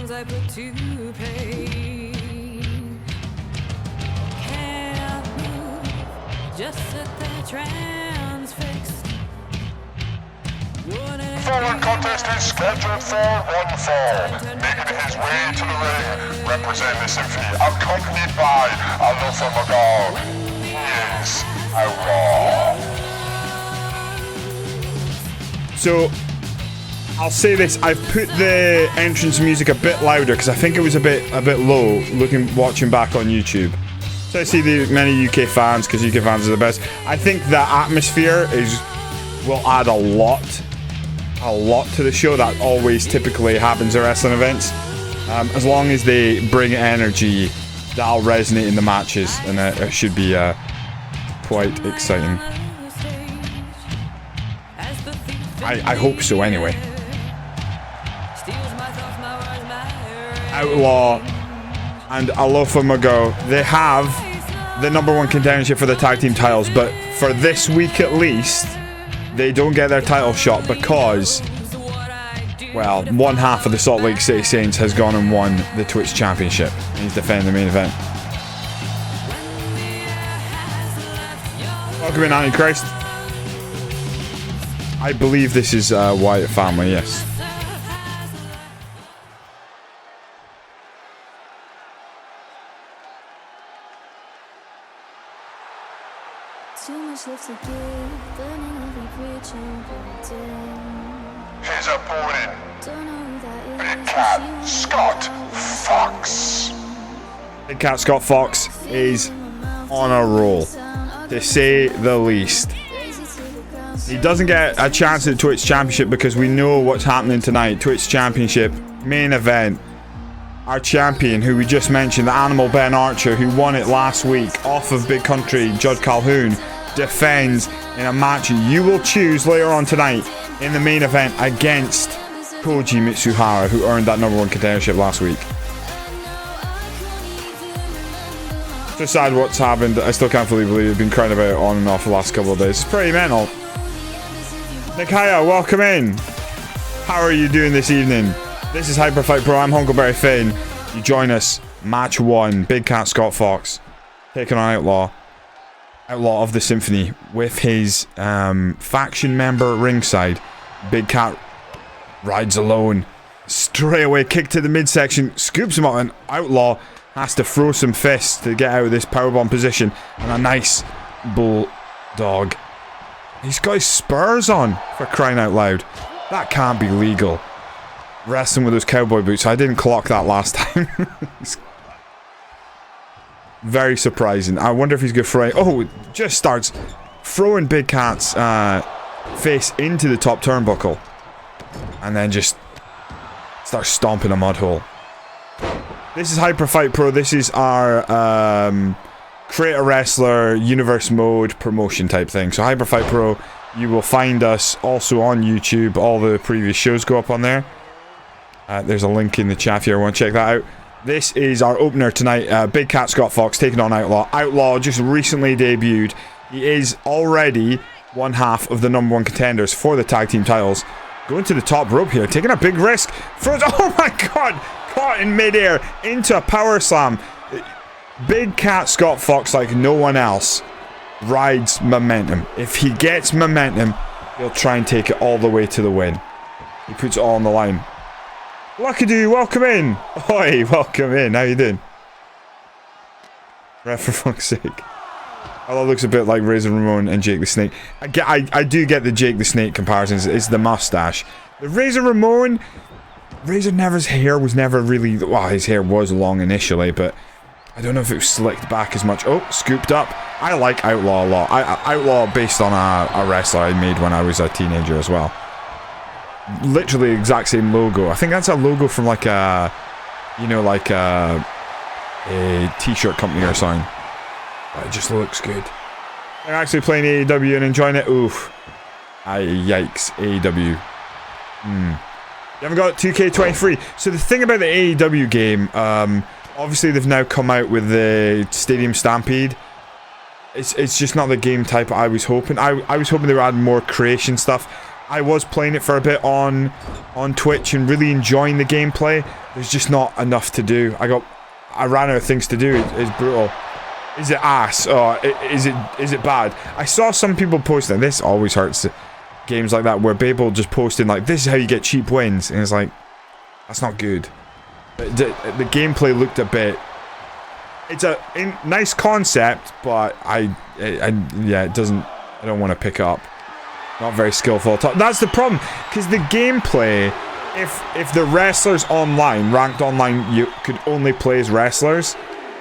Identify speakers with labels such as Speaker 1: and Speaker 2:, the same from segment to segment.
Speaker 1: songs I put to play. Can't move, just sit there transfixed.
Speaker 2: Following contest is scheduled for one fall. Making his way to the ring, representing the symphony, accompanied by Alofa Magal. He is Outlaw.
Speaker 3: So, I'll say this, I've put the entrance music a bit louder because I think it was a bit low watching back on YouTube. So I see the many UK fans, because UK fans are the best. I think the atmosphere will add a lot to the show. That always typically happens at wrestling events. As long as they bring energy, that'll resonate in the matches, and it should be quite exciting. I hope so anyway. Outlaw and Alofa Mago, they have the #1 contendership for the tag team titles, but for this week at least, they don't get their title shot because, well, one half of the Salt Lake City Saints has gone and won the Twitch Championship. He's defending the main event. Welcome in, Antichrist. I believe this is Wyatt family, yes.
Speaker 2: His opponent, Big Cat Scott Fox.
Speaker 3: Big Cat Scott Fox is on a roll, to say the least. He doesn't get a chance at the Twitch Championship because we know what's happening tonight. Twitch Championship, main event. Our champion, who we just mentioned, the Animal Ben Archer, who won it last week off of Big Country Judd Calhoun, defends in a match you will choose later on tonight in the main event against Koji Mitsuhara, who earned that #1 contendership last week. Just sad what's happened. I still can't fully believe I've been crying about it on and off the last couple of days. It's pretty mental. Nikaya, welcome in. How are you doing this evening? This is Hyperfight Pro. I'm Huckleberry Finn. You join us. Match 1. Big Cat Scott Fox taking on Outlaw. Outlaw of the Symphony with his faction member ringside. Big Cat rides alone. Straight away, kick to the midsection. Scoops him up, and Outlaw has to throw some fists to get out of this powerbomb position. And a nice bulldog. He's got his spurs on, for crying out loud. That can't be legal. Wrestling with those cowboy boots. I didn't clock that last time. Very surprising. I wonder if he's going to throw... Oh, just starts throwing Big Cat's face into the top turnbuckle. And then just starts stomping a mud hole. This is Hyperfight Pro. This is our Create a Wrestler Universe Mode promotion type thing. So Hyperfight Pro, you will find us also on YouTube. All the previous shows go up on there. There's a link in the chat if you want to check that out. This is our opener tonight. Big Cat Scott Fox taking on Outlaw. Outlaw just recently debuted. He is already one half of the #1 contenders for the tag team titles. Going to the top rope here, taking a big risk. Throws, oh my god! Caught in midair into a power slam. Big Cat Scott Fox, like no one else, rides momentum. If he gets momentum, he'll try and take it all the way to the win. He puts it all on the line. Lucky dude, welcome in. Oi, welcome in. How you doing? Ref, for fuck's sake. Oh, that looks a bit like Razor Ramon and Jake the Snake. I do get the Jake the Snake comparisons. It's the mustache. The Razor Ramon, Razor Never's hair was never really... Well, his hair was long initially, but I don't know if it was slicked back as much. Oh, scooped up. I like Outlaw a lot. Outlaw based on a wrestler I made when I was a teenager as well. Literally the exact same logo. I think that's a logo from like a... You know, like a t-shirt company or something. It just looks good. They're actually playing AEW and enjoying it. Oof. Yikes. AEW. You haven't got 2K23. So the thing about the AEW game, obviously they've now come out with the Stadium Stampede. It's just not the game type I was hoping. I was hoping they were adding more creation stuff. I was playing it for a bit on Twitch and really enjoying the gameplay. There's just not enough to do. I ran out of things to do. It's brutal. Is it ass? Oh, is it bad? I saw some people posting. This always hurts. Games like that where people just posting like, this is how you get cheap wins, and it's like, that's not good. The gameplay looked a bit. It's a nice concept, but yeah, it doesn't. I don't want to pick up. Not very skillful. That's the problem, because the gameplay. If the wrestlers online, ranked online, you could only play as wrestlers,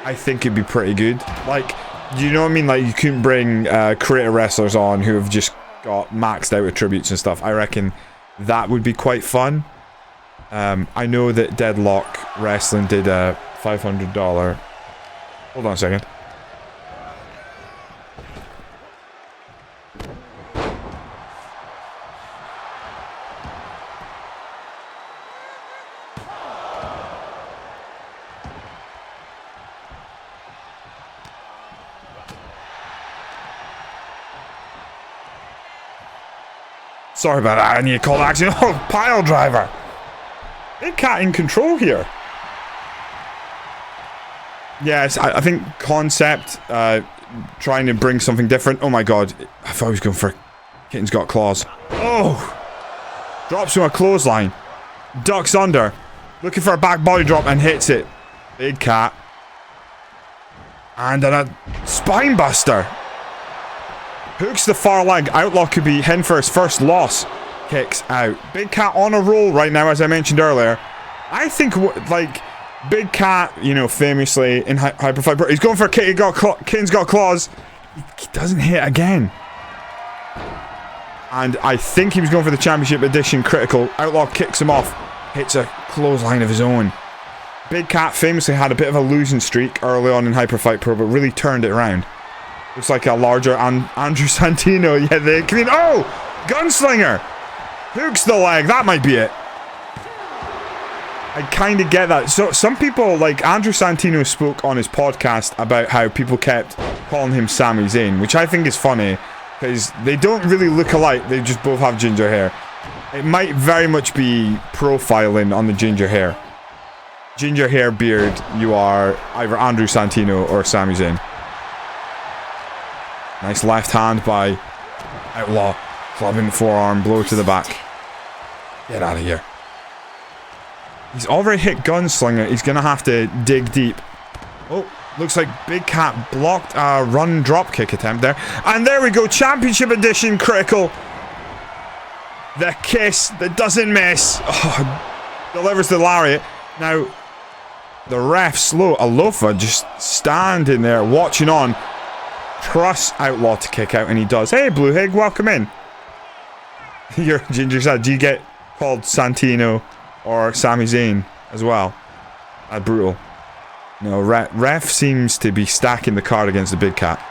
Speaker 3: I think it'd be pretty good. Like, you know what I mean? Like, you couldn't bring creator wrestlers on who have just got maxed out attributes and stuff. I reckon that would be quite fun. I know that Deadlock Wrestling did a $500. Hold on a second. Sorry about that, I need to call action. Oh, pile driver! Big Cat in control here. Yes, I think concept, trying to bring something different. Oh my god, I thought he was going for Kitten's Got Claws. Oh! Drops from a clothesline. Ducks under. Looking for a back body drop and hits it. Big Cat. And then a spine buster. Hooks the far leg. Outlaw could be heading for his first loss. Kicks out. Big Cat on a roll right now, as I mentioned earlier. I think, like, Big Cat, you know, famously in Hyperfight Pro, he's going for a kick. Kitten's Got Claws. He doesn't hit again. And I think he was going for the Championship Edition critical. Outlaw kicks him off. Hits a clothesline of his own. Big Cat famously had a bit of a losing streak early on in Hyperfight Pro, but really turned it around. Looks like a larger Andrew Santino. Yeah, they clean. Oh! Gunslinger! Hooks the leg. That might be it. I kind of get that. So some people, like Andrew Santino, spoke on his podcast about how people kept calling him Sami Zayn, which I think is funny because they don't really look alike. They just both have ginger hair. It might very much be profiling on the ginger hair. Ginger hair, beard, you are either Andrew Santino or Sami Zayn. Nice left hand by Outlaw. Clubbing forearm, blow to the back. Get out of here. He's already hit Gunslinger. He's going to have to dig deep. Oh, looks like Big Cat blocked a run drop kick attempt there. And there we go. Championship Edition critical. The kiss that doesn't miss. Oh, delivers the lariat. Now, the ref slow. Alofa just standing there watching on. Trusts Outlaw to kick out, and he does. Hey, Blue Hig, welcome in. Your ginger side. Do you get called Santino or Sami Zayn as well? Brutal. No, ref seems to be stacking the card against the Big Cat.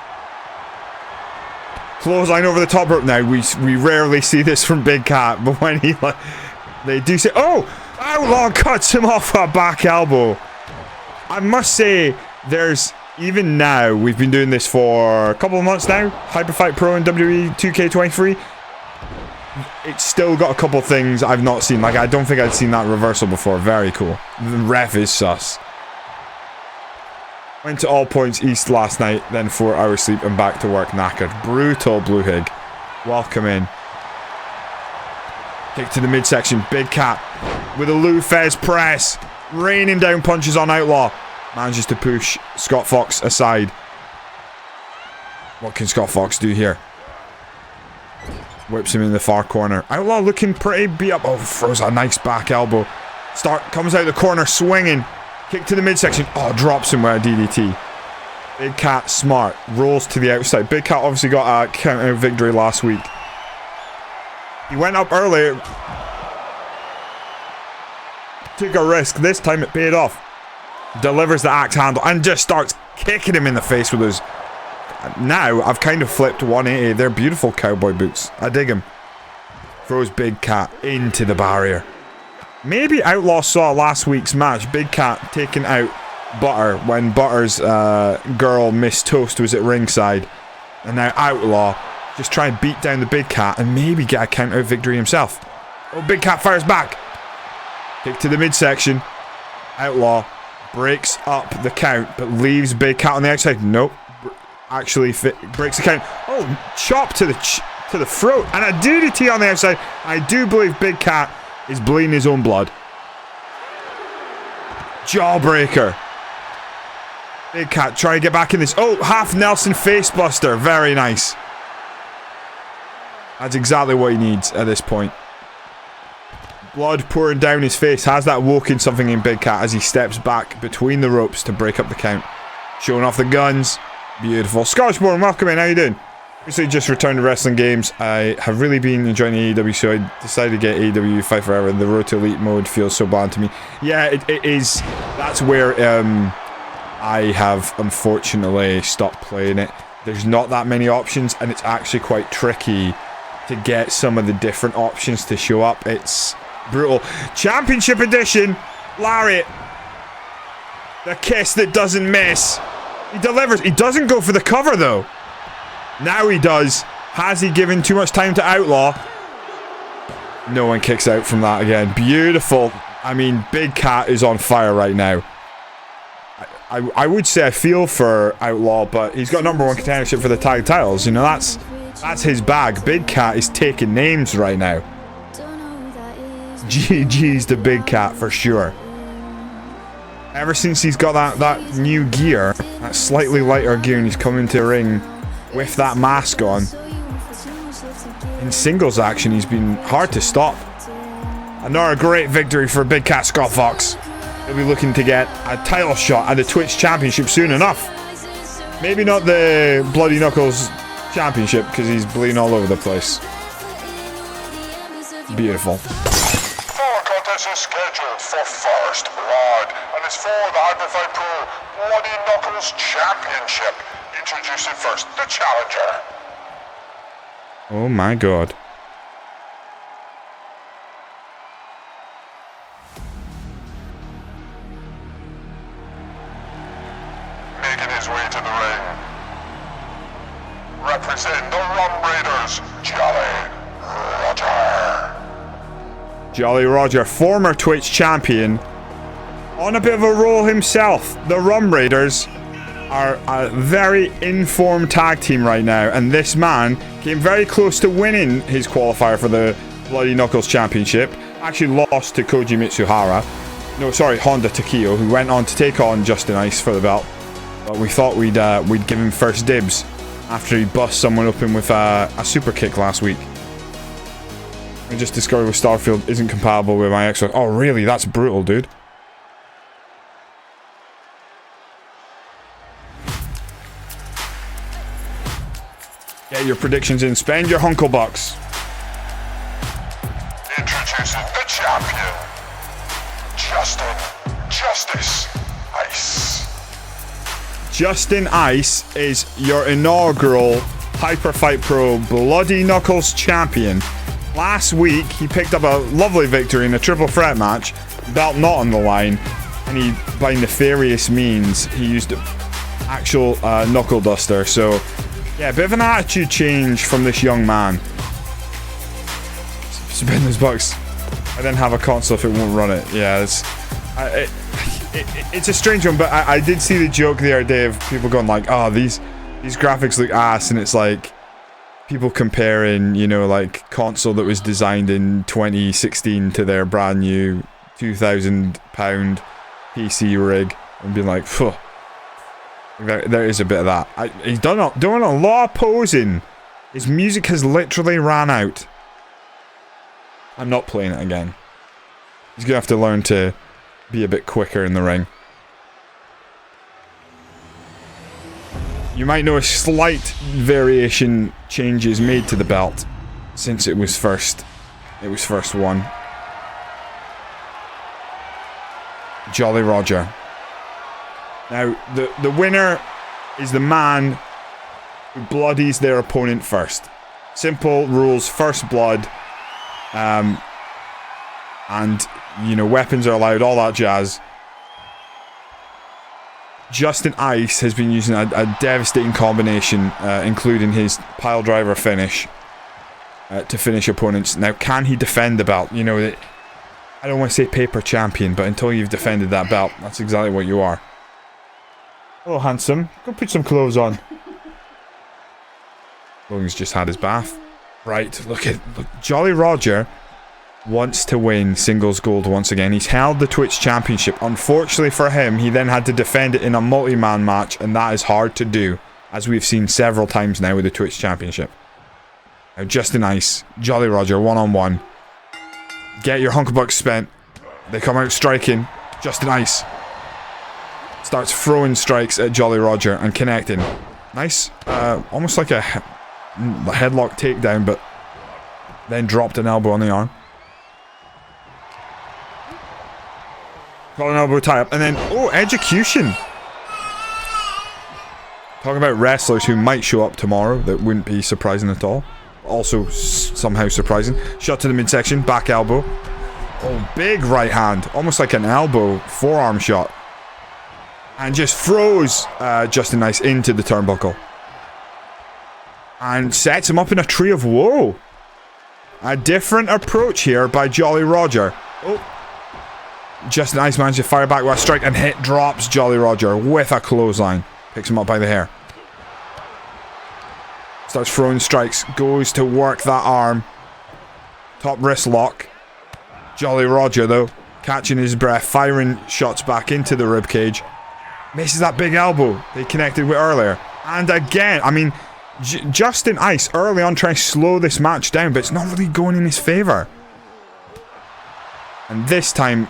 Speaker 3: Clothesline over the top rope. Now, we rarely see this from Big Cat, but when he, like, they do say, oh! Outlaw cuts him off a back elbow. I must say, there's... Even now, we've been doing this for a couple of months now. Hyperfight Pro and WWE 2K23. It's still got a couple of things I've not seen. Like, I don't think I'd seen that reversal before. Very cool. The ref is sus. Went to All Points East last night, then 4 hours sleep and back to work knackered. Brutal, Blue Hig. Welcome in. Kick to the midsection. Big Cat with a Lou Fez press. Raining down punches on Outlaw. Manages to push Scott Fox aside. What can Scott Fox do here? Whips him in the far corner. Outlaw looking pretty beat up. Oh, throws a nice back elbow. Comes out the corner swinging. Kick to the midsection. Oh, drops him with a DDT. Big Cat smart. Rolls to the outside. Big Cat obviously got a count out victory last week. He went up early. Took a risk. This time it paid off. Delivers the axe handle and just starts kicking him in the face with his... Now, I've kind of flipped 180. They're beautiful cowboy boots. I dig them. Throws Big Cat into the barrier. Maybe Outlaw saw last week's match. Big Cat taking out Butter when Butter's girl, Miss Toast, was at ringside. And now Outlaw just try and beat down the Big Cat and maybe get a count-out victory himself. Oh, Big Cat fires back. Kick to the midsection. Outlaw breaks up the count, but leaves Big Cat on the outside. Nope. Actually breaks the count. Oh, chop to the throat. And a DDT on the outside. I do believe Big Cat is bleeding his own blood. Jawbreaker. Big Cat trying to get back in this. Oh, half Nelson facebuster. Very nice. That's exactly what he needs at this point. Blood pouring down his face. Has that woken something in Big Cat as he steps back between the ropes to break up the count. Showing off the guns. Beautiful. Scotchborn, welcome in. How you doing? Recently just returned to wrestling games. I have really been enjoying AEW, so I decided to get AEW Fight Forever. The Road to Elite mode feels so bland to me. Yeah, it is. That's where I have unfortunately stopped playing it. There's not that many options, and it's actually quite tricky to get some of the different options to show up. It's brutal. Championship edition. Lariat. The kiss that doesn't miss. He delivers. He doesn't go for the cover, though. Now he does. Has he given too much time to Outlaw? No one kicks out from that again. Beautiful. I mean, Big Cat is on fire right now. I would say I feel for Outlaw, but he's got #1 contendership for the tag titles. You know, that's his bag. Big Cat is taking names right now. GG's to Big Cat for sure. Ever since he's got that new gear, that slightly lighter gear, and he's come into the ring with that mask on, in singles action, he's been hard to stop. Another great victory for Big Cat Scott Fox. He'll be looking to get a title shot at the Twitch Championship soon enough. Maybe not the Bloody Knuckles Championship, because he's bleeding all over the place. Beautiful.
Speaker 2: Four contests is scheduled for First Blood, and it's for the Hyperfight Pro Bloody Knuckles Championship. Introducing first, the challenger.
Speaker 3: Oh my god.
Speaker 2: Making his way to the ring. Representing the Rum Raiders, Jolly Roger.
Speaker 3: Jolly Roger, former Twitch champion, on a bit of a roll himself. The Rum Raiders are a very informed tag team right now, and this man came very close to winning his qualifier for the Bloody Knuckles Championship. Actually lost to Koji Mitsuhara. No, sorry, Honda Takeo, who went on to take on Justin Ice for the belt. But we thought we'd give him first dibs after he bust someone open with a super kick last week. I just discovered with Starfield isn't compatible with my Xbox. Oh really? That's brutal, dude. Get your predictions in. Spend your Hunkle Bucks.
Speaker 2: Introducing the champion, Justin Justice Ice.
Speaker 3: Justin Ice is your inaugural Hyperfight Pro Bloody Knuckles champion. Last week, he picked up a lovely victory in a triple threat match, belt not on the line, and he, by nefarious means, he used actual knuckle duster. So, yeah, a bit of an attitude change from this young man. Spend those bucks. I then have a console if it won't run it. Yeah, it's a strange one, but I did see the joke the other day of people going like, oh, these graphics look ass, and it's like people comparing, you know, like console that was designed in 2016 to their brand new £2,000 PC rig, and being like, phew. There is a bit of that. He's doing a lot of posing. His music has literally ran out. I'm not playing it again. He's gonna have to learn to be a bit quicker in the ring. You might know a slight variation changes made to the belt since it was first won. Jolly Roger. Now, the winner is the man who bloodies their opponent first. Simple rules, first blood. And, you know, weapons are allowed, all that jazz. Justin Ice has been using a devastating combination, including his pile driver finish, to finish opponents. Now, can he defend the belt? You know, I don't want to say paper champion, but until you've defended that belt, that's exactly what you are. Oh, handsome. Go put some clothes on. Logan's just had his bath. Right, look, Jolly Roger wants to win singles gold once again. He's held the Twitch Championship. Unfortunately for him, he then had to defend it in a multi-man match, and that is hard to do, as we've seen several times now with the Twitch Championship. Now, Justin Ice, Jolly Roger, one-on-one. Get your Hunkerbucks spent. They come out striking. Justin Ice starts throwing strikes at Jolly Roger and connecting. Nice. Almost like a headlock takedown, but then dropped an elbow on the arm. Got an elbow tie up, and then, oh, execution. Talking about wrestlers who might show up tomorrow, that wouldn't be surprising at all. Also, somehow surprising. Shot to the midsection, back elbow. Oh, big right hand. Almost like an elbow, forearm shot. And just throws Justin Ice into the turnbuckle. And sets him up in a tree of woe. A different approach here by Jolly Roger. Oh. Justin Ice managed to fire back with a strike and hit drops Jolly Roger with a clothesline. Picks him up by the hair. Starts throwing strikes. Goes to work that arm. Top wrist lock. Jolly Roger, though, catching his breath, firing shots back into the ribcage. Misses that big elbow they connected with earlier. And again, I mean, Justin Ice early on trying to slow this match down, but it's not really going in his favour. And this time,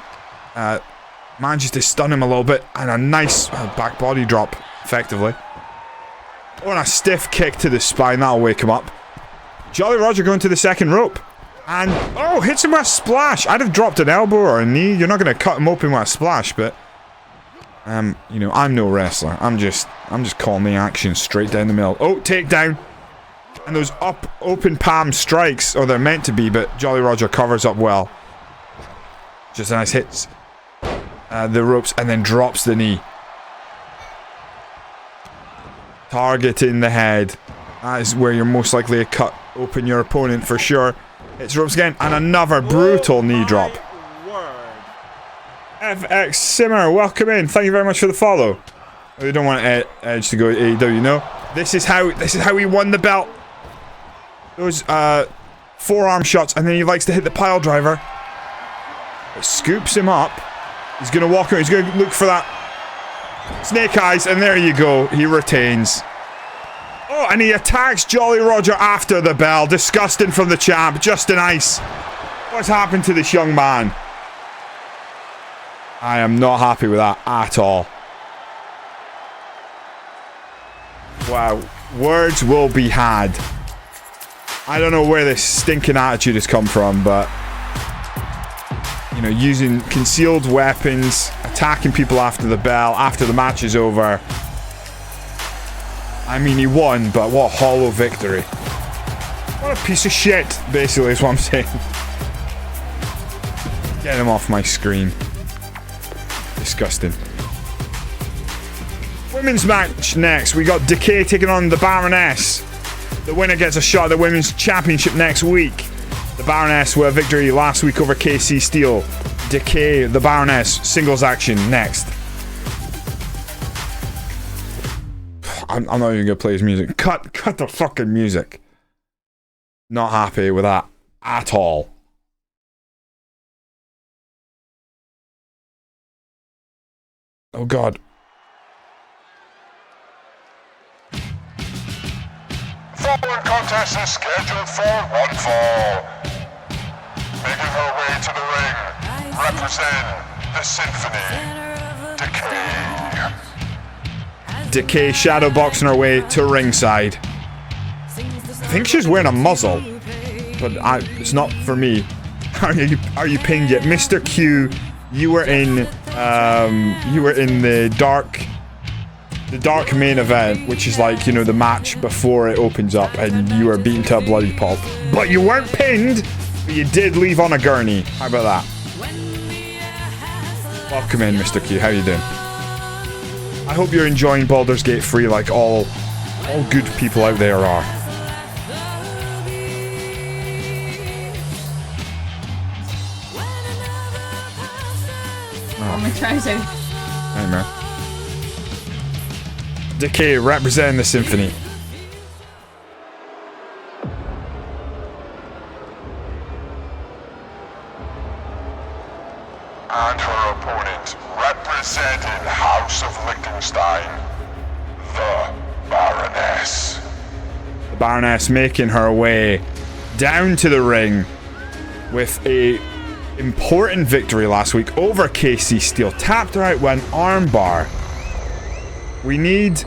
Speaker 3: manages to stun him a little bit, and a nice back body drop, effectively. Oh, and a stiff kick to the spine, that'll wake him up. Jolly Roger going to the second rope. And, oh, hits him with a splash. I'd have dropped an elbow or a knee. You're not going to cut him open with a splash, but you know, I'm no wrestler. I'm just calling the action straight down the middle. Oh, takedown. And those open palm strikes, or they're meant to be, but Jolly Roger covers up well. Just a nice hits the ropes and then drops the knee. Targeting the head. That is where you're most likely to cut open your opponent for sure. Hits ropes again, and another brutal knee drop. FX Simmer, welcome in. Thank you very much for the follow. We don't want Edge to go to AEW, no. This is how he won the belt. Those forearm shots, and then he likes to hit the pile driver. It scoops him up. He's gonna walk around. He's gonna look for that snake eyes, and there you go. He retains. Oh, and he attacks Jolly Roger after the bell. Disgusting from the champ. Justin Ice. What's happened to this young man? I am not happy with that at all. Wow. Words will be had. I don't know where this stinking attitude has come from, but you know, using concealed weapons, attacking people after the bell, after the match is over. I mean, he won, but what a hollow victory. What a piece of shit, basically, is what I'm saying. Get him off my screen. Disgusting. Women's match next. We got Takeo taking on the Baroness. The winner gets a shot at the Women's Championship next week. The Baroness with a victory last week over KC Steel. Takeo, the Baroness, singles action next. I'm not even gonna play his music. Cut the fucking music. Not happy with that at all. Oh god.
Speaker 2: Following contest is scheduled for one fall. Making her way to the ring, represent the Symphony, Takeo.
Speaker 3: Takeo shadow boxing her way to ringside. I think she's wearing a muzzle, but it's not for me. Are you pinned yet, Mr. Q? You were in the dark main event, which is like, you know, the match before it opens up, and you were beaten to a bloody pulp. But you weren't pinned, but you did leave on a gurney. How about that? Welcome in, Mr. Q. How you doing? I hope you're enjoying Baldur's Gate 3 like all good people out there are.
Speaker 4: Oh, my trouser.
Speaker 3: Nightmare. Takeo representing the symphony.
Speaker 2: And her opponent, representing House of Liechtenstein, the Baroness.
Speaker 3: The Baroness making her way down to the ring with a important victory last week over KC Steel. Tapped her out with an armbar. We need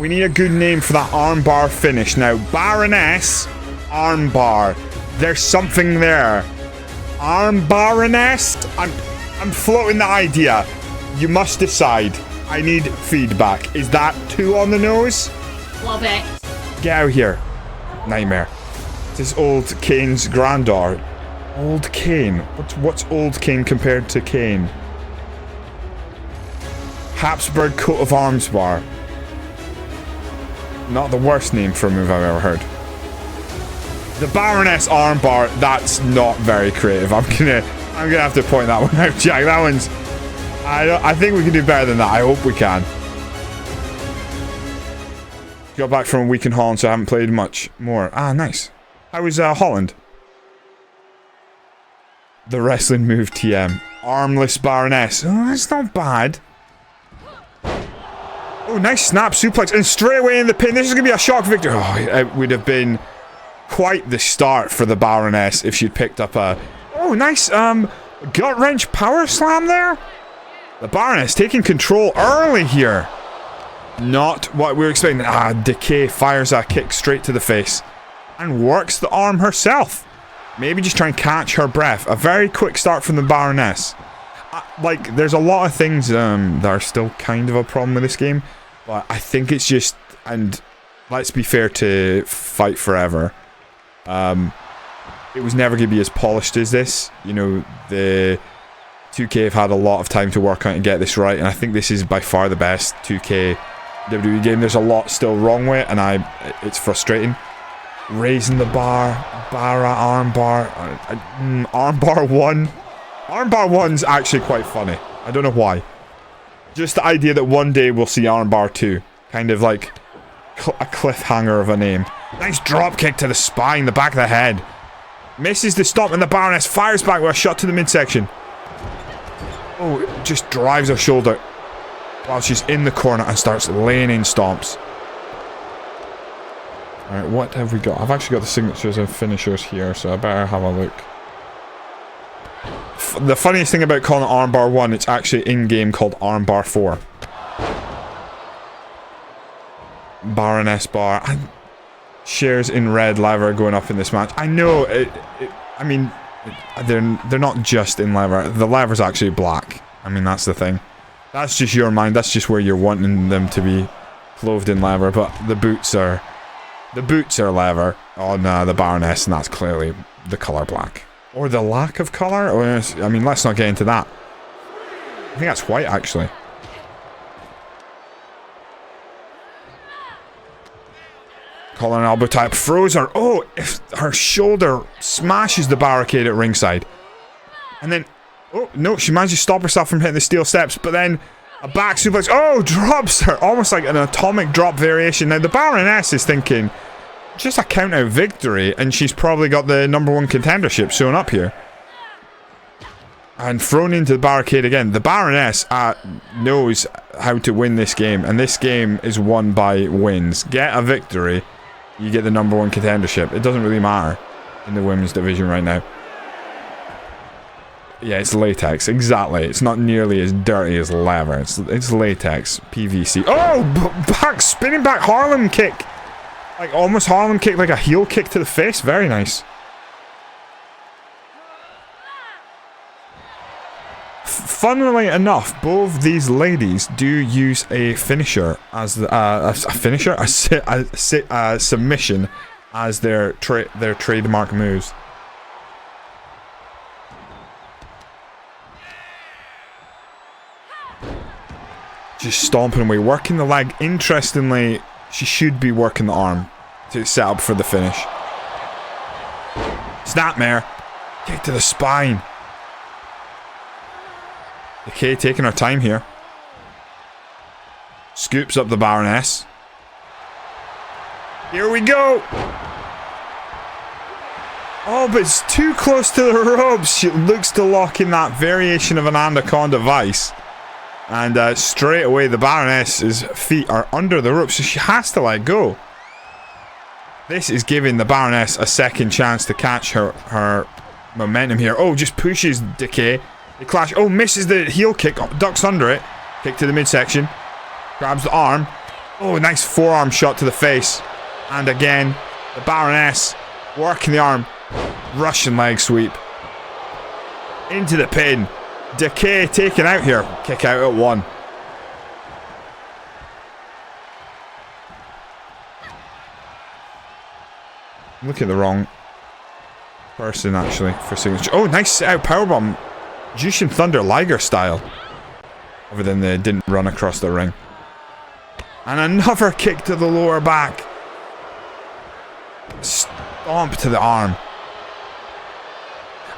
Speaker 3: a good name for that armbar finish now. Baroness armbar. There's something there. Arm Baroness? I'm floating the idea. You must decide. I need feedback. Is that too on the nose?
Speaker 4: Love it.
Speaker 3: Get out here. Nightmare. This is old Kane's granddaughter. Old Kane. What's old Kane compared to Kane? Habsburg coat of arms bar. Not the worst name for a move I've ever heard. The Baroness armbar, that's not very creative. I'm gonna have to point that one out, Jack. That one's... I think we can do better than that. I hope we can. Got back from a week in Holland, so I haven't played much more. Ah, nice. How was Holland? The wrestling move TM. Armless Baroness. Oh, that's not bad. Oh, nice snap suplex. And straight away in the pin. This is going to be a shock victory. Oh, it would have been quite the start for the Baroness if she'd picked up a... Oh, nice gut wrench power slam there. The Baroness taking control early here. Not what we were expecting. Decay fires a kick straight to the face. And works the arm herself. Maybe just try and catch her breath. A very quick start from the Baroness. Like, there's a lot of things that are still kind of a problem with this game. But I think it's just... And let's be fair to Fight Forever. It was never going to be as polished as this. You know, the 2K have had a lot of time to work on it and get this right. And I think this is by far the best 2K WWE game. There's a lot still wrong with it. And it's frustrating. Raising the bar. Barra armbar. Armbar 1. Armbar 1's actually quite funny. I don't know why. Just the idea that one day we'll see armbar 2. Kind of like a cliffhanger of a name. Nice drop kick to the spine, the back of the head. Misses the stop and the Baroness fires back with a shot to the midsection. Oh, just drives her shoulder while she's in the corner and starts laying in stomps. Alright, what have we got? I've actually got the signatures and finishers here, so I better have a look. The funniest thing about calling it armbar 1, it's actually in-game called armbar 4. Baroness bar. Shares in red leather going up in this match. I know, I mean, they're not just in leather. The leather's actually black. I mean, that's the thing. That's just your mind. That's just where you're wanting them to be clothed in leather. But the boots are leather on the Baroness, and that's clearly the color black. Or the lack of color? Or, I mean, let's not get into that. I think that's white, actually. Collar and elbow type throws her. Oh, if her shoulder smashes the barricade at ringside. And then, oh, no, she managed to stop herself from hitting the steel steps. But then, a back suplex. Oh, drops her. Almost like an atomic drop variation. Now, the Baroness is thinking... Just a count-out victory, and she's probably got the #1 contendership showing up here. And thrown into the barricade again. The Baroness knows how to win this game, and this game is won by wins. Get a victory, you get the #1 contendership. It doesn't really matter in the women's division right now. Yeah, it's latex, exactly. It's not nearly as dirty as leather. It's latex, PVC. Oh, spinning back Harlem kick. Like, almost Harlem kick, like a heel kick to the face. Very nice. Funnily enough, both these ladies do use a finisher as a submission as their trademark moves. just stomping away, working the leg. Interestingly, she should be working the arm to set up for the finish. Snapmare. Kick to the spine. Okay, taking her time here. Scoops up the Baroness. Here we go. Oh, but it's too close to the ropes. She looks to lock in that variation of an anaconda vice. And straight away, the Baroness's feet are under the ropes, so she has to let go. This is giving the Baroness a second chance to catch her momentum here. Oh, just pushes Decay. They clash. Oh, misses the heel kick. Oh, ducks under it. Kick to the midsection. Grabs the arm. Oh, nice forearm shot to the face. And again, the Baroness working the arm. Russian leg sweep. Into the pin. Decay taken out here. Kick out at 1. Look at the wrong person actually for signature. Oh, nice set out powerbomb. Jushin Thunder Liger style. Other than they didn't run across the ring. And another kick to the lower back. Stomp to the arm.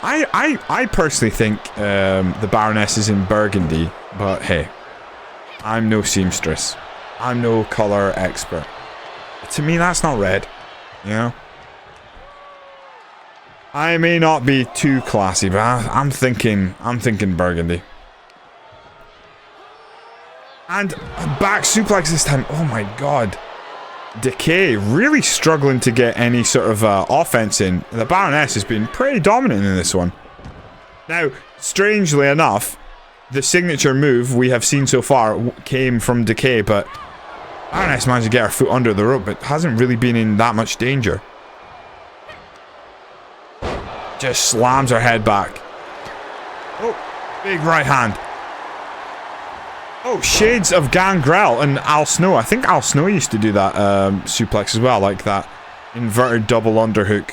Speaker 3: I personally think the Baroness is in burgundy, but hey, I'm no seamstress. I'm no color expert. To me, that's not red, you know? I may not be too classy, but I'm thinking burgundy. And a back suplex this time. Oh my god. Decay really struggling to get any sort of offense in. The Baroness has been pretty dominant in this one. Now, strangely enough, the signature move we have seen so far came from Decay, but Baroness managed to get her foot under the rope, but hasn't really been in that much danger. Just slams her head back. Oh, big right hand. Oh, shades of Gangrel and Al Snow. I think Al Snow used to do that suplex as well, like that inverted double underhook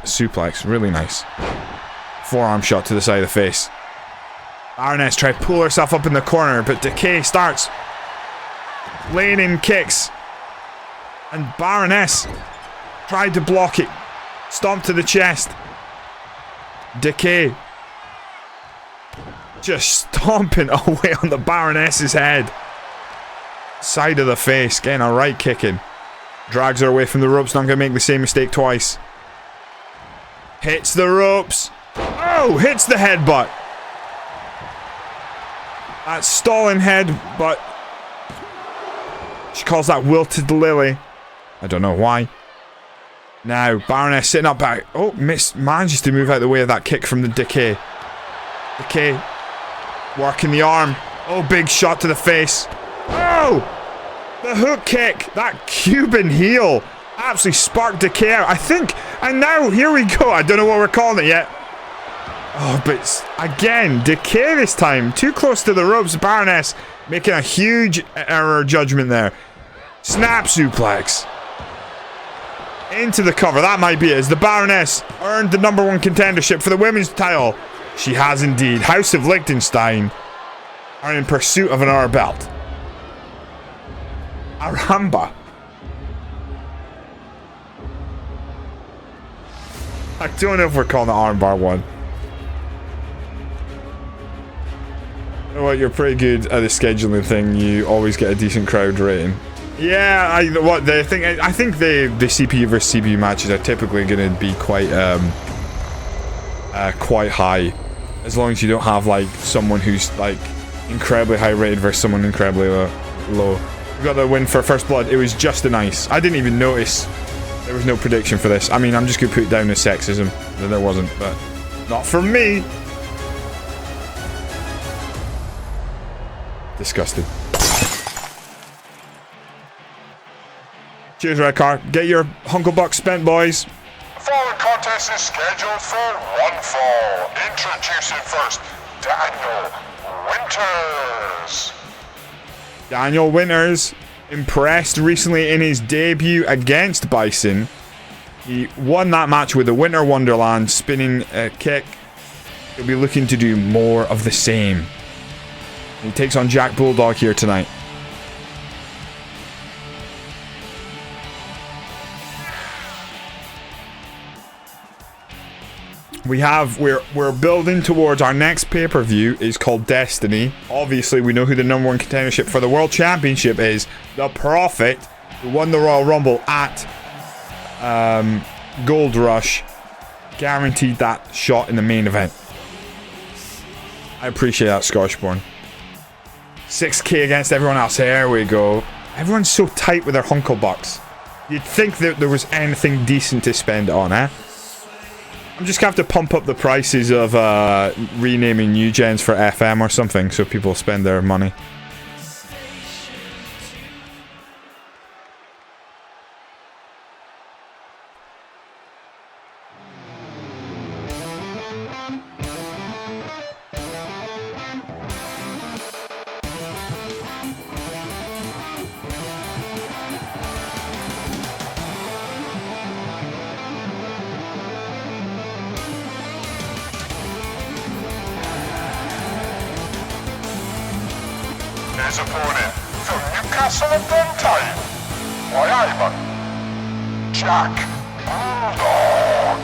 Speaker 3: suplex. Really nice. Forearm shot to the side of the face. Baroness tried to pull herself up in the corner, but Decay starts laying in kicks. And Baroness tried to block it. Stomp to the chest. Decay just stomping away on the Baroness's head. Side of the face, getting a right kick in. Drags her away from the ropes, not going to make the same mistake twice. Hits the ropes. Oh, hits the headbutt. That stalling headbutt. She calls that wilted lily. I don't know why. Now, Baroness sitting up back. Oh, manages to move out the way of that kick from the Decay. Decay working the arm. Oh, big shot to the face. Oh! The hook kick. That Cuban heel absolutely sparked Decay out, I think. And now, here we go. I don't know what we're calling it yet. Oh, but again, Decay this time. Too close to the ropes. Baroness making a huge error judgment there. Snap suplex. Into the cover. That might be it. As the Baroness earned the #1 contendership for the women's title. She has indeed. House of Liechtenstein are in pursuit of another belt. Aramba. I don't know if we're calling it armbar 1. You know what? You're pretty good at the scheduling thing. You always get a decent crowd rating. Yeah, I think the CPU versus CPU matches are typically going to be quite high, as long as you don't have like someone who's like incredibly high rated versus someone incredibly low. We got the win for First Blood. It was just a nice. I didn't even notice there was no prediction for this. I mean, I'm just gonna put it down as sexism that there wasn't, but not for me. Disgusted. Cheers, Red Car. Get your Hunklebuck spent, boys.
Speaker 2: The following contest is scheduled for one fall. Introducing first, Daniel Winters.
Speaker 3: Daniel Winters impressed recently in his debut against Bison. He won that match with the Winter Wonderland spinning kick. He'll be looking to do more of the same. He takes on Jack Bulldog here tonight. We're building towards our next pay-per-view. Is called Destiny. Obviously, we know who the #1 contendership for the World Championship is. The Prophet, who won the Royal Rumble at Gold Rush, guaranteed that shot in the main event. I appreciate that, Scottish-born. 6K against everyone else. There we go. Everyone's so tight with their Hunklebucks. You'd think that there was anything decent to spend on, eh? I'm just gonna have to pump up the prices of renaming new gens for FM or something so people spend their money.
Speaker 2: His opponent from Newcastle upon Tyne. Aye aye man. Jack Bulldog.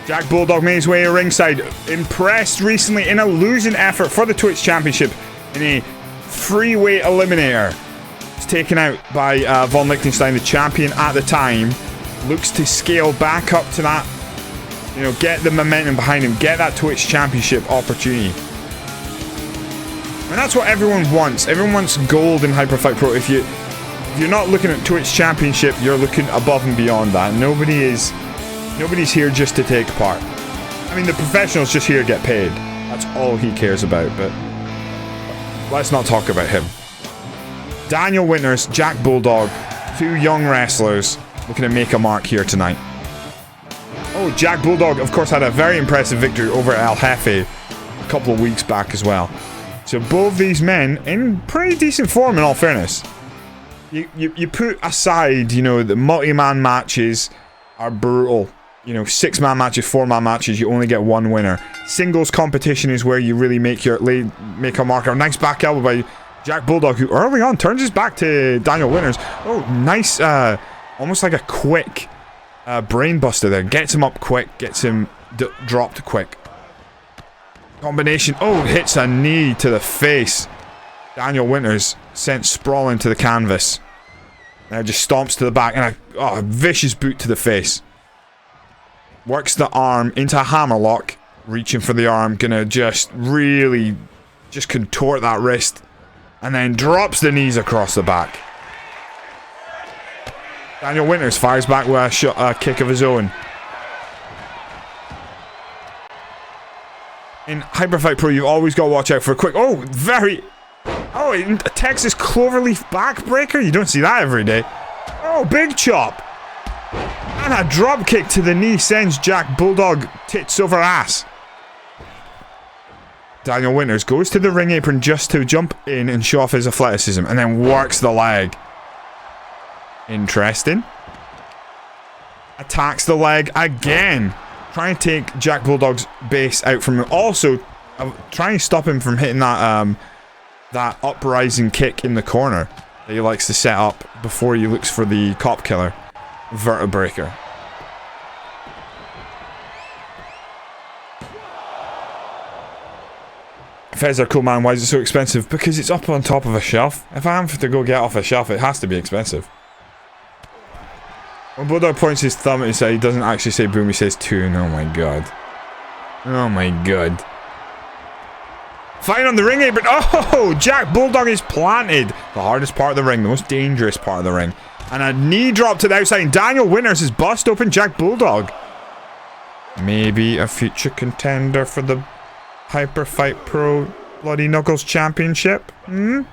Speaker 3: Jack Bulldog made his way to ringside. Impressed recently in a losing effort for the Twitch Championship in a freeweight eliminator. He's taken out by Von Liechtenstein, the champion at the time. Looks to scale back up to that. You know, get the momentum behind him. Get that Twitch Championship opportunity. And that's what everyone wants. Everyone wants gold in Hyperfight Pro. If you're not looking at Twitch Championship, you're looking above and beyond that. Nobody's here just to take part. I mean, the professional's just here to get paid. That's all he cares about, but let's not talk about him. Daniel Winters, Jack Bulldog, two young wrestlers looking to make a mark here tonight. Oh, Jack Bulldog, of course, had a very impressive victory over El Jefe a couple of weeks back as well. So both these men in pretty decent form, in all fairness. You put aside, you know, the multi-man matches are brutal. You know, 6-man matches, 4-man matches, you only get one winner. Singles competition is where you really make a mark. A nice back elbow by Jack Bulldog, who early on turns his back to Daniel Winters. Oh, nice, almost like a quick brain buster there. Gets him up quick, gets him dropped quick. Combination. Oh, hits a knee to the face. Daniel Winters sent sprawling to the canvas. Now just stomps to the back and a vicious boot to the face. Works the arm into a hammerlock. Reaching for the arm. Gonna just really just contort that wrist. And then drops the knees across the back. Daniel Winters fires back with a kick of his own. In Hyperfight Pro, you've always got to watch out for a quick... Oh, a Texas Cloverleaf backbreaker? You don't see that every day. Oh, big chop. And a drop kick to the knee sends Jack Bulldog tits over ass. Daniel Winters goes to the ring apron just to jump in and show off his athleticism. And then works the leg. Interesting. Attacks the leg again. Trying to take Jack Bulldog's base out from him. Also, trying to stop him from hitting that that uprising kick in the corner that he likes to set up before he looks for the cop killer. Vertebreaker. Fez are cool, man. Why is it so expensive? Because it's up on top of a shelf. If I have to go get off a shelf, it has to be expensive. When Bulldog points his thumb at his side, he doesn't actually say boom, he says tune. Oh my god. Oh my god. Fight on the ring apron. Oh, Jack Bulldog is planted. The hardest part of the ring, the most dangerous part of the ring. And a knee drop to the outside. And Daniel Winters has bust open Jack Bulldog. Maybe a future contender for the Hyperfight Pro Bloody Knuckles Championship. We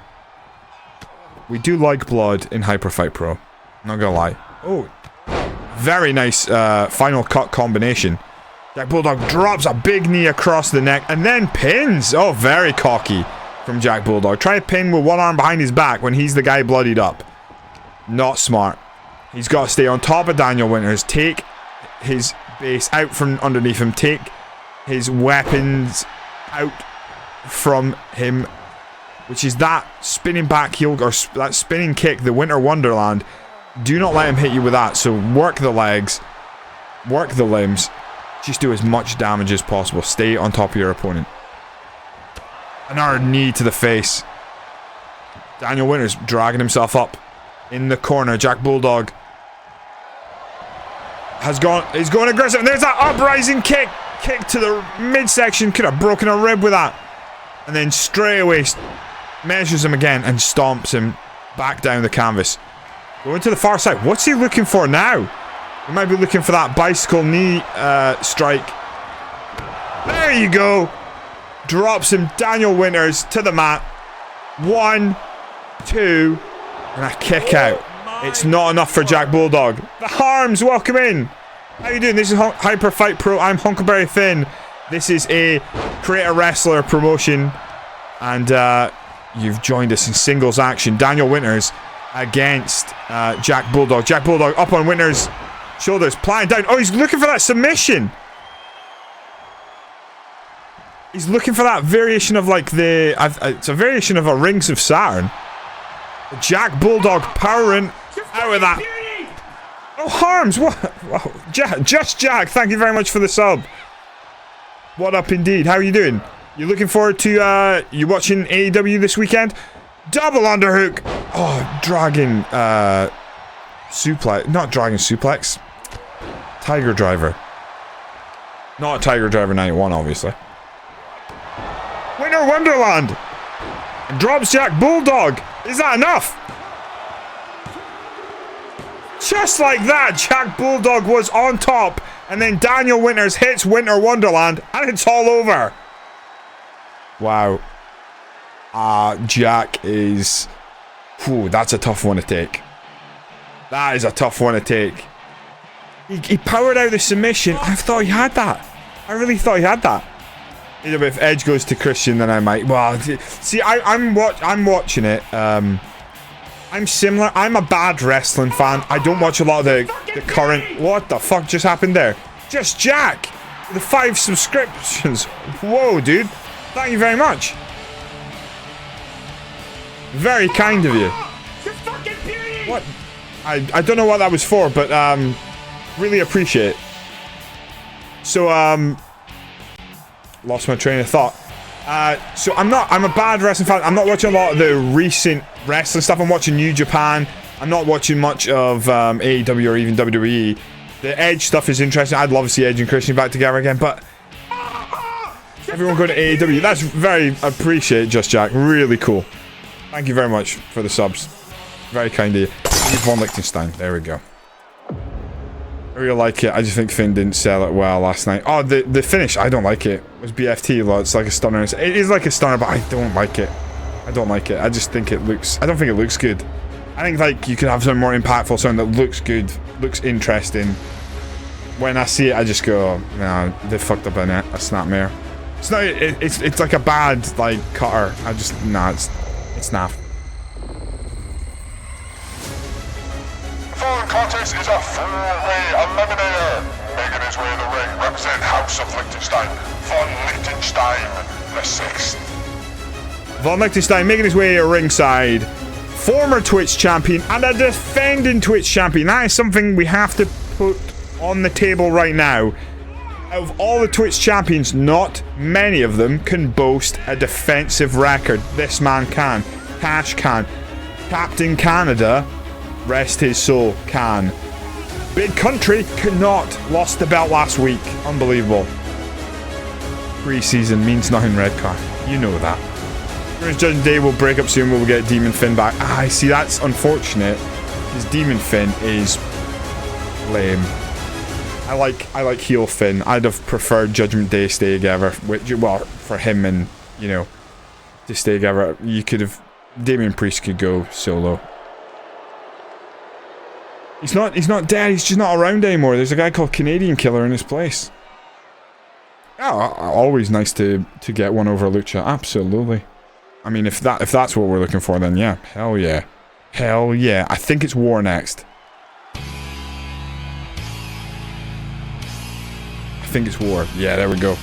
Speaker 3: do like blood in Hyperfight Pro. Not gonna lie. Oh, very nice final cut combination. Jack Bulldog drops a big knee across the neck and then pins. Oh, very cocky from Jack Bulldog. Try to pin with one arm behind his back when he's the guy bloodied up. Not smart. He's got to stay on top of Daniel Winters. Take his base out from underneath him. Take his weapons out from him, which is that spinning back heel or that spinning kick, the Winter Wonderland. Do not let him hit you with that. So work the legs, work the limbs, Just do as much damage as possible. Stay on top of your opponent. Another knee to the face. Daniel Winters dragging himself up in the corner. Jack Bulldog he's going aggressive. And there's that uprising kick. Kick to the midsection. Could have broken a rib with that. And then straight away measures him again and stomps him back down the canvas. Going to the far side. What's he looking for now? He might be looking for that bicycle knee strike. There you go. Drops him. Daniel Winters to the mat. 1, 2, and a kick out. It's not enough for Jack Bulldog. The Harms, welcome in. How you doing? This is Hyper Fight Pro. I'm Huckleberry Finn. This is a Create a Wrestler promotion. And you've joined us in singles action. Daniel Winters against Jack Bulldog. Jack Bulldog up on Winters' shoulders, planting down. Oh, he's looking for that submission. He's looking for that variation of like it's a variation of a Rings of Saturn. Jack Bulldog powering out of that. Oh, Harms, what? Wow. Just Jack, thank you very much for the sub. What up indeed? How are you doing? You looking forward to you watching AEW this weekend? Double underhook. Oh, dragging suplex. Not dragging suplex. Tiger Driver. Not Tiger Driver 91, obviously. Winter Wonderland. Drops Jack Bulldog. Is that enough? Just like that, Jack Bulldog was on top. And then Daniel Winters hits Winter Wonderland. And it's all over. Wow. Jack is... Whew, that's a tough one to take. That is a tough one to take. He powered out the submission. I thought he had that. I really thought he had that. If Edge goes to Christian, then I might. Well, see, I'm watching it. I'm similar. I'm a bad wrestling fan. I don't watch a lot of the current... What the fuck just happened there? Just Jack. The 5 subscriptions. Whoa, dude. Thank you very much. Very kind of you. What? I don't know what that was for, but really appreciate it. So lost my train of thought. So I'm a bad wrestling fan. I'm not watching a lot of the recent wrestling stuff. I'm watching New Japan. I'm not watching much of AEW or even WWE. The Edge stuff is interesting. I'd love to see Edge and Christian back together again, but everyone going to AEW. That's very appreciated, Just Jack. Really cool. Thank you very much for the subs. Very kind of you. Von Liechtenstein. There we go. I really like it. I just think Finn didn't sell it well last night. Oh, the finish. I don't like it. It was BFT. It's like a stunner. It is like a stunner, but I don't like it. I don't like it. I just think it looks... I don't think it looks good. I think like you could have something more impactful, something that looks good, looks interesting. When I see it, I just go, no, they fucked up a snapmare. It's not. It's like a bad like cutter. I just it's naff.
Speaker 2: Following contest is a 4-way eliminator. Making his way to the ring, represent House of Liechtenstein, Von Liechtenstein the 6th.
Speaker 3: Von Liechtenstein making his way to ringside. Former Twitch champion and a defending Twitch champion. That is something we have to put on the table right now. Out of all the Twitch champions, not many of them can boast a defensive record. This man can. Cash can. Captain Canada, rest his soul, can. Big Country cannot. Lost the belt last week. Unbelievable. Pre-season means nothing, Redcar. You know that. Judging Day will break up soon. We'll get Demon Finn back. I see. That's unfortunate. His Demon Finn is lame. I like heel Finn. I'd have preferred Judgment Day stay together. Which, well, for him and to stay together, you could have. Damian Priest could go solo. He's not dead. He's just not around anymore. There's a guy called Canadian Killer in his place. Oh, always nice to get one over Lucha. Absolutely. I mean, if that's what we're looking for, then yeah, hell yeah, hell yeah. I think it's War next. I think it's War. Yeah, there we go.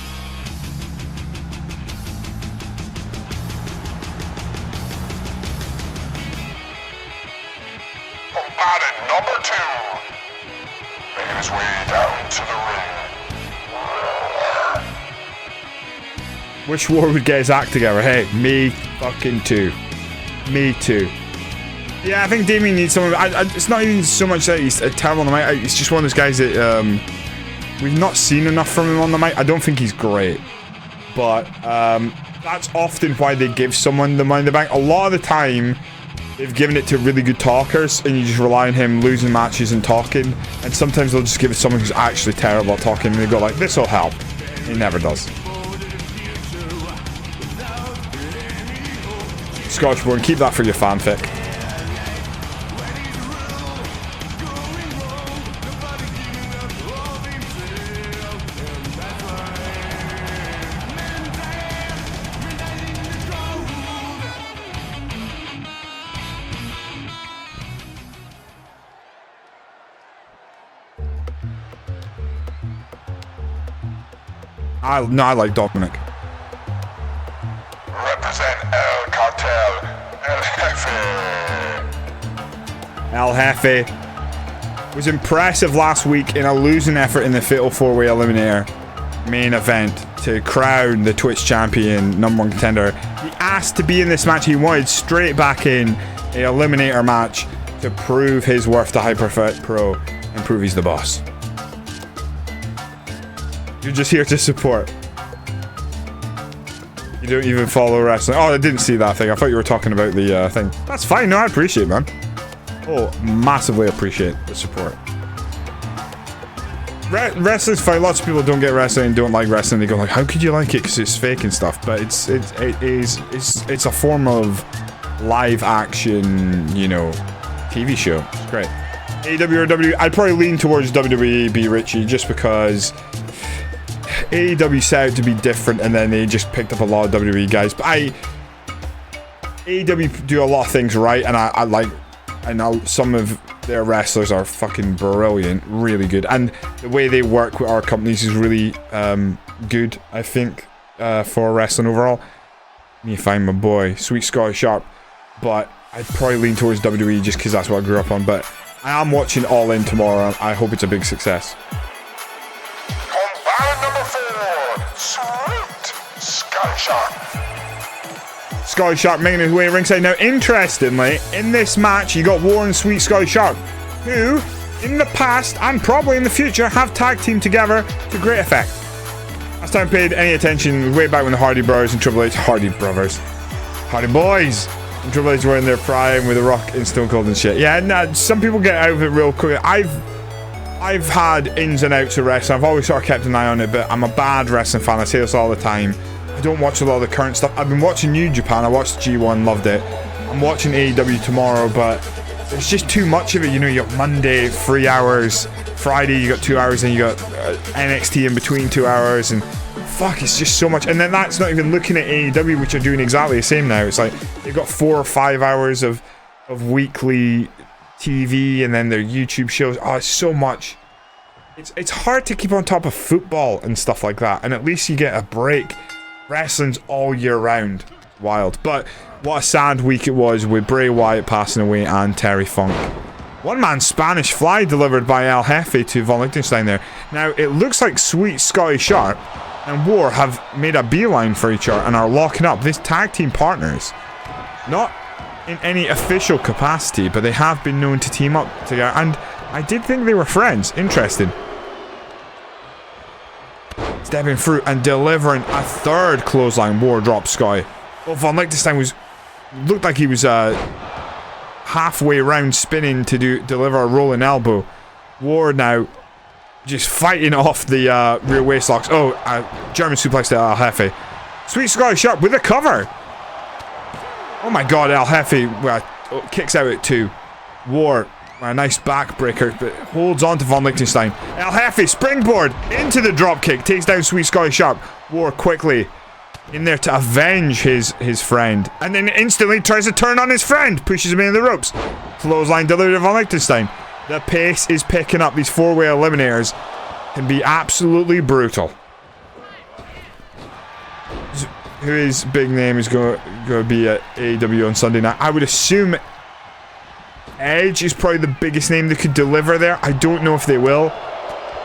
Speaker 2: Combatant number 2, making his way down to the ring,
Speaker 3: Wish War would get his act together. Hey, me fucking too. Me too. Yeah, I think Damien needs someone. It's not even so much that he's terrible on the mic. It's just one of those guys that we've not seen enough from him on the mic. I don't think he's great. But that's often why they give someone the Money in the Bank. A lot of the time, they've given it to really good talkers, and you just rely on him losing matches and talking. And sometimes they'll just give it to someone who's actually terrible at talking, and they go like, this will help. He never does. Scottish Born, keep that for your fanfic. I like Dominic.
Speaker 2: Represent El Cartel, El Jefe.
Speaker 3: El Jefe was impressive last week in a losing effort in the Fatal 4-Way Eliminator main event to crown the Twitch champion, #1 contender. He asked to be in this match. He wanted straight back in a Eliminator match to prove his worth to Hyperfit Pro and prove he's the boss. You're just here to support. You don't even follow wrestling. Oh, I didn't see that thing. I thought you were talking about the thing. That's fine. No, I appreciate it, man. Oh, massively appreciate the support. Wrestling's fine. Lots of people don't get wrestling and don't like wrestling. They go like, how could you like it? Because it's fake and stuff. But it's a form of live action, you know, TV show. It's great. AEW or WWE? I'd probably lean towards WWE, B. Richie, just because AEW set out to be different, and then they just picked up a lot of WWE guys. But AEW do a lot of things right, and I know some of their wrestlers are fucking brilliant, really good, and the way they work with our companies is really good, I think, for wrestling overall. Let me find my boy, Sweet Scotty Sharp, but I'd probably lean towards WWE just because that's what I grew up on. But I am watching All In tomorrow. I hope it's a big success.
Speaker 2: Sweet Scotty Sharp.
Speaker 3: Scotty Sharp making his way ringside. Now, interestingly, in this match, you got War and Sweet Scotty Sharp, who, in the past and probably in the future, have tag teamed together to great effect. Last time I paid any attention, way back when the Hardy Brothers and Triple H, Hardy Boys, and Triple H were in their prime with The Rock and Stone Cold and shit. Yeah, nah, some people get out of it real quick. I've had ins and outs of wrestling. I've always sort of kept an eye on it, but I'm a bad wrestling fan. I say this all the time. I don't watch a lot of the current stuff. I've been watching New Japan. I watched G1, loved it. I'm watching AEW tomorrow, but it's just too much of it. You know, you got Monday, 3 hours. Friday, you got 2 hours, and you got NXT in between 2 hours, and fuck, it's just so much. And then that's not even looking at AEW, which are doing exactly the same now. It's like they've got 4 or 5 hours of weekly TV, and then their YouTube shows. Oh, it's so much. It's hard to keep on top of football and stuff like that, and at least you get a break. Wrestling's all year round. Wild. But what a sad week it was with Bray Wyatt passing away and Terry Funk. One-man Spanish Fly delivered by El Jefe to Von Lichtenstein there. Now, it looks like Sweet Scotty Sharp and War have made a beeline for each other and are locking up. These tag team partners, not in any official capacity, but they have been known to team up together, and I did think they were friends. Interesting. Stepping through and delivering a third clothesline. War drops Scotty. Well, Von Lichtenstein looked like he was halfway around spinning to deliver a rolling elbow. War now just fighting off the rear waist locks. Oh, German suplex to El Jefe. Sweet Scotty Sharp with a cover. Oh my god, El Jefe kicks out at 2. War, a nice backbreaker, but holds on to Von Lichtenstein. El Jefe springboard into the dropkick, takes down Sweet Scotty Sharp. War quickly in there to avenge his friend, and then instantly tries to turn on his friend, pushes him into the ropes. Clothesline delivered to Von Lichtenstein. The pace is picking up. These 4-way eliminators can be absolutely brutal. Whose big name is going to be at AEW on Sunday night? I would assume Edge is probably the biggest name that could deliver there. I don't know if they will.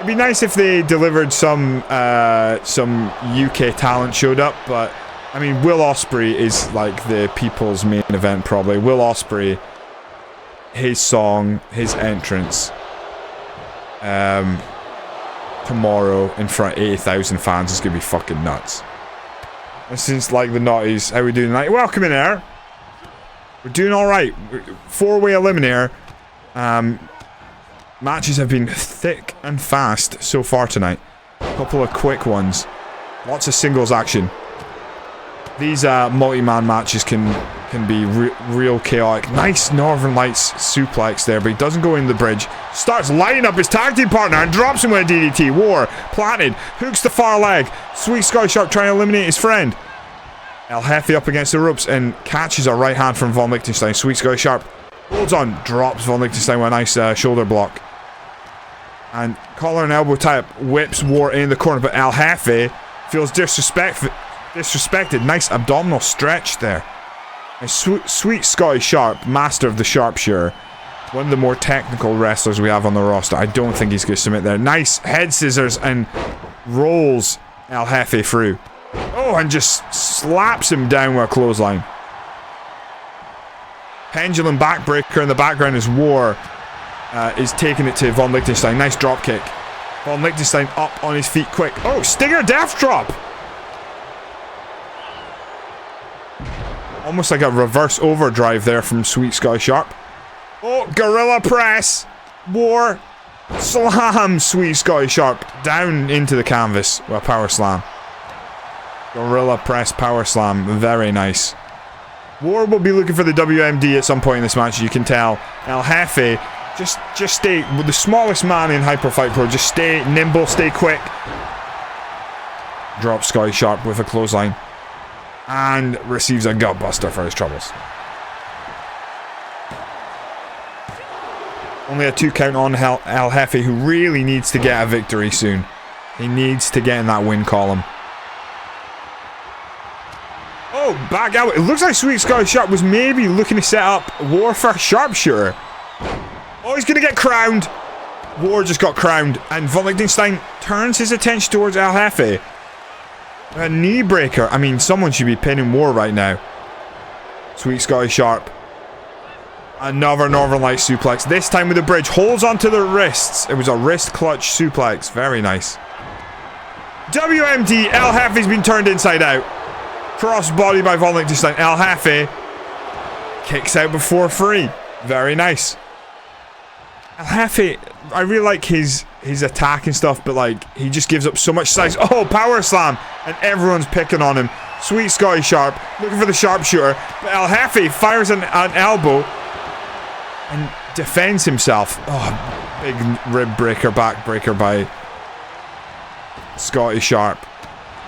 Speaker 3: It'd be nice if they delivered some UK talent showed up, but I mean, Will Ospreay is like the people's main event probably. Will Ospreay, his song, his entrance, tomorrow in front of 80,000 fans is gonna be fucking nuts. And since like the Naughties, how we doing tonight? Welcome in there. We're doing all right. 4-way eliminator. Matches have been thick and fast so far tonight. A couple of quick ones. Lots of singles action. These multi-man matches can be real chaotic. Nice Northern Lights suplex there, but he doesn't go in the bridge. Starts lighting up his tag team partner and drops him with a DDT. War planted. Hooks the far leg. Sweet Scotty Sharp trying to eliminate his friend. El Jefe up against the ropes and catches a right hand from Von Lichtenstein. Sweet Scotty Sharp holds on. Drops Von Lichtenstein with a nice shoulder block. And collar and elbow tie-up whips War in the corner, but El Jefe feels disrespected. Nice abdominal stretch there. And Sweet Scotty Sharp, master of the sharpshooter, one of the more technical wrestlers we have on the roster. I don't think he's going to submit there. Nice head scissors and rolls El Jefe through. Oh, and just slaps him down with a clothesline. Pendulum backbreaker in the background as War is taking it to Von Lichtenstein. Nice drop kick. Von Lichtenstein up on his feet quick. Oh, Stinger death drop. Almost like a reverse overdrive there from Sweet Scotty Sharp. Oh, gorilla press. War slam Sweet Scotty Sharp down into the canvas with a power slam. Gorilla press power slam. Very nice. War will be looking for the WMD at some point in this match, you can tell. El Jefe, just stay with the smallest man in Hyper Fight Pro. Just stay nimble, stay quick. Drops Scotty Sharp with a clothesline. And receives a gutbuster for his troubles. Only a 2 count on El Jefe, who really needs to get a victory soon. He needs to get in that win column. Oh, back out. It looks like Sweet Scotty Sharp was maybe looking to set up War for sharpshooter. Oh, he's going to get crowned. War just got crowned. And Von Lichtenstein turns his attention towards El Jefe. A knee breaker. I mean, someone should be pinning War right now. Sweet Scotty Sharp. Another Northern Lights suplex. This time with the bridge. Holds onto the wrists. It was a wrist clutch suplex. Very nice. WMD. El Jefe's been turned inside out. Cross body by Von Lichtenstein. El Jefe kicks out before 3. Very nice. El Jefe, I really like his attack and stuff, but like he just gives up so much size. Oh, power slam, and everyone's picking on him. Sweet Scotty Sharp looking for the sharpshooter, but El Jefe fires an elbow and defends himself. Oh, big rib breaker, back breaker by Scotty Sharp,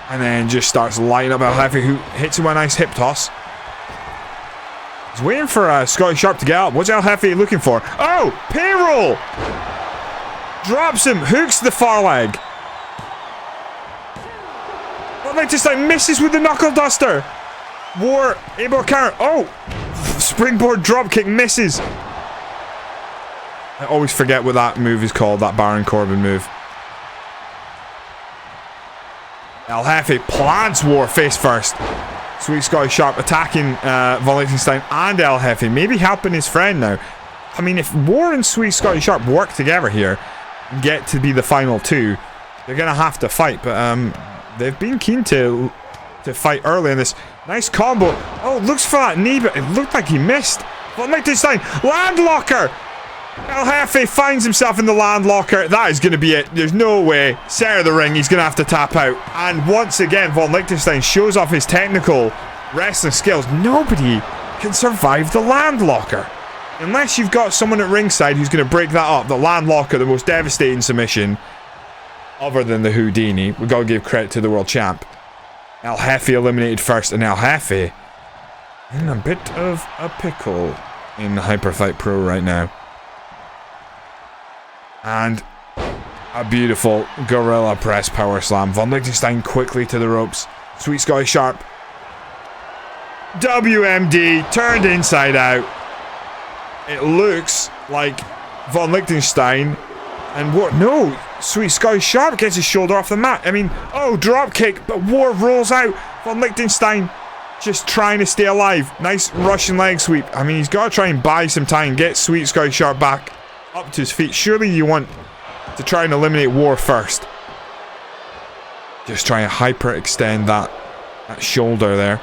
Speaker 3: and then just starts lighting up El Jefe, who hits him with a nice hip toss. He's waiting for Scotty Sharp to get up. What's El Jefe looking for? Oh, payroll! Drops him, hooks the far leg. But Lichtenstein misses with the knuckle duster. War able to counter. Oh, springboard dropkick misses. I always forget what that move is called, that Baron Corbin move. El Jefe plants War face first. Sweet Scotty Sharp attacking Von Lichtenstein and El Jefe, maybe helping his friend now. I mean, if War and Sweet Scotty Sharp work together here and get to be the final 2, they're going to have to fight. But they've been keen to fight early in this. Nice combo. Oh, looks for that knee, but it looked like he missed. Von Lichtenstein, landlocker! El Jefe finds himself in the landlocker. That is going to be it. There's no way. Center of the ring, he's going to have to tap out. And once again, Von Lichtenstein shows off his technical wrestling skills. Nobody can survive the landlocker. Unless you've got someone at ringside who's going to break that up. The landlocker, the most devastating submission, other than the Houdini. We've got to give credit to the world champ. El Jefe eliminated first, and El Jefe in a bit of a pickle in Hyperfight Pro right now. And a beautiful gorilla press power slam. Von Lichtenstein quickly to the ropes. Sweet Scotty Sharp. WMD turned inside out. It looks like Von Lichtenstein and what? No, Sweet Sky Sharp gets his shoulder off the mat. I mean, oh, drop kick, but War rolls out. Von Liechtenstein just trying to stay alive. Nice Russian leg sweep. I mean, he's got to try and buy some time, get Sweet Sky Sharp back up to his feet. Surely you want to try and eliminate War first. Just trying to hyperextend that shoulder there.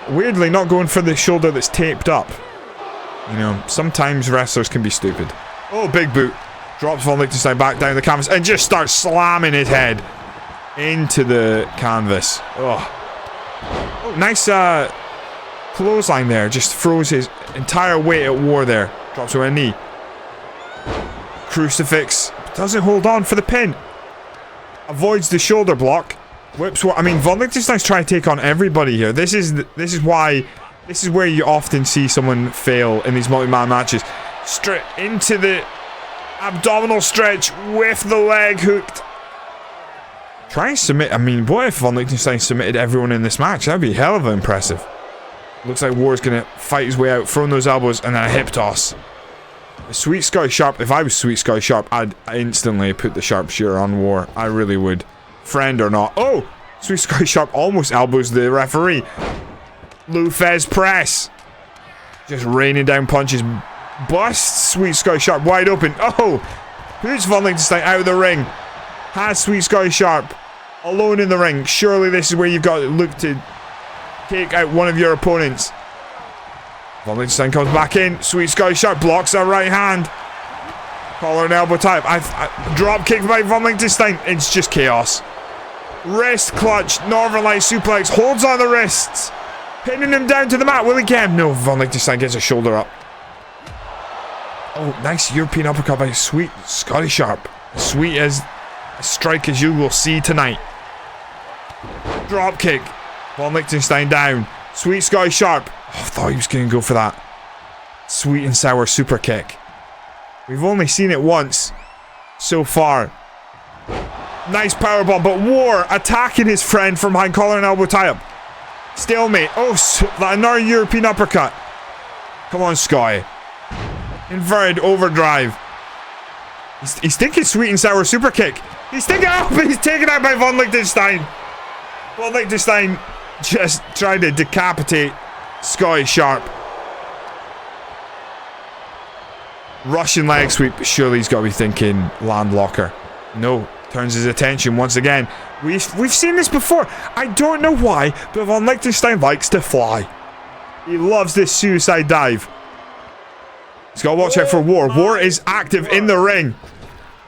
Speaker 3: Weirdly, not going for the shoulder that's taped up. You know, sometimes wrestlers can be stupid. Oh, big boot. Drops Von Liechtenstein back down the canvas and just starts slamming his head into the canvas. Oh, nice clothesline there. Just throws his entire weight at War there. Drops him a knee. Crucifix. Doesn't hold on for the pin. Avoids the shoulder block. Whips War. I mean, Von Liechtenstein's trying to take on everybody here. This is where you often see someone fail in these multi-man matches. Straight into the abdominal stretch with the leg hooked. Try and submit. I mean, what if Von Liechtenstein submitted everyone in this match? That'd be hell of impressive. Looks like War's gonna fight his way out, throwing those elbows, and then a hip toss. A Sweet Sky Sharp. If I was Sweet Sky Sharp, I'd instantly put the sharpshooter on War. I really would. Friend or not. Oh! Sweet Sky Sharp almost elbows the referee. Lou Fez press. Just raining down punches. Busts Sweet Sky Sharp wide open. Oh! Puts Von Liechtenstein out of the ring. Has Sweet Sky Sharp alone in the ring. Surely this is where you've got to look to take out one of your opponents. Von Liechtenstein comes back in. Sweet Sky Sharp blocks a right hand. Collar and elbow type. Drop kick by Von Liechtenstein. It's just chaos. Wrist clutch. Northern Light suplex. Holds on the wrists. Pinning him down to the mat. Will he get him? No. Von Liechtenstein gets a shoulder up. Oh, nice European uppercut by Sweet Sky Sharp. As sweet as a strike as you will see tonight. Drop kick. Von Liechtenstein down. Sweet Sky Sharp. Oh, I thought he was going to go for that sweet and sour super kick. We've only seen it once so far. Nice powerbomb, but War attacking his friend from behind, collar and elbow tie-up. Stalemate. Oh, another European uppercut. Come on, Sky. Inverted overdrive. He's thinking sweet and sour super kick. He's thinking out, but he's taken out by Von Liechtenstein. Von Liechtenstein just tried to decapitate Sky Sharp. Russian leg sweep. Surely he's got to be thinking land locker. No. Turns his attention once again. We've seen this before. I don't know why, but Von Liechtenstein likes to fly. He loves this suicide dive. He's got to watch out for War. War is active in the ring.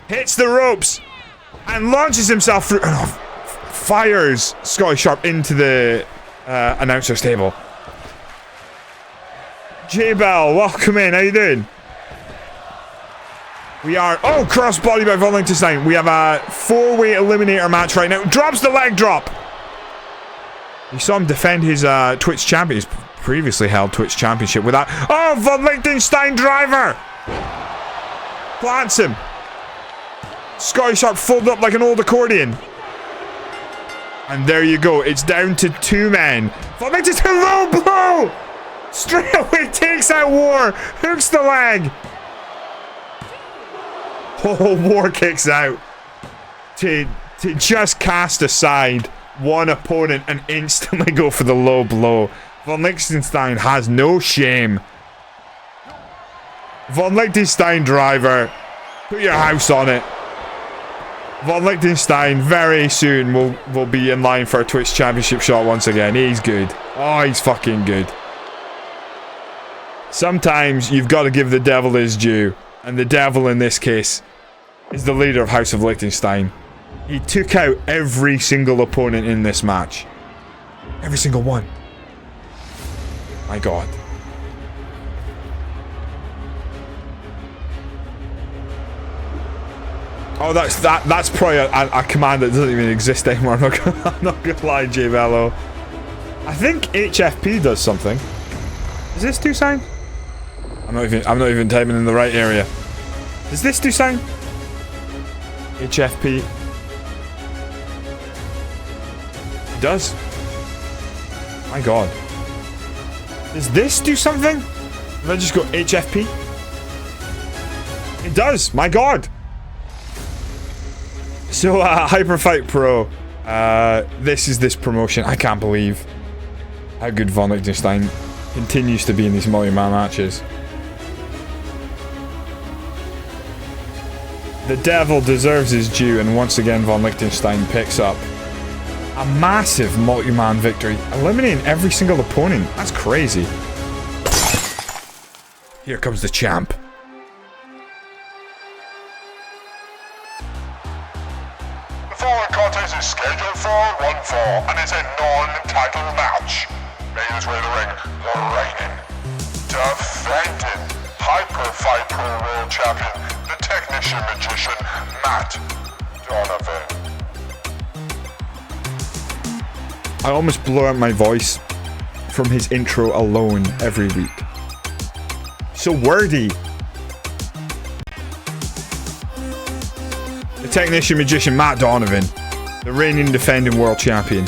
Speaker 3: Hits the ropes. And launches himself through. Fires Sky Sharp into the announcer's table. J-Bell, welcome in. How you doing? We are... Oh, crossbody by Von Liechtenstein. We have a 4-way eliminator match right now. Drops the leg drop. You saw him defend his Twitch champion. He's previously held Twitch championship with that. Oh, Von Liechtenstein driver. Plants him. Sky Sharp folded up like an old accordion. And there you go. It's down to 2 men. Von Liechtenstein low blow. Straight away takes out War. Hooks the leg. Oh, War kicks out to just cast aside one opponent and instantly go for the low blow. Von Liechtenstein has no shame. Von Liechtenstein driver. Put your house on it. Von Liechtenstein very soon will be in line for a Twitch championship shot once again. He's good. Oh, he's fucking good. Sometimes you've got to give the devil his due. And the devil in this case is the leader of House of Liechtenstein. He took out every single opponent in this match. Every single one. My God. Oh, that's probably a command that doesn't even exist anymore. I'm not gonna lie, J Bello. I think HFP does something. Is this do sign? I'm not even typing in the right area. Does this do sign? HFP. It does. My God. Does this do something? If I just go HFP? It does. My God. So, Hyperfight Pro. This is this promotion. I can't believe how good Von Liechtenstein continues to be in these multi-man matches. The devil deserves his due, and once again Von Liechtenstein picks up a massive multi-man victory, eliminating every single opponent. That's crazy. Here comes the champ.
Speaker 2: The following contest is scheduled for one fall and is a non-title match. Made his way to the ring, the reigning, defending Hyperfight Pro World Champion, the Technician Magician, Matt Donovan.
Speaker 3: I almost blow out my voice from his intro alone every week. So wordy. The Technician Magician Matt Donovan, the reigning defending world champion.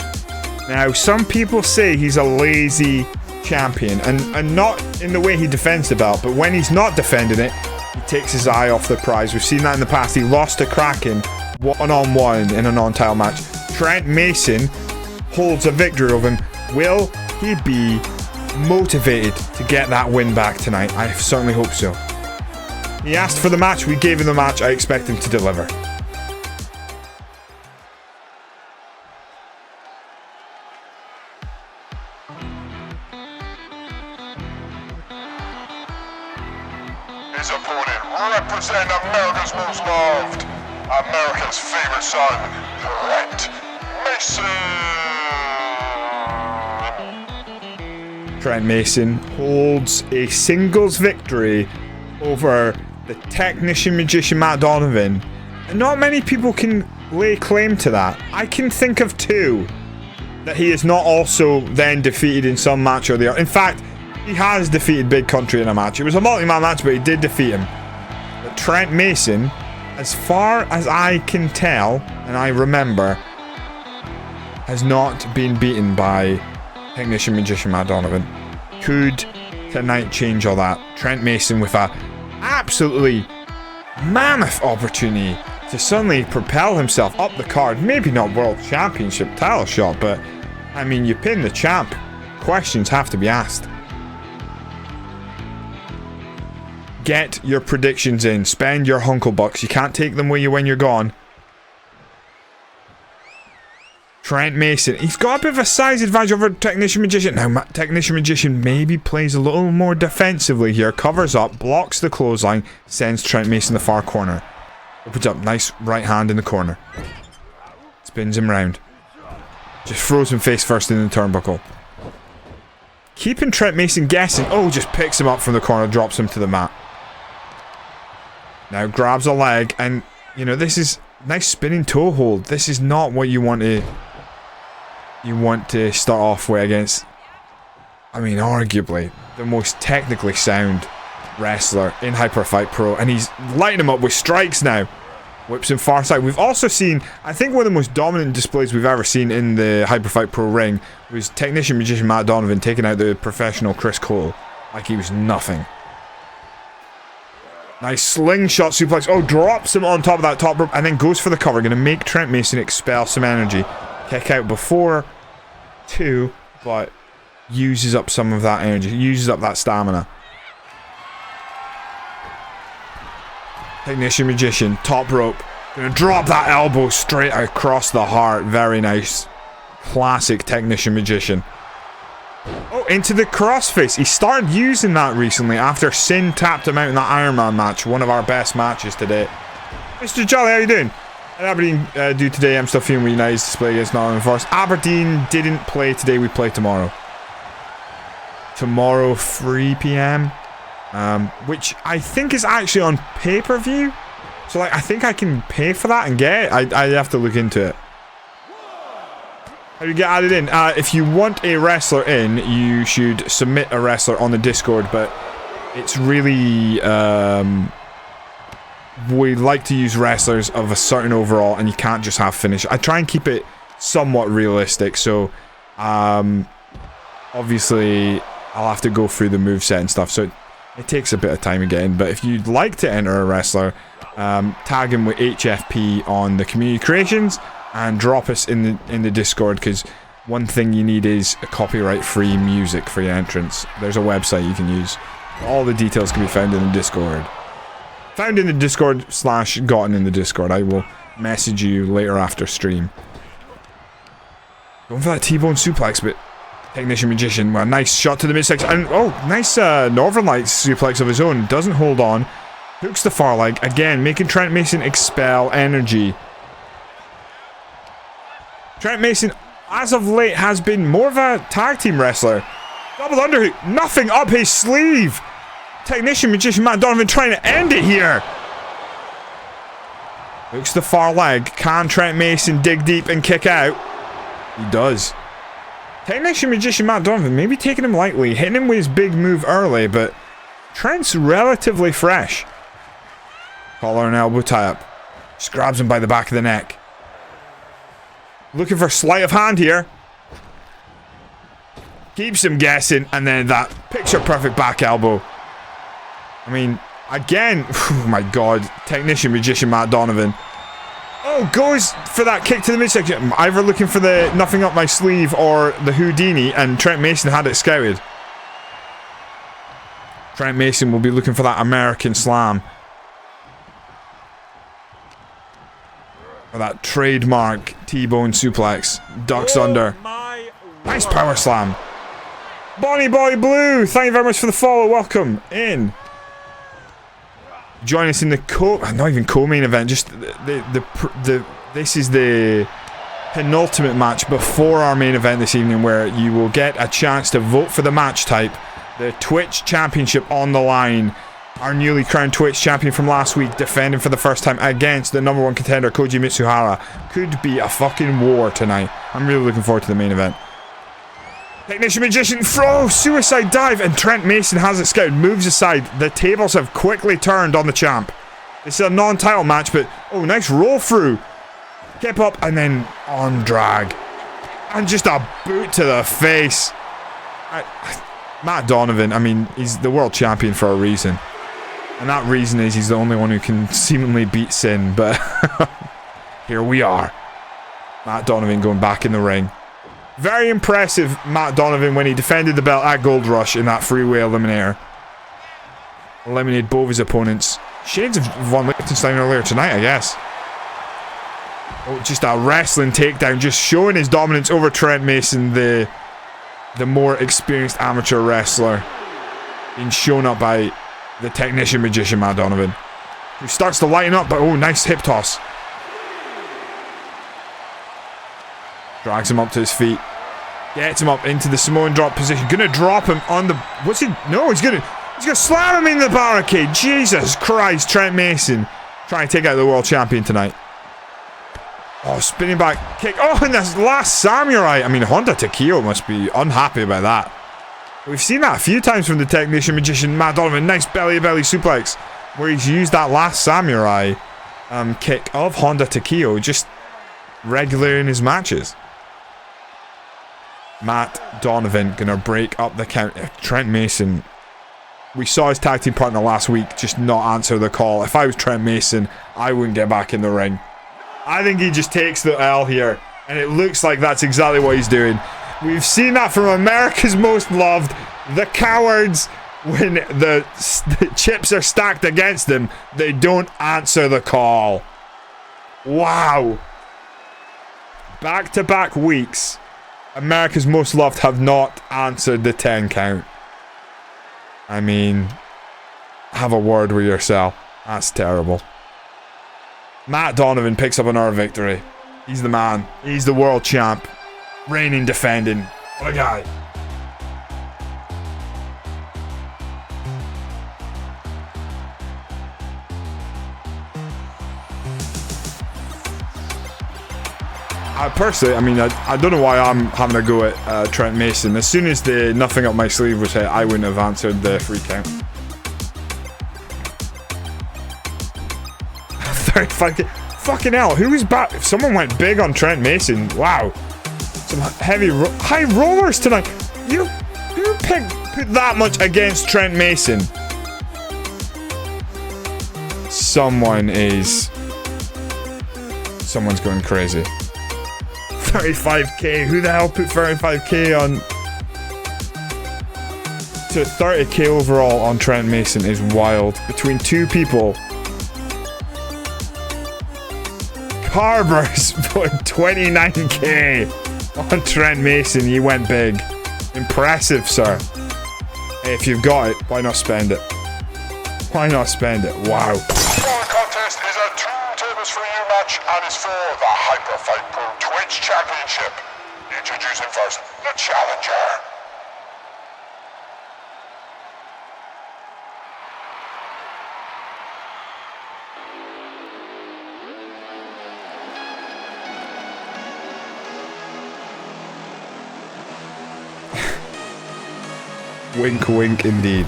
Speaker 3: Now, some people say he's a lazy champion, and not in the way he defends the belt, but when he's not defending it, he takes his eye off the prize. We've seen that in the past. He lost to Kraken one-on-one in a non-title match. Trent Mason holds a victory over him. Will he be motivated to get that win back tonight? I certainly hope so. He asked for the match. We gave him the match. I expect him to deliver.
Speaker 2: His opponent, representing America's most loved, America's favorite son, Trent Mason.
Speaker 3: Trent Mason holds a singles victory over the Technician Magician Matt Donovan. And not many people can lay claim to that. I can think of two that he has not also then defeated in some match or the other. In fact, he has defeated Big Country in a match. It was a multi-man match, but he did defeat him. But Trent Mason, as far as I can tell, and I remember, has not been beaten by Technician Magician Matt Donovan. Could tonight change all that? Trent Mason with a absolutely mammoth opportunity to suddenly propel himself up the card. Maybe not World Championship title shot, but I mean, you pin the champ. Questions have to be asked. Get your predictions in. Spend your Hunkle Bucks. You can't take them with you when you're gone. Trent Mason. He's got a bit of a size advantage over Technician Magician. Now, Technician Magician maybe plays a little more defensively here. Covers up, blocks the clothesline, sends Trent Mason the far corner. Opens up, nice right hand in the corner. Spins him round. Just throws him face first in the turnbuckle. Keeping Trent Mason guessing. Oh, just picks him up from the corner, drops him to the mat. Now grabs a leg, and you know, this is nice spinning toe hold. This is not what you want to start off with against, I mean, arguably the most technically sound wrestler in Hyperfight Pro, and he's lighting him up with strikes now. Whips him far side. We've also seen, I think one of the most dominant displays we've ever seen in the Hyperfight Pro ring was Technician Magician Matt Donovan taking out the professional Chris Cole like he was nothing. Nice slingshot suplex. Oh, drops him on top of that top rope and then goes for the cover. Going to make Trent Mason expel some energy. Kick out before two, but uses up some of that energy. Uses up that stamina. Technician Magician, top rope. Going to drop that elbow straight across the heart. Very nice. Classic Technician Magician. Oh, into the crossface. He started using that recently after Sin tapped him out in that Iron Man match. One of our best matches today. Mr. Jolly, how you doing? How did Aberdeen do today? I'm still feeling really nice. Display against Nottingham Forest. Aberdeen didn't play today. We play tomorrow. Tomorrow, 3 p.m. Which I think is actually on pay-per-view. So, like, I think I can pay for that and get it. I have to look into it. How do you get added in? If you want a wrestler in, you should submit a wrestler on the Discord, but it's really, we like to use wrestlers of a certain overall, and you can't just have finish. I try and keep it somewhat realistic, so, obviously, I'll have to go through the moveset and stuff, so it takes a bit of time to get in, but if you'd like to enter a wrestler, tag him with HFP on the community creations and drop us in the Discord, because one thing you need is a copyright-free music for your entrance. There's a website you can use. All the details can be found in the Discord. Found in the Discord / gotten in the Discord. I will message you later after stream. Going for that T-bone suplex, but Technician Magician, well, nice shot to the midsection. And, oh, nice Northern Lights suplex of his own. Doesn't hold on. Hooks the far leg. Again, making Trent Mason expel energy. Trent Mason, as of late, has been more of a tag team wrestler. Double underhook. Nothing up his sleeve. Technician Magician Matt Donovan trying to end it here. Hooks the far leg. Can Trent Mason dig deep and kick out? He does. Technician Magician Matt Donovan maybe taking him lightly, hitting him with his big move early, but Trent's relatively fresh. Collar and elbow tie up. Just grabs him by the back of the neck. Looking for sleight of hand here. Keeps him guessing, and then that picture perfect back elbow. I mean, again, oh my god, Technician Magician Matt Donovan. Oh, goes for that kick to the midsection. Either looking for the nothing up my sleeve or the Houdini, and Trent Mason had it scouted. Trent Mason will be looking for that American slam. For that trademark T-bone suplex. Ducks under. Nice power slam. Bonnie Boy Blue, thank you very much for the follow. Welcome in. Join us in the not even co-main event, just this is the penultimate match before our main event this evening, where you will get a chance to vote for the match type. The Twitch Championship on the line. Our newly crowned Twitch champion from last week defending for the first time against the #1 contender Koji Mitsuhara. Could be a fucking war tonight. I'm really looking forward to the main event. Technician Magician throw, suicide dive, and Trent Mason has it scouted, moves aside. The tables have quickly turned on the champ. This is a non-title match, but oh, nice roll through. Kip up and then on drag. And just a boot to the face. Matt Donovan, I mean, he's the world champion for a reason. And that reason is he's the only one who can seemingly beat Sin, but here we are. Matt Donovan going back in the ring. Very impressive, Matt Donovan, when he defended the belt at Gold Rush in that freeway eliminator. Eliminated both his opponents. Shades of Von Liechtenstein earlier tonight, I guess. Oh, just a wrestling takedown, just showing his dominance over Trent Mason, the more experienced amateur wrestler. Being shown up by the Technician Magician Matt Donovan, who starts to lighten up, but oh, nice hip toss. Drags him up to his feet. Gets him up into the Samoan drop position. Gonna drop him on the... What's he... No, he's gonna slam him in the barricade. Jesus Christ, Trent Mason. Trying to take out the world champion tonight. Oh, spinning back kick. Oh, and this last samurai. I mean, Honda Takeo must be unhappy about that. We've seen that a few times from the Technician Magician Matt Donovan. Nice belly-to-belly suplex, where he's used that last samurai kick of Honda Takeo just regular in his matches. Matt Donovan gonna break up the count. Trent Mason, we saw his tag team partner last week just not answer the call. If I was Trent Mason, I wouldn't get back in the ring. I think he just takes the L here, and it looks like that's exactly what he's doing. We've seen that from America's Most Loved. The cowards, when the chips are stacked against them, they don't answer the call. Wow. Back-to-back weeks, America's Most Loved have not answered the 10 count. I mean, have a word with yourself. That's terrible. Matt Donovan picks up another victory. He's the man. He's the world champ. Reigning, defending. What a guy. Personally, I mean, I don't know why I'm having a go at Trent Mason. As soon as the nothing up my sleeve was hit, I wouldn't have answered the free count. 35. Fucking hell, who was back? Someone went big on Trent Mason. Wow. Some heavy high rollers tonight. Who put that much against Trent Mason? Someone's going crazy. 35k. Who the hell put 35k on? To 30k overall on Trent Mason is wild. Between two people. Carver's put 29k on Trent Mason. He went big. Impressive, sir. Hey, if you've got it, why not spend it? Why not spend it? Wow.
Speaker 2: The contest is a 2 tables for you match and is for the Hyper Fight Pro Twitch Championship. Introducing first the challenger.
Speaker 3: Wink, wink, indeed.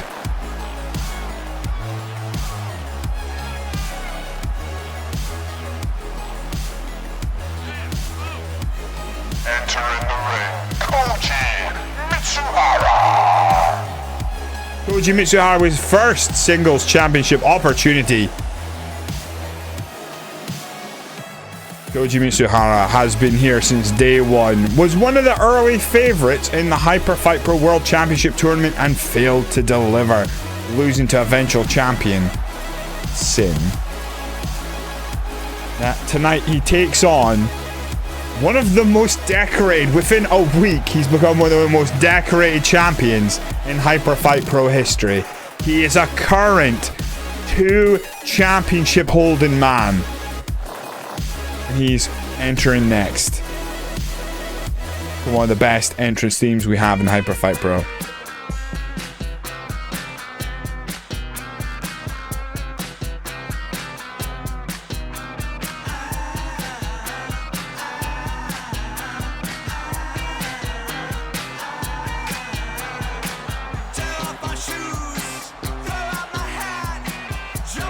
Speaker 2: Entering the ring, Koji Mitsuhara.
Speaker 3: Koji Mitsuhara with first singles championship opportunity. Koji Mitsuhara has been here since day one, was one of the early favourites in the Hyper Fight Pro World Championship tournament and failed to deliver, losing to eventual champion Sin. Tonight he takes on one of the most decorated, within a week he's become one of the most decorated champions in Hyper Fight Pro history. He is a current 2 championship holding man. He's entering next for one of the best entrance themes we have in Hyper Fight Pro.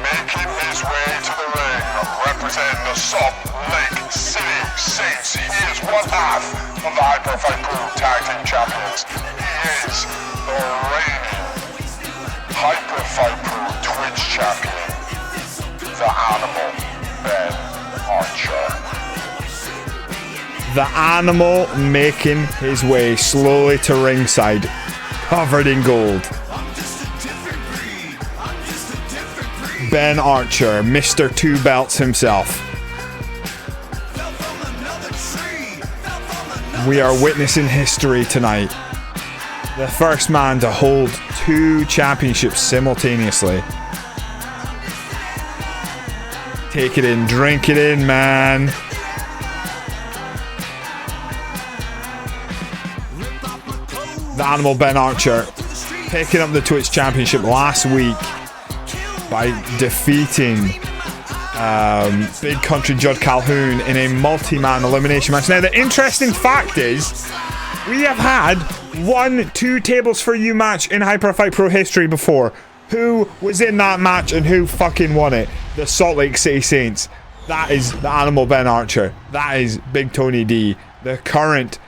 Speaker 2: Making his way to the ring, representing the Salt Lake City Saints. He is one half of the Hyper Fight Pro Tag Team Champions. He is the reigning Hyper Fight Pro Twitch Champion, the Animal Ben Archer.
Speaker 3: The Animal making his way slowly to ringside, covered in gold. Ben Archer, Mr. Two Belts himself. We are witnessing history tonight. The first man to hold 2 championships simultaneously. Take it in, drink it in, man. The Animal Ben Archer picking up the Twitch Championship last week by defeating Big Country Judd Calhoun in a multi-man elimination match. Now, the interesting fact is, we have had 1-2 tables for you match in Hyper Fight Pro history before. Who was in that match and who fucking won it? The Salt Lake City Saints. That is the Animal Ben Archer. That is Big Tony D, the current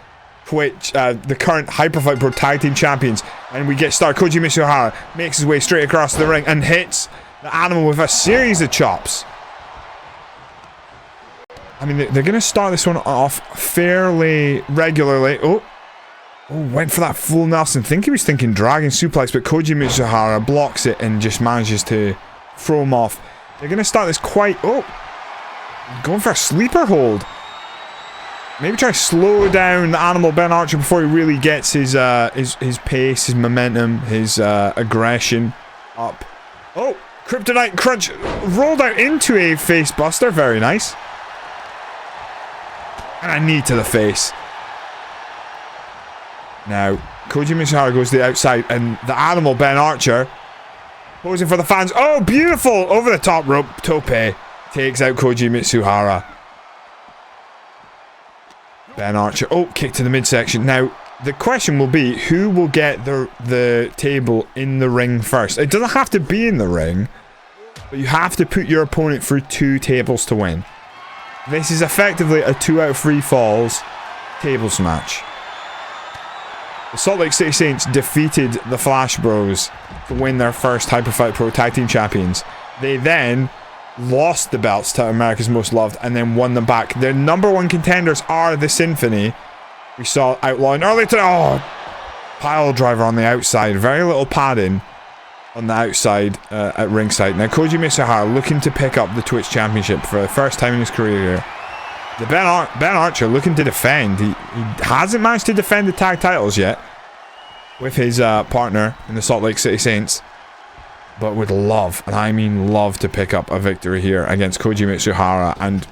Speaker 3: the current Hyper Fight Pro Tag Team Champions. And we get started. Koji Mitsuhara makes his way straight across the ring and hits the Animal with a series of chops. I mean, they're going to start this one off fairly regularly. Oh, went for that full Nelson. I think he was thinking Dragon Suplex, but Koji Mitsuhara blocks it and just manages to throw him off. They're going to start this quite... Oh, going for a sleeper hold. Maybe try to slow down the Animal Ben Archer before he really gets his pace, his momentum, his aggression up. Oh, Kryptonite Crunch rolled out into a face buster. Very nice. And a knee to the face. Now, Koji Mitsuhara goes to the outside, and the Animal Ben Archer posing for the fans. Oh, beautiful! Over the top rope, tope takes out Koji Mitsuhara. Ben Archer. Oh, kick to the midsection. Now, the question will be, who will get the table in the ring first? It doesn't have to be in the ring, but you have to put your opponent through 2 tables to win. This is effectively a 2 out of 3 falls tables match. The Salt Lake City Saints defeated the Flash Bros to win their first Hyper Fight Pro Tag Team Champions. They then lost the belts to America's Most Loved and then won them back. Their number one contenders are the Symphony. We saw outlawing earlier today. Oh, pile driver on the outside. Very little padding on the outside at ringside. Now Koji Mitsuhara looking to pick up the Twitch Championship for the first time in his career here. The Ben Archer looking to defend. He hasn't managed to defend the tag titles yet with his partner in the Salt Lake City Saints, but would love, and I mean love, to pick up a victory here against Koji Mitsuhara. And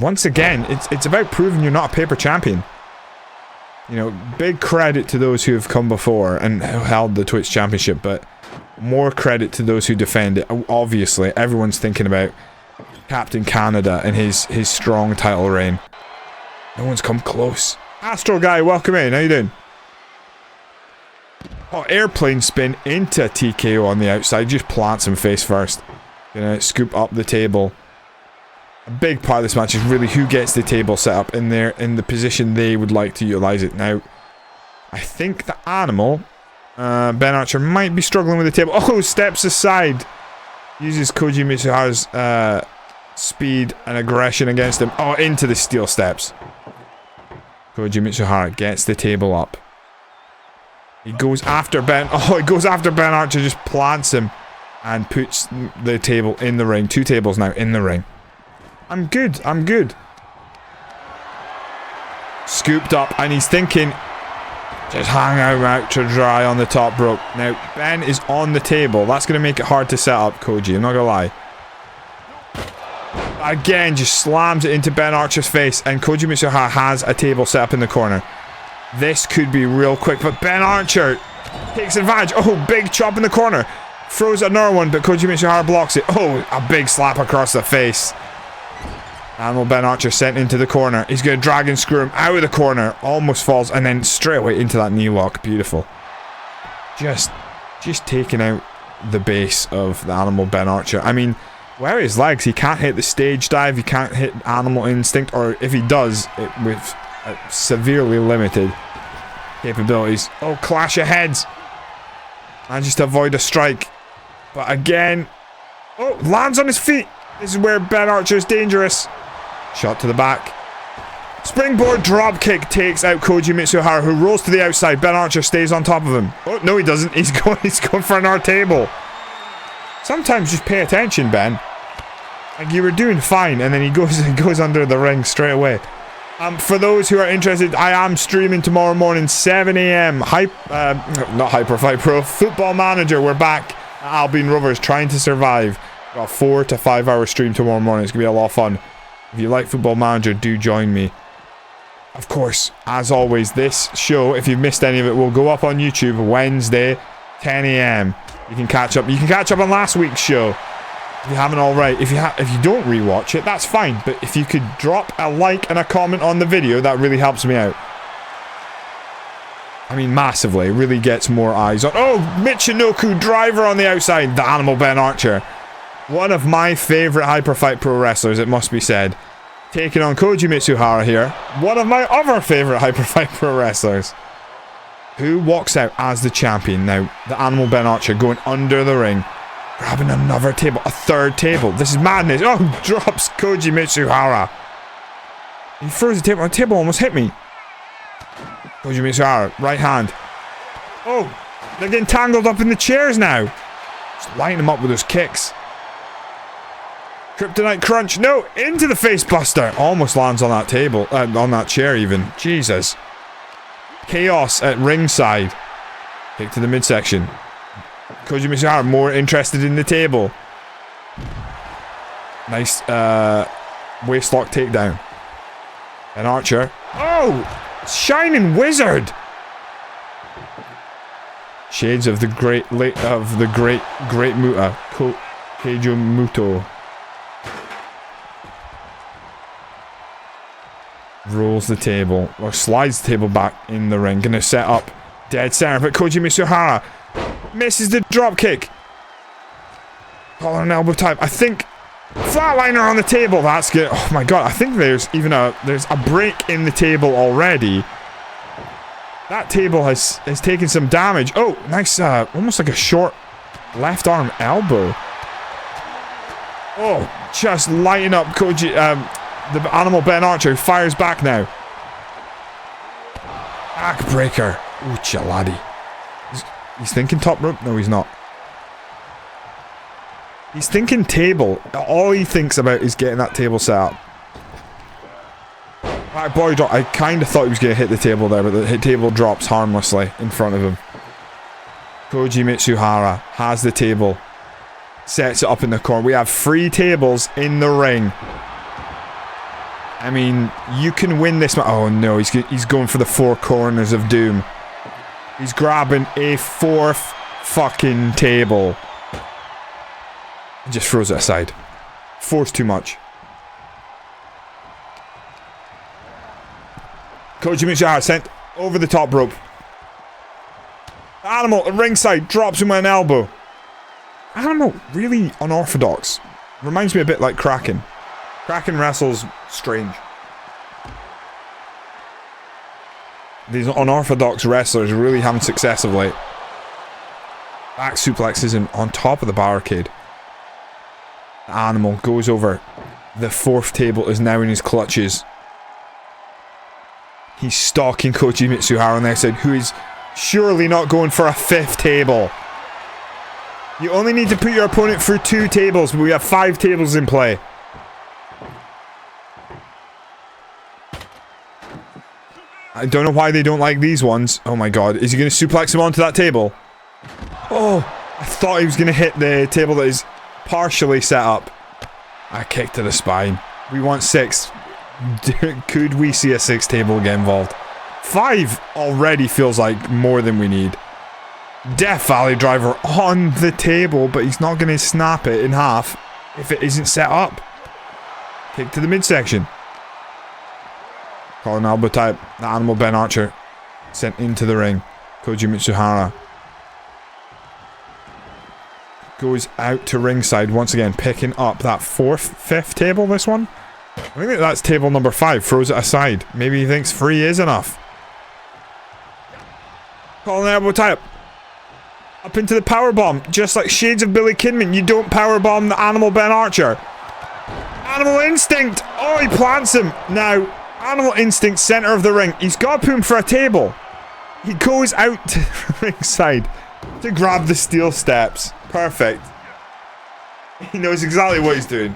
Speaker 3: once again, it's about proving you're not a paper champion. You know, big credit to those who have come before and held the Twitch Championship, but more credit to those who defend it. Obviously, everyone's thinking about Captain Canada and his strong title reign. No one's come close. Astro Guy, welcome in. How you doing? Oh, airplane spin into TKO on the outside. Just plants him face first. Gonna scoop up the table. A big part of this match is really who gets the table set up in the position they would like to utilize it. Now, I think the Animal, Ben Archer, might be struggling with the table. Oh, steps aside. Uses Koji Mitsuhara's speed and aggression against him. Oh, into the steel steps. Koji Mitsuhara gets the table up. He goes after Ben. Oh, he goes after Ben Archer, just plants him and puts the table in the ring. 2 tables now in the ring. I'm good. I'm good. Scooped up, and he's thinking, just hang out to dry on the top rope. Now, Ben is on the table. That's going to make it hard to set up Koji. I'm not going to lie. Again, just slams it into Ben Archer's face, and Koji Mitsuhara has a table set up in the corner. This could be real quick, but Ben Archer takes advantage. Oh, big chop in the corner. Throws another one, but Koji Mitsuhara blocks it. Oh, a big slap across the face. Animal Ben Archer sent into the corner. He's going to drag and screw him out of the corner. Almost falls, and then straight away into that knee lock. Beautiful. Just taking out the base of the Animal Ben Archer. I mean, where are his legs? He can't hit the stage dive. He can't hit Animal Instinct, or if he does, with severely limited capabilities. Oh, clash of heads. Managed to avoid a strike. But again, oh, lands on his feet. This is where Ben Archer is dangerous. Shot to the back. Springboard drop kick takes out Koji Mitsuhara, who rolls to the outside. Ben Archer stays on top of him. Oh, no, he doesn't. He's going for another table. Sometimes just pay attention, Ben. Like, you were doing fine, and then he goes under the ring straight away. For those who are interested, I am streaming tomorrow morning, 7 AM. Not Hyperfight Pro, Football Manager. We're back at Albion Rovers, trying to survive. Got a 4 to 5 hour stream tomorrow morning. It's going to be a lot of fun. If you like Football Manager, do join me. Of course, as always, this show, if you've missed any of it, will go up on YouTube Wednesday, 10 AM. You can catch up. You can catch up on last week's show if you haven't already. If you don't rewatch it, that's fine. But if you could drop a like and a comment on the video, that really helps me out. I mean, massively. It really gets more eyes on. Oh, Michinoku driver on the outside. The Animal Ben Archer. One of my favourite Hyperfight Pro wrestlers, it must be said. Taking on Koji Mitsuhara here. One of my other favourite Hyperfight Pro wrestlers. Who walks out as the champion now? The Animal Ben Archer going under the ring. Grabbing another table. A 3rd table. This is madness. Oh, drops Koji Mitsuhara. He throws the table. The table almost hit me. Koji Mitsuhara, right hand. Oh, they're getting tangled up in the chairs now. Just lighting them up with those kicks. Kryptonite Crunch. No, into the face buster. Almost lands on that table. On that chair even. Jesus. Chaos at ringside. Kick to the midsection. Koji Mitsuhara more interested in the table. Nice waistlock takedown. And Archer. Oh! Shining Wizard! Shades of the great Muta. Keijo Muto. Rolls the table, or slides the table back in the ring. Gonna set up dead center, but Koji Mitsuhara misses the drop kick. Collar and elbow type. I think flatliner on the table. That's good. Oh my god! I think there's a break in the table already. That table has taken some damage. Oh, nice! Almost like a short left arm elbow. Oh, just lighting up Koji, the animal Ben Archer, who fires back now. Backbreaker. Ooh, laddie. He's thinking top rope. No, he's not. He's thinking table. All he thinks about is getting that table set up. Right, boy drop. I kind of thought he was going to hit the table there, but the table drops harmlessly in front of him. Koji Mitsuhara has the table. Sets it up in the corner. We have 3 tables in the ring. I mean, you can win this match. Oh no, he's going for the 4 corners of doom. He's grabbing a 4th fucking table. Just throws it aside. 4's too much. Koji Mitsuhara sent over the top rope. Animal at ringside drops him with an elbow. Animal really unorthodox. Reminds me a bit like Kraken. Kraken wrestles strange. These unorthodox wrestlers really having success of late. Back suplexes him on top of the barricade. The animal goes over. The 4th table is now in his clutches. He's stalking Koji Mitsuhara on the outside, who is surely not going for a 5th table. You only need to put your opponent through 2 tables, but we have 5 tables in play. I don't know why they don't like these ones. Oh my god, is he going to suplex him onto that table? Oh, I thought he was going to hit the table that is partially set up. A kick to the spine. We want 6. Could we see a 6th table get involved? 5 already feels like more than we need. Death Valley driver on the table, but he's not going to snap it in half if it isn't set up. Kick to the midsection. Colin elbow type. The animal Ben Archer sent into the ring. Koji Mitsuhara goes out to ringside once again, picking up that 4th, 5th table. This one, I think that's table number 5. Throws it aside. Maybe he thinks 3 is enough. Colin elbow type. Up into the powerbomb, just like shades of Billy Kidman. You don't powerbomb the animal Ben Archer. Animal Instinct. Oh, he plants him. Now, Animal Instinct, center of the ring. He's got to put him for a table. He goes out to ringside to grab the steel steps. Perfect. He knows exactly what he's doing.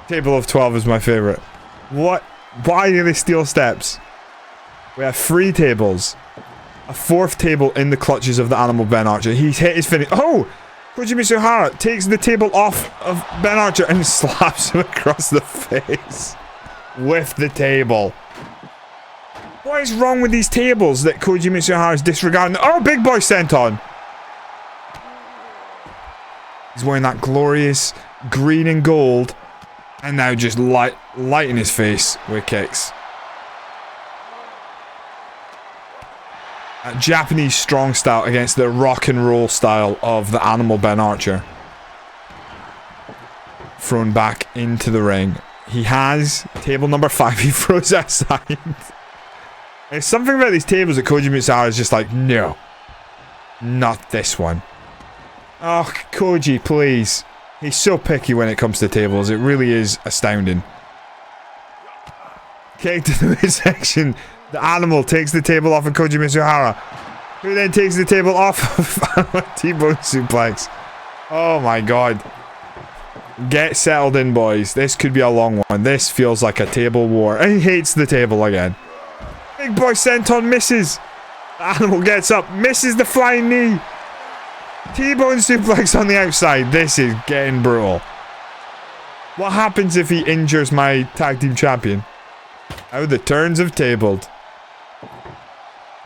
Speaker 3: Table of 12 is my favorite. What? Why are they steel steps? We have 3 tables. A 4th table in the clutches of the animal Ben Archer. He's hit his finish. Oh! Koji Mitsuhara takes the table off of Ben Archer and slaps him across the face. With the table. What is wrong with these tables that Koji Mitsuhara is disregarding? Oh, big boy senton. He's wearing that glorious green and gold. And now just lighting his face with kicks. Japanese strong style against the rock and roll style of the animal Ben Archer. Thrown back into the ring. He has table number 5. He throws it aside. There's something about these tables that Koji Mitsuhara is just like, no. Not this one. Oh, Koji, please. He's so picky when it comes to tables. It really is astounding. Kick to the midsection. The animal takes the table off of Koji Mitsuhara, who then takes the table off of T-bone suplex. Oh my god. Get settled in, boys. This could be a long one. This feels like a table war. And he hates the table again. Big boy senton misses. The animal gets up, misses the flying knee. T-bone suplex on the outside. This is getting brutal. What happens if he injures my tag team champion? How the turns have tabled.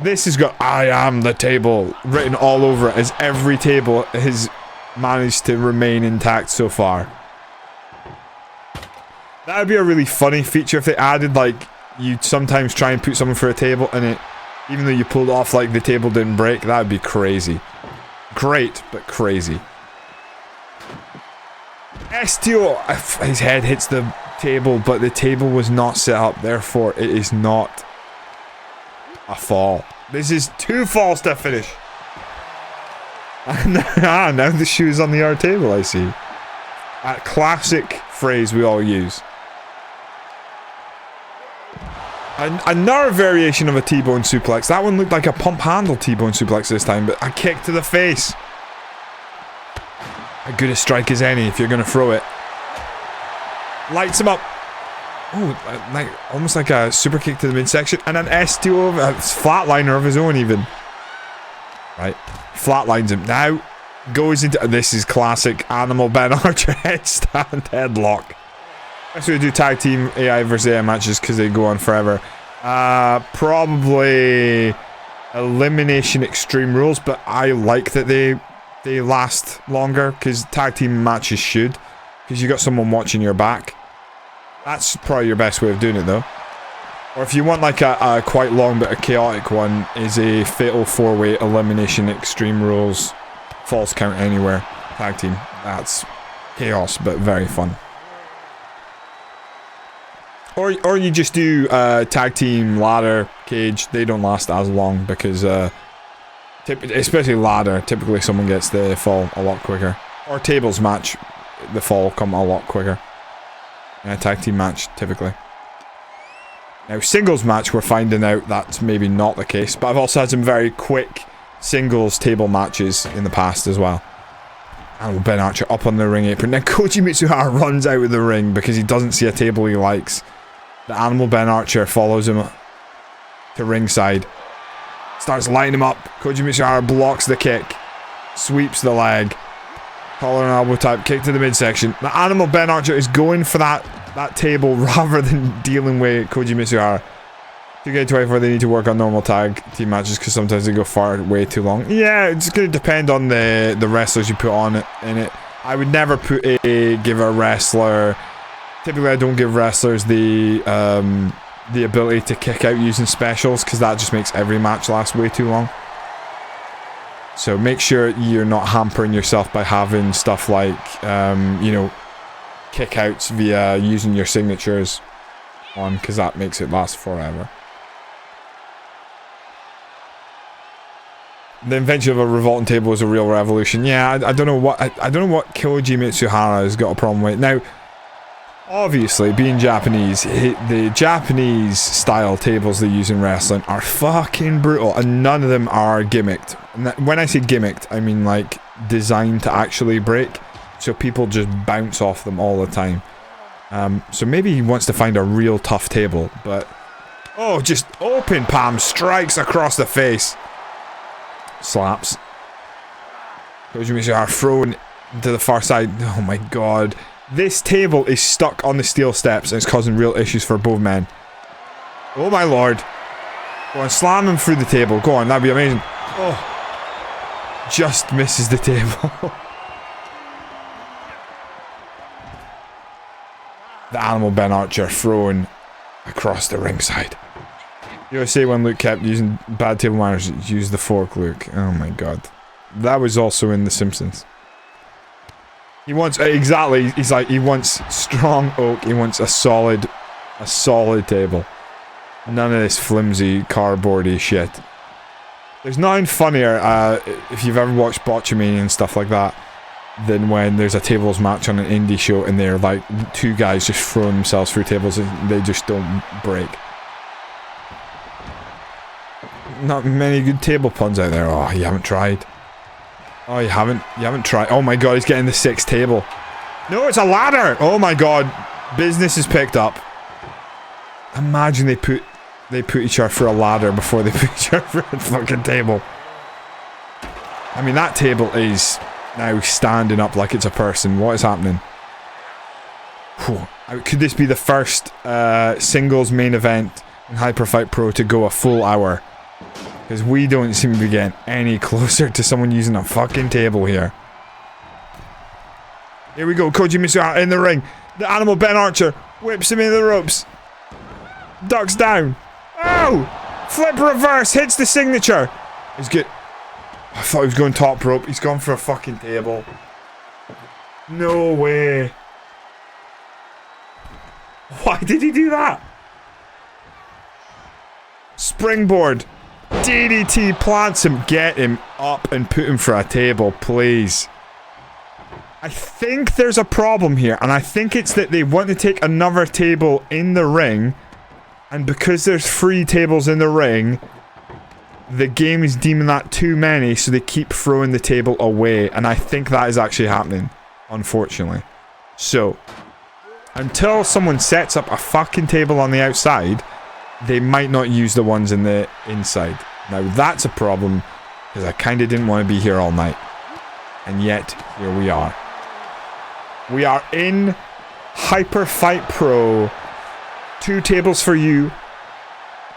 Speaker 3: This has got "I am the table" written all over it, as every table has managed to remain intact so far. That would be a really funny feature if they added, like, you'd sometimes try and put someone for a table and it, even though you pulled off like the table didn't break. That would be crazy. Great, but crazy. STO. His head hits the table, but the table was not set up, therefore it is not a fall. This is 2 falls to finish. And now the shoe's on the R table, I see. That classic phrase we all use. Another variation of a T-bone suplex. That one looked like a pump handle T-bone suplex this time, but a kick to the face. A good a strike as any if you're going to throw it. Lights him up. Oh, like almost like a super kick to the midsection. And an S2 over. It's flatliner of his own even. Right. Flatlines him. Now goes into... This is classic Animal Ben Archer headstand headlock. That's what we do tag team AI versus AI matches because they go on forever. Probably elimination extreme rules, but I like that they last longer because tag team matches should, because you got someone watching your back. That's probably your best way of doing it though. Or if you want like a quite long but a chaotic one, is a fatal 4-way elimination extreme rules false count anywhere tag team. That's chaos but very fun. Or you just do tag team ladder cage. They don't last as long because especially ladder, typically someone gets the fall a lot quicker. Or tables match, the fall come a lot quicker. In a tag team match, typically. Now singles match, we're finding out that's maybe not the case, but I've also had some very quick singles table matches in the past as well. And Ben Archer up on the ring apron. Now Koji Mitsuhara runs out of the ring because he doesn't see a table he likes. The Animal Ben Archer follows him to ringside. Starts lighting him up. Koji Mitsuhara blocks the kick. Sweeps the leg. Collar and elbow type. Kick to the midsection. The Animal Ben Archer is going for that table rather than dealing with Koji Mitsuhara. 2K24, they need to work on normal tag team matches because sometimes they go way too long. Yeah, it's going to depend on the wrestlers you put on it in it. I would never give a wrestler... Typically, I don't give wrestlers the ability to kick out using specials because that just makes every match last way too long. So make sure you're not hampering yourself by having stuff like, you know, kickouts via using your signatures on, because that makes it last forever. The invention of a revolting table was a real revolution. Yeah, I don't know what I don't know what Koji Mitsuhara has got a problem with now. Obviously, being Japanese, the Japanese style tables they use in wrestling are fucking brutal, and none of them are gimmicked. When I say gimmicked, I mean like designed to actually break, so people just bounce off them all the time. So maybe he wants to find a real tough table, but oh, just open palm strikes across the face, slaps. Koji Mitsuhara thrown to the far side. Oh my god. This table is stuck on the steel steps and it's causing real issues for both men. Oh my lord. Go on, slam him through the table. Go on, that'd be amazing. Oh. Just misses the table. The Animal Ben Archer thrown across the ringside. You say when Luke kept using bad table manners, use the fork, Luke. Oh my god. That was also in The Simpsons. He wants, exactly, he's like, he wants strong oak, he wants a solid table. None of this flimsy, cardboardy shit. There's nothing funnier, if you've ever watched Botchamania and stuff like that, than when there's a tables match on an indie show and they're like, two guys just throwing themselves through tables and they just don't break. Not many good table puns out there. Oh, you haven't tried. Oh, you haven't tried. Oh my god, he's getting the 6th table. No, it's a ladder! Oh my god. Business is picked up. Imagine they put each other for a ladder before they put each other for a fucking table. I mean, that table is now standing up like it's a person. What is happening? Whew. Could this be the first singles main event in Hyperfight Pro to go a full hour? Because we don't seem to be getting any closer to someone using a fucking table here. Here we go, Koji Mitsuhara in the ring. The Animal Ben Archer whips him into the ropes. Ducks down. Oh! Flip reverse, hits the signature. He's good. I thought he was going top rope. He's gone for a fucking table. No way. Why did he do that? Springboard. DDT plants him. Get him up and put him for a table, please. I think there's a problem here, and I think it's that they want to take another table in the ring, and because there's 3 tables in the ring, the game is deeming that too many, so they keep throwing the table away, and I think that is actually happening, unfortunately. So, until someone sets up a fucking table on the outside, they might not use the ones in the inside. Now that's a problem, because I kind of didn't want to be here all night. And yet, here we are. We are in Hyper Fight Pro. 2 tables for you.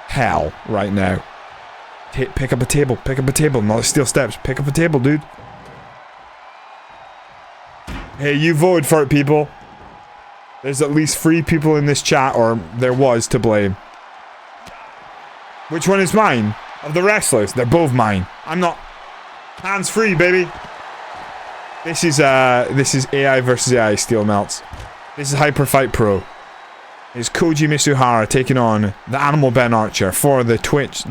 Speaker 3: Hell, right now. Pick up a table. Pick up a table. Not steel steps. Pick up a table, dude. Hey, you voted for it, people. There's at least 3 people in this chat, or there was, to blame. Which one is mine? Of the wrestlers? They're both mine. I'm not... Hands free, baby. This is AI versus AI Steel Melts. This is Hyper Fight Pro. It's Koji Mitsuhara taking on the Animal Ben Archer for the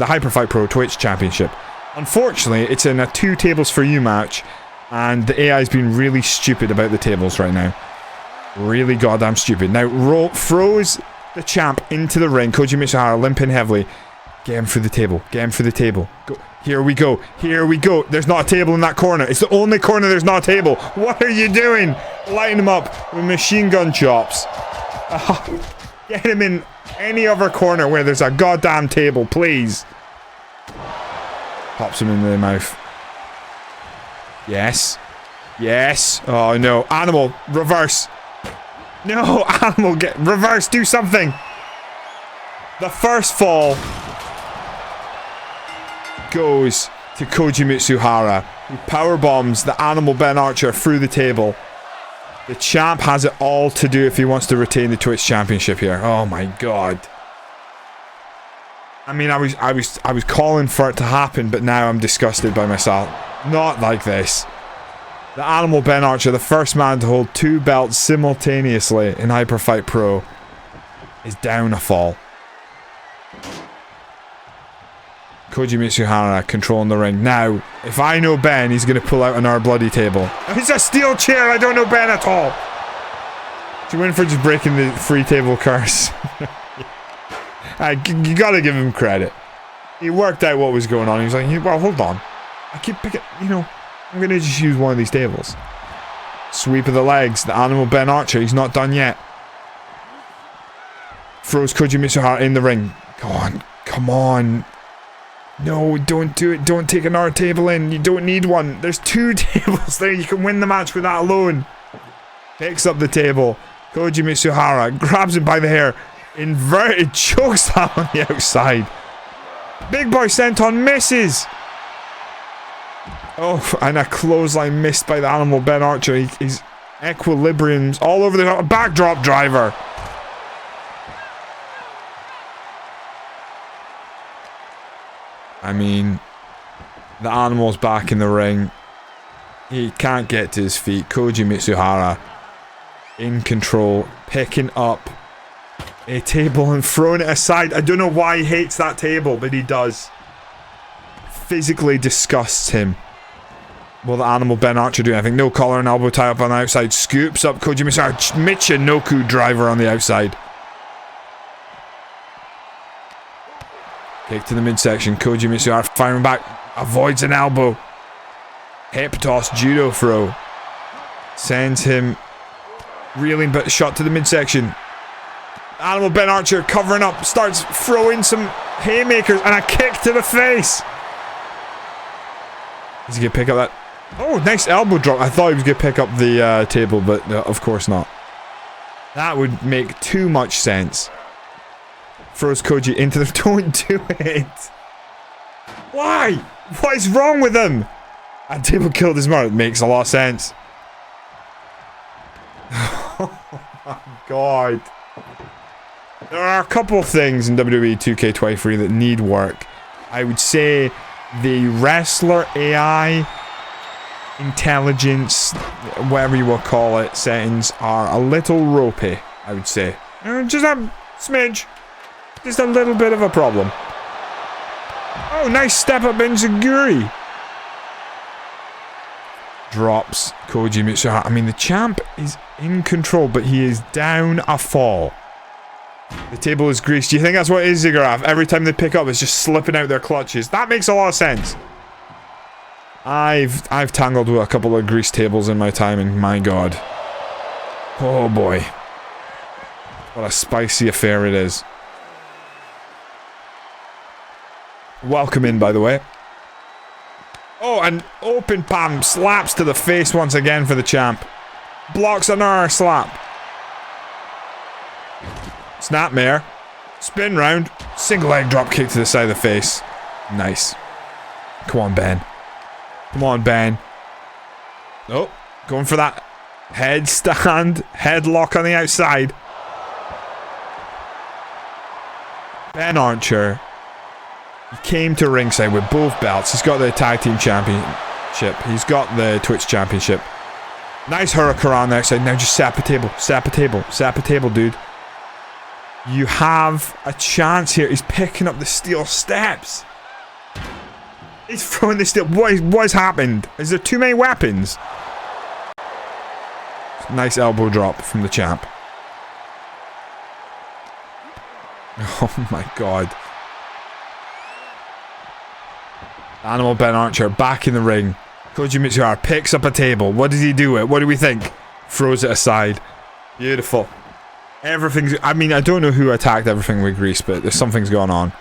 Speaker 3: Hyper Fight Pro Twitch Championship. Unfortunately, it's in a 2 tables for you match, and the AI's been really stupid about the tables right now. Really goddamn stupid. Now, throws the champ into the ring. Koji Mitsuhara limping heavily. Get him through the table. Get him through the table. Go. Here we go. Here we go. There's not a table in that corner. It's the only corner there's not a table. What are you doing? Lighting him up with machine gun chops. Get him in any other corner where there's a goddamn table, please. Pops him in the mouth. Yes. Yes. Oh, no. Animal, reverse. No, Animal, get... Reverse, do something. The first fall goes to Koji Mitsuhara, who power bombs the Animal Ben Archer through the table. The champ has it all to do if he wants to retain the Twitch Championship here. Oh my god. I mean, I was calling for it to happen, but now I'm disgusted by myself. Not like this. The Animal Ben Archer, the first man to hold 2 belts simultaneously in Hyper Fight Pro, is down a fall. Koji Mitsuhara controlling the ring. Now, if I know Ben, he's going to pull out another bloody table. It's a steel chair! I don't know Ben at all! You win for just breaking the free table curse. You gotta give him credit. He worked out what was going on. He was like, well, hold on. I keep picking, you know, I'm going to just use one of these tables. Sweep of the legs. The Animal Ben Archer. He's not done yet. Throws Koji Mitsuhara in the ring. Come on. Come on. No, don't do it. Don't take another table in. You don't need one. There's 2 tables there. You can win the match with that alone. Picks up the table. Koji Mitsuhara grabs him by the hair. Inverted chokes that on the outside. Big boy senton misses. Oh, and a clothesline missed by the Animal Ben Archer. He's equilibrium's all over the backdrop driver. I mean, the Animal's back in the ring. He can't get to his feet. Koji Mitsuhara in control, picking up a table and throwing it aside. I don't know why he hates that table, but he does. Physically disgusts him. Will the Animal Ben Archer do anything? No collar and elbow tie up on the outside. Scoops up Koji Mitsuhara. Michinoku driver on the outside. Kick to the midsection. Koji Mitsuhara firing back. Avoids an elbow. Hip toss. Judo throw. Sends him reeling, but shot to the midsection. Animal Ben Archer covering up. Starts throwing some haymakers and a kick to the face. Is he going to pick up that? Oh, nice elbow drop. I thought he was going to pick up the table, but of course not. That would make too much sense. Throws Koji into the... Don't do it! Why? What is wrong with him? That table killed his mother. It makes a lot of sense. Oh my god. There are a couple of things in WWE 2K23 that need work. I would say the wrestler AI intelligence, whatever you will call it, settings are a little ropey, I would say. Just a smidge. Just a little bit of a problem. Oh, nice step up Enziguri. drops Koji Mitsuhara. I mean, the champ is in control, but he is down a fall. The table is greased. Do you think that's what it is, Ziggurat? Every time they pick up, it's just slipping out their clutches. That makes a lot of sense. I've tangled with a couple of greased tables in my time, and my god. Oh boy. What a spicy affair it is. Welcome in, by the way. Oh, and open palm slaps to the face once again for the champ. Blocks another slap. Snapmare. Spin round. Single leg drop kick to the side of the face. Nice. Come on, Ben. Come on, Ben. Oh, going for that headstand. Headlock on the outside. Ben Archer. He came to ringside with both belts. He's got the tag team championship. He's got the Twitch championship. Nice hurricane on the outside. Now just sap a table. Sap a table. Sap a table, dude. You have a chance here. He's picking up the steel steps. He's throwing the steel. What has happened? Is there too many weapons? Nice elbow drop from the champ. Oh my god. Animal Ben Archer back in the ring. Koji Mitsuhara picks up a table. What does he do with it? What do we think? Throws it aside. Beautiful. Everything's... I mean, I don't know who attacked everything with grease, but there's something's going on.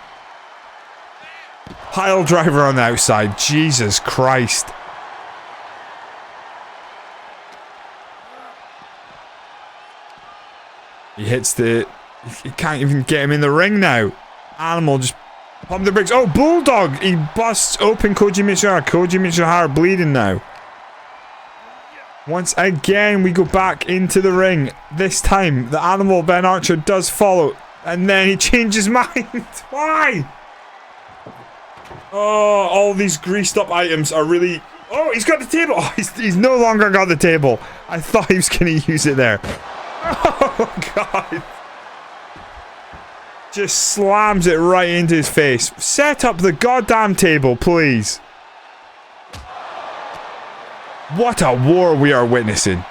Speaker 3: Pile driver on the outside. Jesus Christ. He hits the... He can't even get him in the ring now. Animal just pump the brakes. Oh, Bulldog! He busts open Koji Mitsuhara. Koji Mitsuhara bleeding now. Once again, we go back into the ring. This time, the animal Ben Archer does follow. And then he changes mind. Why? Oh, all these greased up items are really... Oh, he's got the table. Oh, he's no longer got the table. I thought he was going to use it there. Oh, God. Just slams it right into his face. Set up the goddamn table, please. What a war we are witnessing.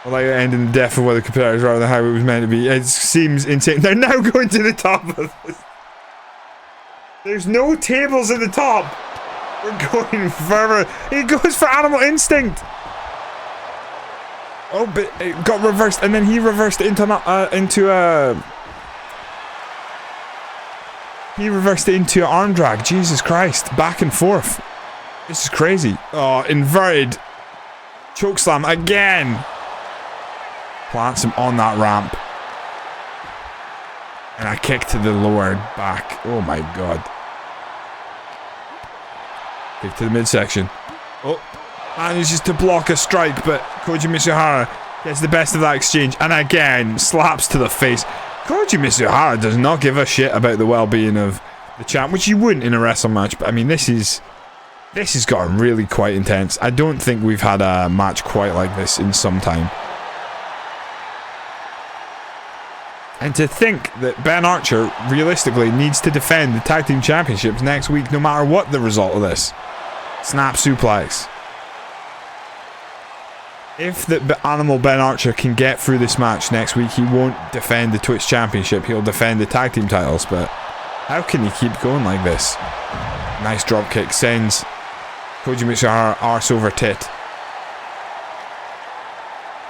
Speaker 3: I like ending the death of one of the competitors rather than how it was meant to be. It seems insane. They're now going to the top of this. There's no tables at the top. We're going further. He goes for Animal Instinct. Oh, but it got reversed, and then he reversed it He reversed it into an arm drag. Jesus Christ. Back and forth. This is crazy. Oh, inverted chokeslam again. Plants him on that ramp. And a kick to the lower back. Oh my god. Kick to the midsection. Oh, manages to block a strike, but Koji Mitsuhara gets the best of that exchange. And again, slaps to the face. Koji Mitsuhara does not give a shit about the well-being of the champ, which you wouldn't in a wrestling match. But I mean, this has gotten really quite intense. I don't think we've had a match quite like this in some time. And to think that Ben Archer realistically needs to defend the tag team championships next week no matter what the result of this. Snap suplex. If the animal Ben Archer can get through this match next week, he won't defend the Twitch championship. He'll defend the tag team titles, but how can he keep going like this? Nice drop kick. Sends Koji Mitsuhara arse over tit.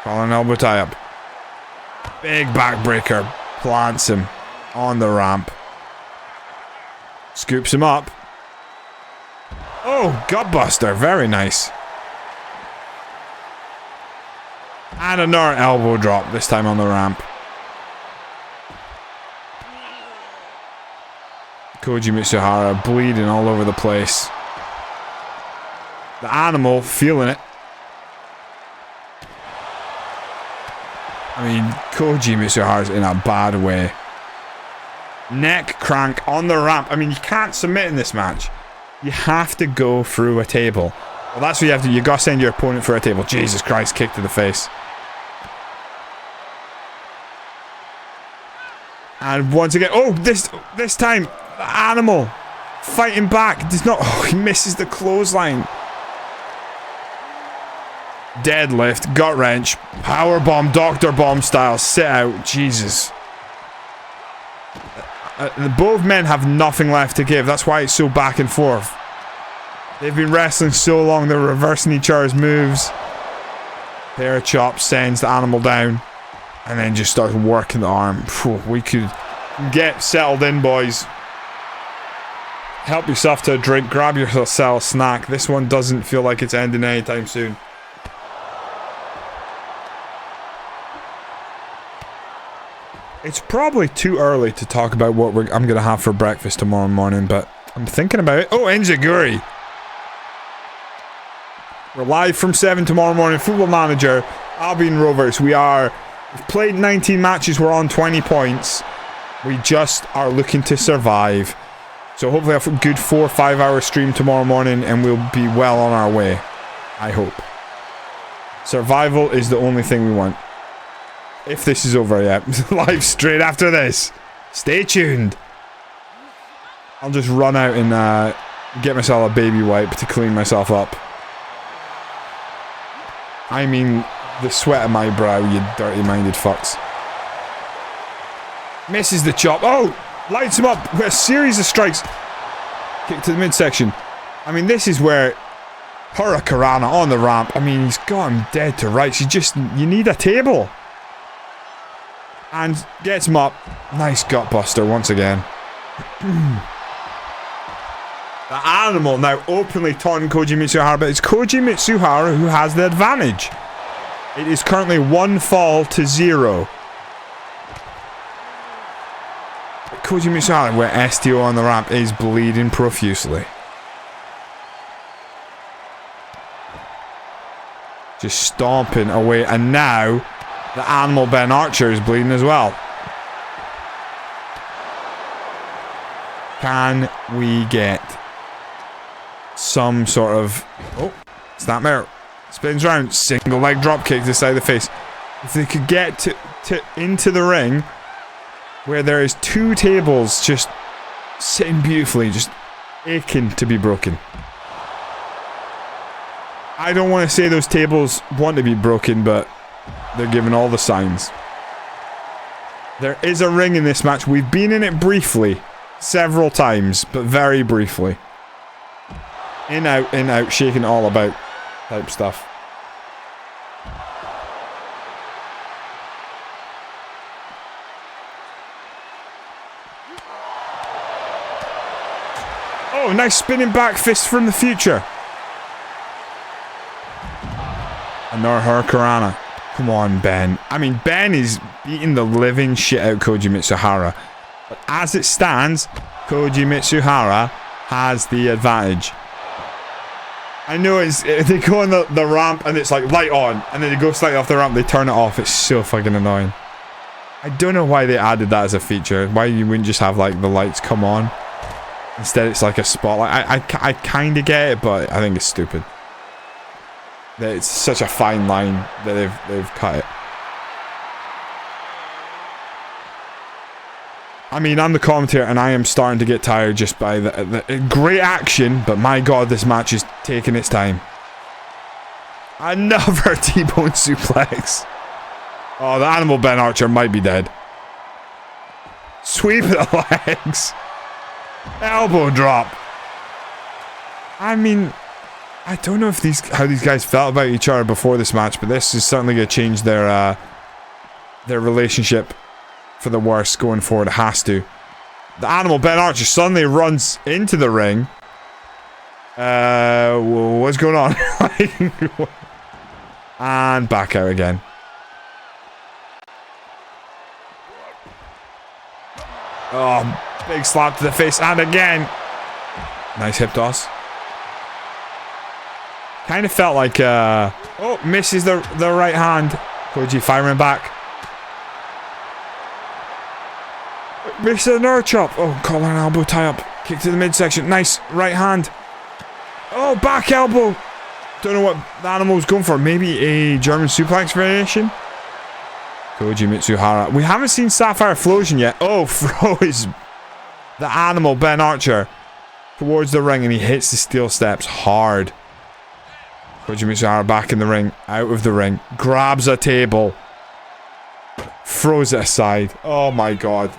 Speaker 3: Calling an elbow tie up. Big backbreaker. Plants him on the ramp. Scoops him up. Oh, gutbuster. Very nice. And another elbow drop, this time on the ramp. Koji Mitsuhara bleeding all over the place. The animal feeling it. I mean, Koji Mitsuhara's in a bad way. Neck crank on the ramp. I mean, you can't submit in this match. You have to go through a table. Well, that's what you have to do. You gotta send your opponent for a table. Jesus Christ, kick to the face. And once again, oh, this time, the animal fighting back. Does not. Oh, he misses the clothesline. deadlift, gut wrench, power bomb, doctor bomb style, sit out. Jesus. Both men have nothing left to give. That's why it's so back and forth. They've been wrestling so long, they're reversing each other's moves. Pair of chops sends the animal down. And then just starts working the arm. Phew, we could get settled in, boys. Help yourself to a drink. Grab yourself a snack. This one doesn't feel like it's ending anytime soon. It's probably too early to talk about what I'm going to have for breakfast tomorrow morning, but I'm thinking about it. Oh, Enziguri. We're live from 7 tomorrow morning. Football Manager, Albion Rovers. We've played 19 matches. We're on 20 points. We just are looking to survive. So hopefully a good 4 or 5 hour stream tomorrow morning and we'll be well on our way. I hope. Survival is the only thing we want. If this is over yet. Live straight after this. Stay tuned. I'll just run out and get myself a baby wipe to clean myself up. I mean, the sweat of my brow, you dirty-minded fucks. Misses the chop. Oh! Lights him up with a series of strikes. Kick to the midsection. I mean, this is where Hurricanrana on the ramp. I mean, he's got him dead to rights. You need a table. And gets him up. Nice gut buster once again. The animal now openly taunting Koji Mitsuhara, but it's Koji Mitsuhara who has the advantage. It is currently 1 fall to 0. But Koji Mitsuhara, where STO on the ramp, is bleeding profusely. Just stomping away, and now the animal Ben Archer is bleeding as well. Can we get some sort of... Oh, snap Merow. Spins around. Single leg drop kick to the side of the face. If they could get into the ring where there is 2 tables just sitting beautifully, just aching to be broken. I don't want to say those tables want to be broken, but they're giving all the signs. There is a ring in this match. We've been in it briefly. Several times, but very briefly. In, out, shaking it all about type stuff. Oh, nice spinning back fist from the future. Another Hurricanrana. Come on, Ben. I mean, Ben is beating the living shit out of Koji Mitsuhara. But as it stands, Koji Mitsuhara has the advantage. I know they go on the ramp and it's like light on, and then they go slightly off the ramp, they turn it off. It's so fucking annoying. I don't know why they added that as a feature. Why you wouldn't just have like the lights come on. Instead it's like a spotlight. I kind of get it, but I think it's stupid. It's such a fine line that they've cut it. I mean, I'm the commentator and I am starting to get tired just by the great action, but my god, this match is taking its time. Another T-bone suplex. Oh, the animal Ben Archer might be dead. Sweep of the legs. Elbow drop. I mean, I don't know if how these guys felt about each other before this match, but this is certainly going to change their relationship for the worse going forward. It has to. The animal Ben Archer suddenly runs into the ring. What's going on? And back out again. Oh, big slap to the face, and again. Nice hip toss. Kind of felt like, oh, misses the right hand. Koji firing back. Misses another chop. Oh, collar and elbow tie up. Kick to the midsection. Nice right hand. Oh, back elbow. Don't know what the animal was going for. Maybe a German suplex variation. Koji Mitsuhara. We haven't seen Sapphire Explosion yet. Oh, throws the animal Ben Archer towards the ring, and he hits the steel steps hard. Koji Mitsuhara back in the ring. Out of the ring. Grabs a table. Throws it aside. Oh my god.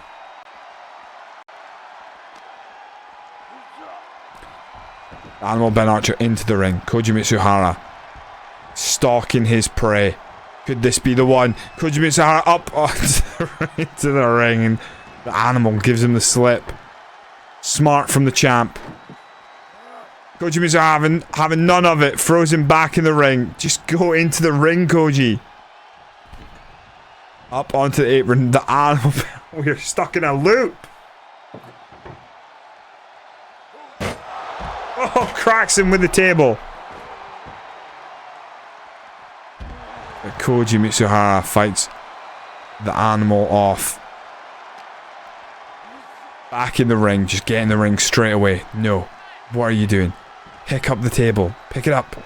Speaker 3: Animal Ben Archer into the ring. Koji Mitsuhara stalking his prey. Could this be the one? Koji Mitsuhara up into the ring, and the animal gives him the slip. Smart from the champ. Koji Mitsuhara having none of it. Throws him back in the ring. Just go into the ring, Koji. Up onto the apron. The animal. We're stuck in a loop. Oh, cracks him with the table. But Koji Mitsuhara fights the animal off. Back in the ring. Just get in the ring straight away. No. What are you doing? Pick up the table. Pick it up.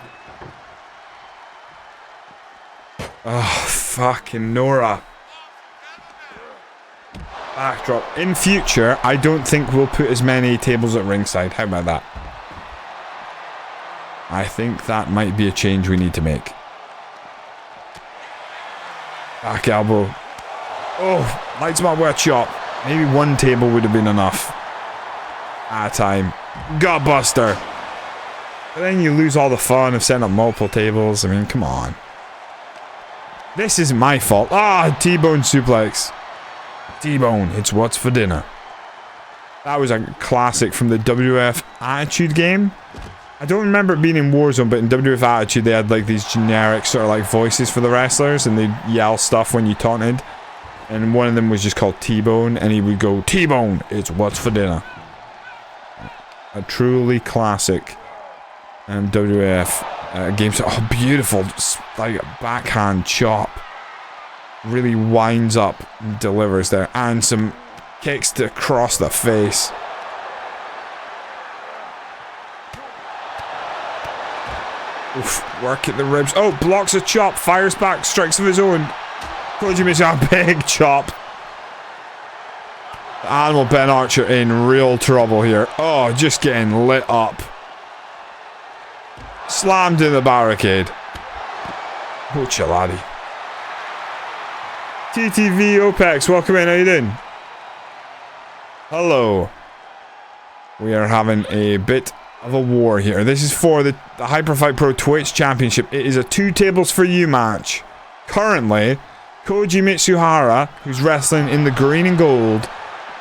Speaker 3: Oh, fucking Nora. Backdrop. In future, I don't think we'll put as many tables at ringside. How about that? I think that might be a change we need to make. Back elbow. Oh, lights him up with a chop. Maybe one table would have been enough. At a time. Gutbuster. But then you lose all the fun of setting up multiple tables. I mean, come on. This isn't my fault. Ah, T-bone suplex. T-bone, it's what's for dinner. That was a classic from the WF Attitude game. I don't remember it being in Warzone, but in WF Attitude they had like these generic sort of like voices for the wrestlers, and they'd yell stuff when you taunted. And one of them was just called T-bone, and he would go, T-bone, it's what's for dinner. A truly classic WF game. Oh, beautiful. Just like a backhand chop. Really winds up and delivers there. And some kicks to across the face. Oof, work at the ribs. Oh, blocks a chop. Fires back. Strikes of his own. Koji Mitsuhara, big chop. The animal Ben Archer in real trouble here. Oh, just getting lit up. Slammed in the barricade. Pocha laddie. TTV OPEX, welcome in, how you doing? Hello. We are having a bit of a war here. This is for the Hyperfight Pro Twitch Championship. It is a 2 tables for you match. Currently, Koji Mitsuhara, who's wrestling in the green and gold,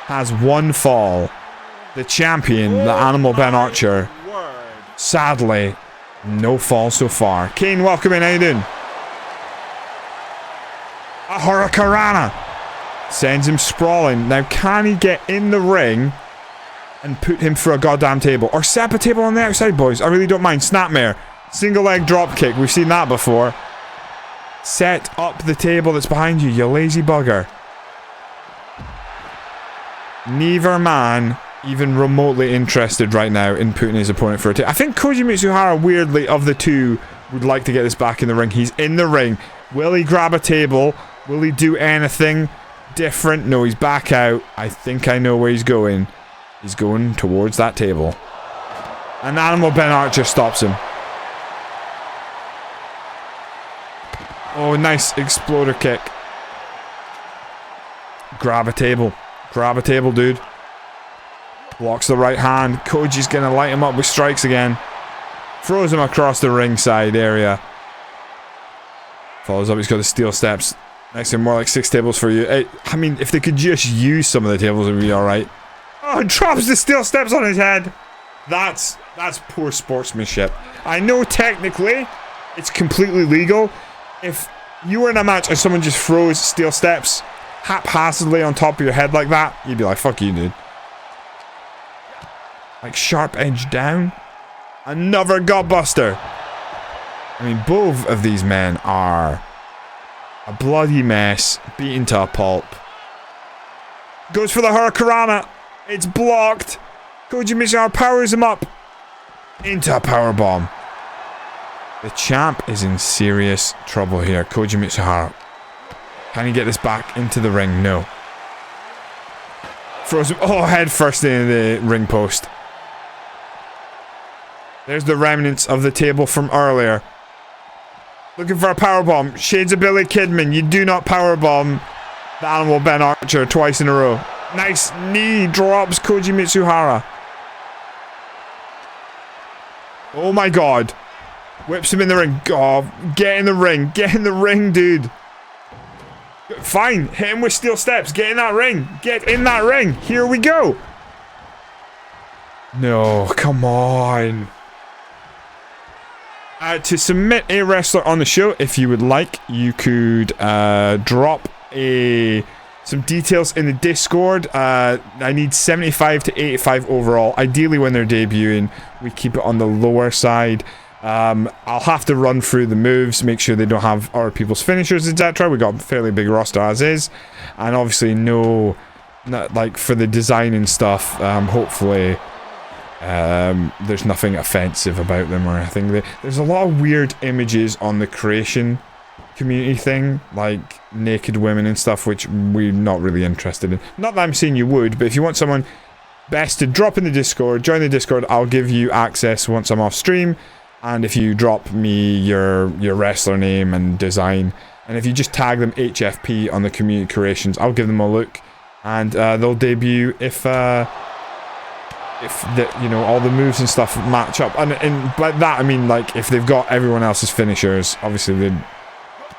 Speaker 3: has 1 fall. The champion, the animal Ben Archer, sadly, no fall so far. Kane, welcome in, how you doing? A Hurricanrana sends him sprawling. Now, can he get in the ring and put him for a goddamn table? Or set up a table on the outside, boys? I really don't mind. Snapmare. Single leg drop kick. We've seen that before. Set up the table that's behind you, you lazy bugger. Neither man even remotely interested right now in putting his opponent for a table. I think Koji Mitsuhara, weirdly, of the two, would like to get this back in the ring. He's in the ring. Will he grab a table? Will he do anything different? No, he's back out. I think I know where he's going. He's going towards that table. And Animal Ben Archer stops him. Oh, nice exploder kick. Grab a table. Grab a table, dude. Blocks the right hand. Koji's going to light him up with strikes again. Throws him across the ringside area. Follows up. He's got the steel steps. Next time, more like 6 tables for you. I mean, if they could just use some of the tables, it would be alright. Oh, drops the steel steps on his head. That's poor sportsmanship. I know technically it's completely legal. If you were in a match and someone just throws steel steps haphazardly on top of your head like that, you'd be like, fuck you, dude. Like sharp edge down. Another gutbuster. I mean, both of these men are a bloody mess, beaten to a pulp. Goes for the Hurricanrana. It's blocked. Koji Mitsuhara powers him up into a powerbomb. The champ is in serious trouble here. Koji Mitsuhara. Can he get this back into the ring? No. Throws him, oh, head first in the ring post. There's the remnants of the table from earlier. Looking for a powerbomb. Shades of Billy Kidman. You do not powerbomb the Animal Ben Archer twice in a row. Nice knee drops Koji Mitsuhara. Oh my god. Whips him in the ring. Oh, get in the ring. Get in the ring, dude. Fine. Hit him with steel steps. Get in that ring. Get in that ring. Here we go. No, come on. To submit a wrestler on the show, if you would like, you could drop some details in the Discord. I need 75 to 85 overall. Ideally, when they're debuting, we keep it on the lower side. I'll have to run through the moves, make sure they don't have other people's finishers, etc. We got a fairly big roster as is, and obviously like for the design and stuff. Hopefully, there's nothing offensive about them or anything. There's a lot of weird images on the creation community thing, like naked women and stuff, which we're not really interested in. Not that I'm saying you would, but if you want someone, best to drop in the Discord, join the Discord. I'll give you access once I'm off stream. And if you drop me your wrestler name and design, and if you just tag them HFP on the community creations, I'll give them a look, and they'll debut if all the moves and stuff match up. And by that I mean, like, if they've got everyone else's finishers. Obviously,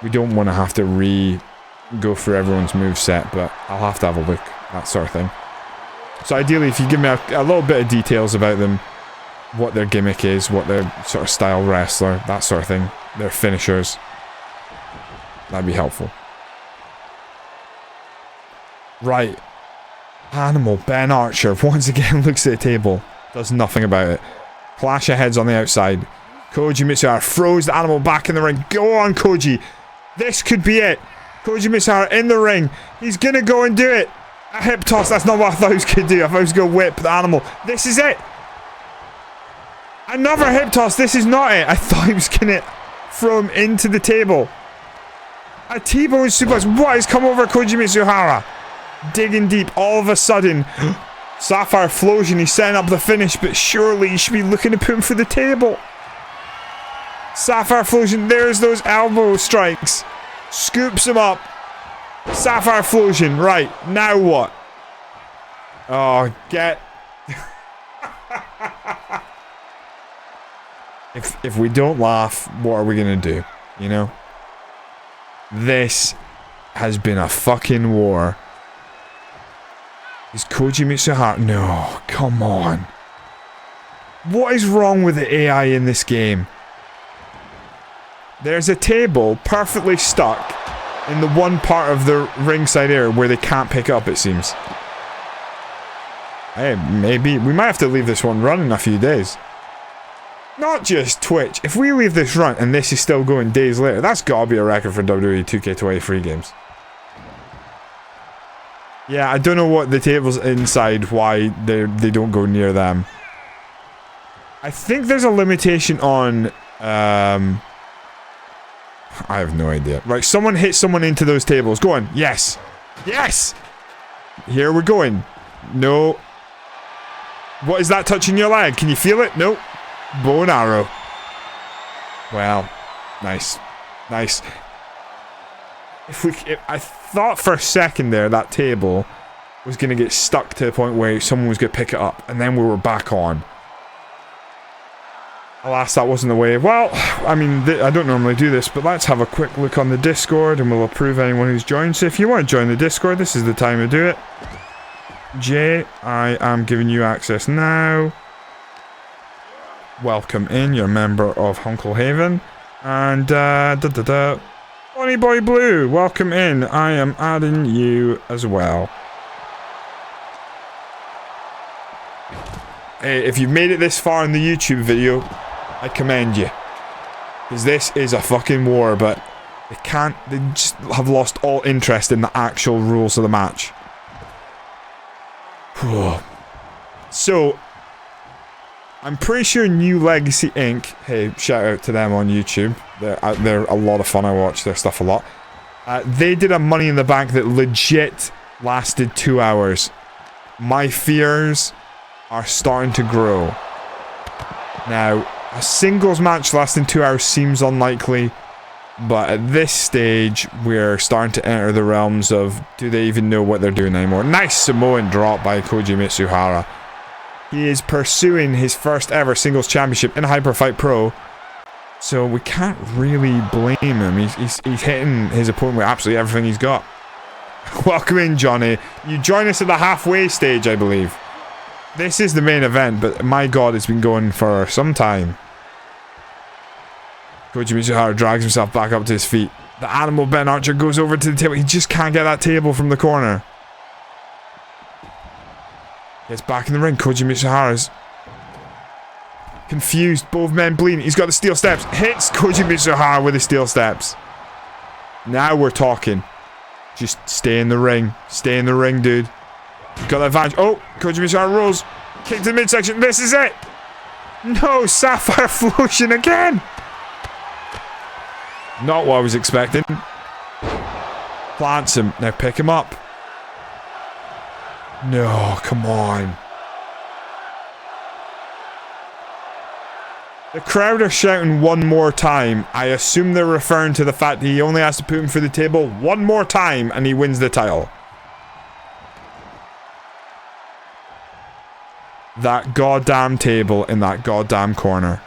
Speaker 3: we don't want to have to go through everyone's move set, but I'll have to have a look, that sort of thing. So ideally, if you give me a little bit of details about them, what their gimmick is, what their sort of style wrestler, that sort of thing, their finishers, that'd be helpful. Right. Animal Ben Archer once again looks at the table, does nothing about it. Clash of heads on the outside. Koji Mitsuhara throws the Animal back in the ring. Go on, Koji. This could be it. Koji Mitsuhara in the ring. He's gonna go and do it. A hip toss. That's not what I thought he was gonna do. I thought he was gonna whip the Animal. This is it. Another hip toss. This is not it. I thought he was gonna throw him into the table. A T-bone suplex. What has come over Koji Mitsuhara? Digging deep. All of a sudden, Sapphire Flosion. He's setting up the finish, but surely he should be looking to put him for the table. Sapphire Flosion. There's those elbow strikes. Scoops him up. Sapphire Flosion. Right. Now what? Oh, get... If we don't laugh, what are we gonna do? You know? This has been a fucking war. Is Koji Mitsuhara? No, come on. What is wrong with the AI in this game? There's a table perfectly stuck in the one part of the ringside area where they can't pick up, it seems. Hey, maybe. We might have to leave this one run in a few days. Not just Twitch. If we leave this run and this is still going days later, that's gotta be a record for WWE 2K23 games. Yeah, I don't know what the tables inside, why they don't go near them. I think there's a limitation on... I have no idea. Right, someone hit someone into those tables. Go on. Yes. Yes! Here we're going. No. What is that touching your leg? Can you feel it? Nope. Bow and arrow. Well, nice. Nice. If I thought for a second there that table was going to get stuck to the point where someone was going to pick it up, and then we were back on. Alas, that wasn't the way. Well, I mean, I don't normally do this, but let's have a quick look on the Discord, and we'll approve anyone who's joined. So if you want to join the Discord, this is the time to do it. Jay, I am giving you access now. Welcome in, you're a member of Hunkle Haven. And, Bonnie Boy Blue, welcome in. I am adding you as well. Hey, if you've made it this far in the YouTube video, I commend you. Because this is a fucking war, but they just have lost all interest in the actual rules of the match. So, I'm pretty sure New Legacy Inc. Hey, shout out to them on YouTube. They're a lot of fun. I watch their stuff a lot. They did a Money in the Bank that legit lasted 2 hours. My fears are starting to grow. Now, a singles match lasting 2 hours seems unlikely, But at this stage, we're starting to enter the realms of, do they even know what they're doing anymore? Nice Samoan drop by Koji Mitsuhara. He is pursuing his first ever singles championship in Hyperfight Pro. So we can't really blame him. He's hitting his opponent with absolutely everything he's got. Welcome in, Johnny. You join us at the halfway stage, I believe. This is the main event, but my god, it's been going for some time. Koji Mitsuhara drags himself back up to his feet. The animal Ben Archer goes over to the table. He just can't get that table from the corner. Gets back in the ring. Koji Mitsuhara's confused. Both men bleeding. He's got the steel steps. Hits Koji Mitsuhara with the steel steps. Now we're talking. Just stay in the ring. Stay in the ring, dude. Got that advantage. Oh, Koji Mitsuhara rolls. Kick to the midsection. This is it. No, Sapphire Flosion again. Not what I was expecting. Plants him. Now pick him up. No, come on. The crowd are shouting one more time. I assume they're referring to the fact that he only has to put him through the table one more time and he wins the title. That goddamn table in that goddamn corner.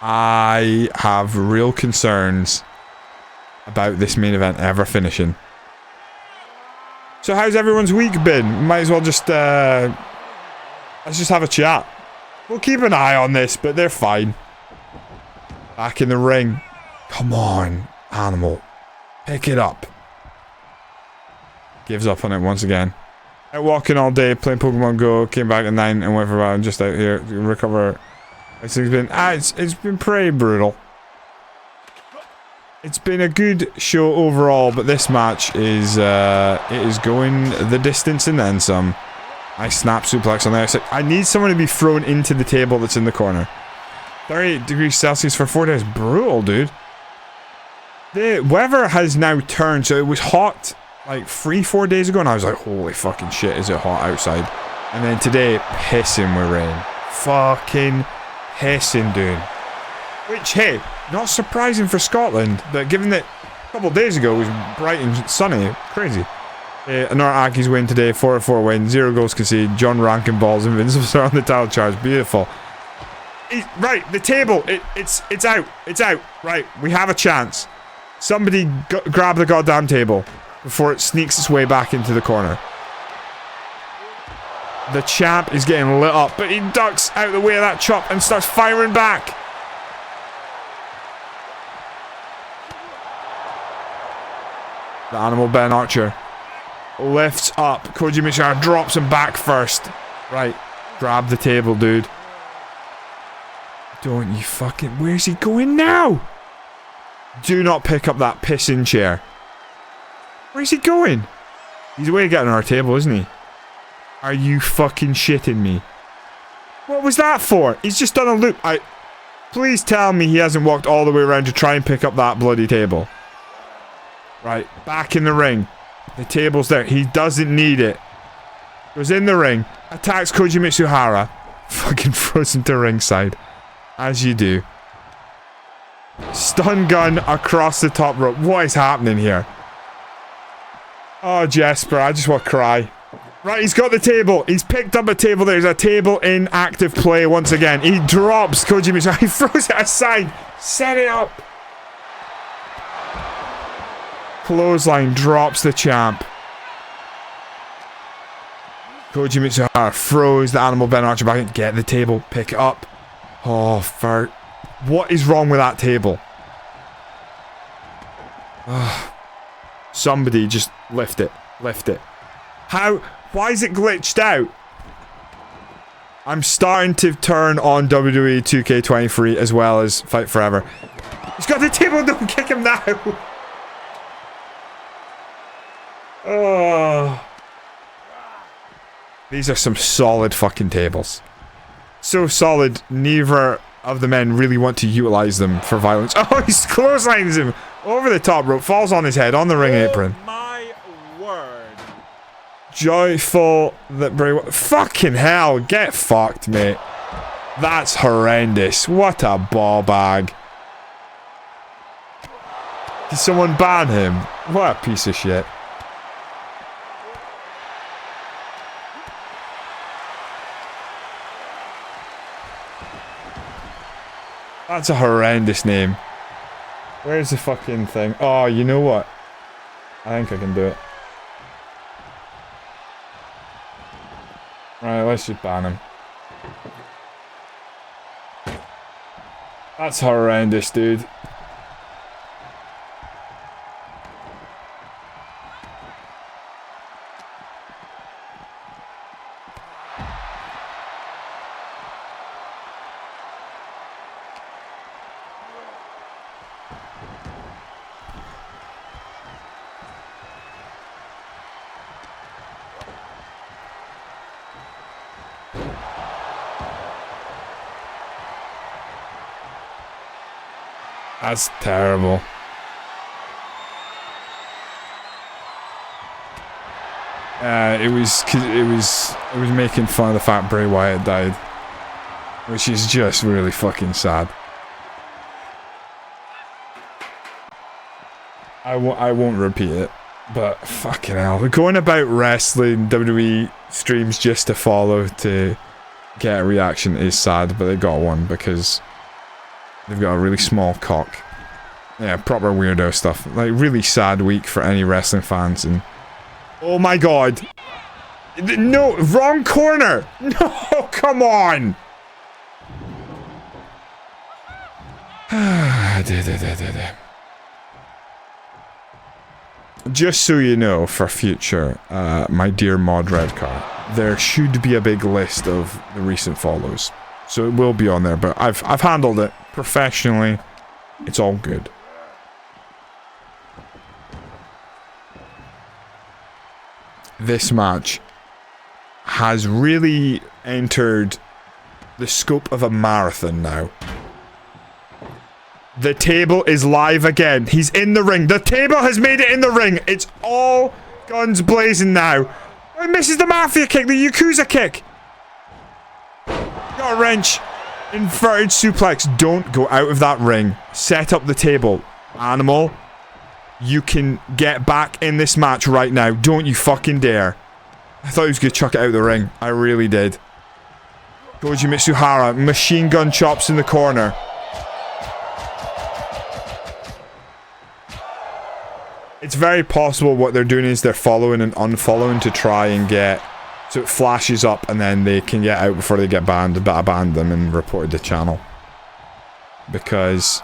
Speaker 3: I have real concerns about this main event ever finishing. So how's everyone's week been? Might as well just let's just have a chat. We'll keep an eye on this, but they're fine. Back in the ring. Come on, animal. Pick it up. Gives up on it once again. Out walking all day, playing Pokemon Go, came back at 9 and went for a while. I'm just out here to recover. It's been pretty brutal. It's been a good show overall, but this match is it is going the distance and then some. I snap suplex on there. I need someone to be thrown into the table that's in the corner. 38 degrees Celsius for 4 days. Brutal, dude. The weather has now turned, so it was hot like 3-4 days ago, and I was like, holy fucking shit, is it hot outside? And then today, pissing with rain. Fucking pissing, dude. Which, hey, not surprising for Scotland, but given that a couple of days ago it was bright and sunny, crazy. Anora Aki's win today, 4-4 win, 0 goals conceded. John Rankin balls, invincible on the title charge, beautiful. Right, the table, it's out, it's out. Right, we have a chance. Somebody grab the goddamn table before it sneaks its way back into the corner. The champ is getting lit up, but he ducks out the way of that chop and starts firing back. The animal Ben Archer lifts up. Koji Mitsuhara drops him back first. Right, grab the table, dude. Don't you fucking... Where's he going now? Do not pick up that pissing chair. Where's he going? He's away getting our table, isn't he? Are you fucking shitting me? What was that for? He's just done a loop. Please tell me he hasn't walked all the way around to try and pick up that bloody table. Right, back in the ring. The table's there. He doesn't need it. Goes in the ring. Attacks Koji Mitsuhara. Fucking throws him to ringside. As you do. Stun gun across the top rope. What is happening here? Oh, Jesper, I just want to cry. Right, he's got the table. He's picked up a table. There's a table in active play once again. He drops Koji Mitsuhara. He throws it aside. Set it up. Clothesline drops the champ. Koji Mitsuhara throws the animal Ben Archer back in. Get the table. Pick it up. Oh, fart. What is wrong with that table? Somebody just lift it. Lift it. How? Why is it glitched out? I'm starting to turn on WWE 2K23 as well as Fight Forever. He's got the table. Don't kick him now. Oh. These are some solid fucking tables. So solid, neither of the men really want to utilize them for violence. Oh, he clotheslines him over the top rope, falls on his head on the ring apron.
Speaker 4: My word.
Speaker 3: Joyful that Bray Wyatt... Fucking hell, get fucked, mate. That's horrendous. What a ball bag. Did someone ban him? What a piece of shit. That's a horrendous name. Where's the fucking thing? Oh, you know what? I think I can do it. Right, let's just ban him. That's horrendous, dude. That's terrible. It was making fun of the fact Bray Wyatt died, which is just really fucking sad. I won't repeat it, but fucking hell, going about wrestling WWE streams just to follow to get a reaction is sad, but they got one because they've got a really small cock. Yeah, proper weirdo stuff. Like, really sad week for any wrestling fans. And oh my god. No, wrong corner. No, come on. Just so you know, for future, my dear Mod Redcar, there should be a big list of the recent follows. So it will be on there, but I've handled it professionally. It's all good. This match has really entered the scope of a marathon now. The table is live again. He's in the ring. The table has made it in the ring. It's all guns blazing now. Oh, misses the Mafia kick, the Yakuza kick. Got a wrench. Inverted suplex. Don't go out of that ring. Set up the table. Animal. You can get back in this match right now. Don't you fucking dare. I thought he was going to chuck it out of the ring. I really did. Koji Mitsuhara. Machine gun chops in the corner. It's very possible what they're doing is they're following and unfollowing to try and get... So it flashes up and then they can get out before they get banned. But I banned them and reported the channel. Because...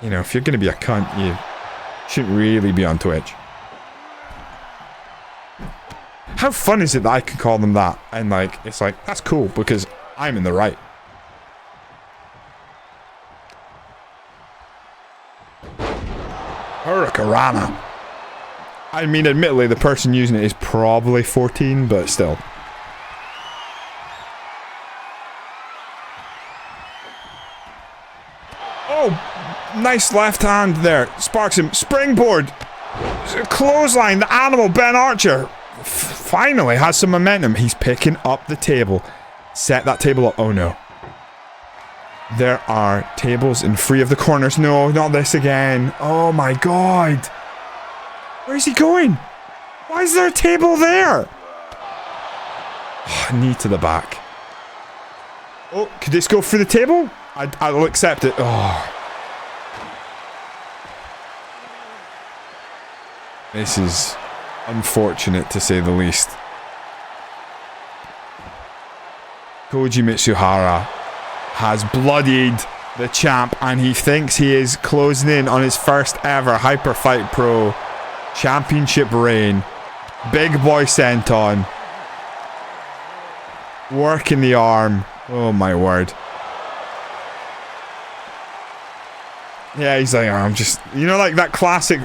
Speaker 3: You know, if you're going to be a cunt, you shouldn't really be on Twitch. How fun is it that I can call them that? And like, it's like, that's cool because I'm in the right. Hurricanrana. I mean, admittedly, the person using it is probably 14, but still. Oh, nice left hand there. Sparks him. Springboard. Clothesline. The animal, Ben Archer. Finally has some momentum. He's picking up the table. Set that table up. Oh, no. There are tables in 3 of the corners. No, not this again. Oh, my God. Where's he going? Why is there a table there? Oh, knee to the back. Oh, could this go through the table? I'll accept it. Oh. This is unfortunate to say the least. Koji Mitsuhara has bloodied the champ and he thinks he is closing in on his first ever Hyper Fight Pro championship reign. Big boy senton. Working the arm. Oh my word. Yeah, he's like, oh, I'm just, you know, like that classic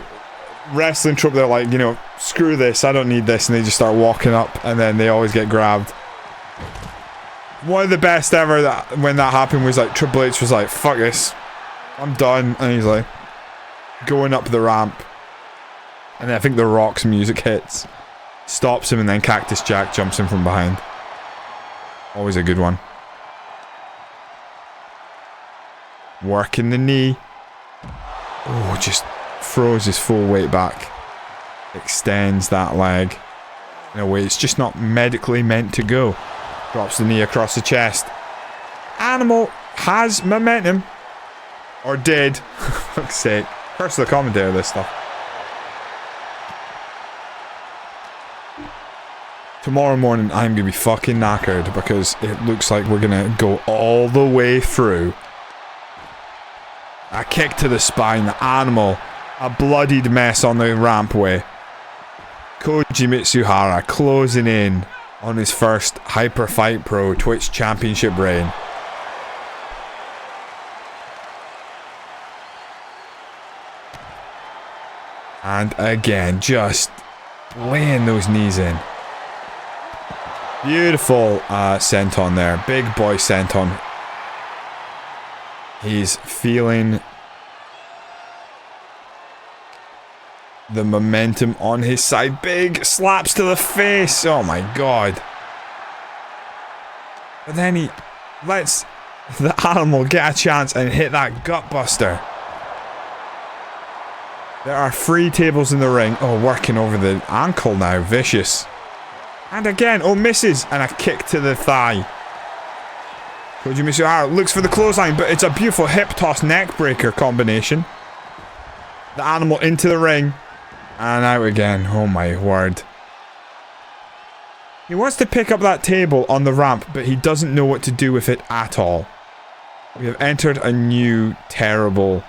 Speaker 3: wrestling trope. They're like, you know, screw this, I don't need this, and they just start walking up and then they always get grabbed. One of the best ever that when that happened was like Triple H was like, fuck this, I'm done, and he's like going up the ramp and then I think The Rock's music hits. stops him, and then Cactus Jack jumps in from behind. Always a good one. Working the knee. Oh, just throws his full weight back. Extends that leg in a way it's just not medically meant to go. Drops the knee across the chest. Animal has momentum. Or did. For fuck's sake. Curse the commentator, this stuff. Tomorrow morning, I'm going to be fucking knackered because it looks like we're going to go all the way through. A kick to the spine, the Animal. A bloodied mess on the rampway. Koji Mitsuhara closing in on his first Hyper Fight Pro Twitch Championship reign. And again, just laying those knees in. Beautiful senton there. Big boy senton. He's feeling the momentum on his side. Big slaps to the face. Oh my god. But then he lets the Animal get a chance and hit that gut buster. There are 3 tables in the ring. Oh, working over the ankle now. Vicious. And again, oh, misses. And a kick to the thigh. Koji Mitsuhara looks for the clothesline, but it's a beautiful hip toss neck breaker combination. The Animal into the ring. And out again. Oh my word. He wants to pick up that table on the ramp, but he doesn't know what to do with it at all. We have entered a new, terrible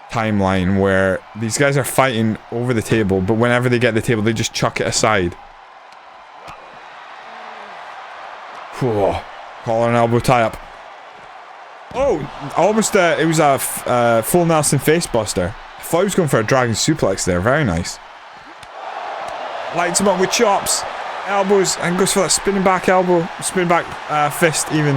Speaker 3: timeline where these guys are fighting over the table, but whenever they get the table, they just chuck it aside. Whoa. Collar and elbow tie up. Oh, almost it was a full Nelson face buster. I thought he was going for a dragon suplex there. Very nice. Lights him up with chops, elbows, and goes for that spinning back elbow, spinning back fist even.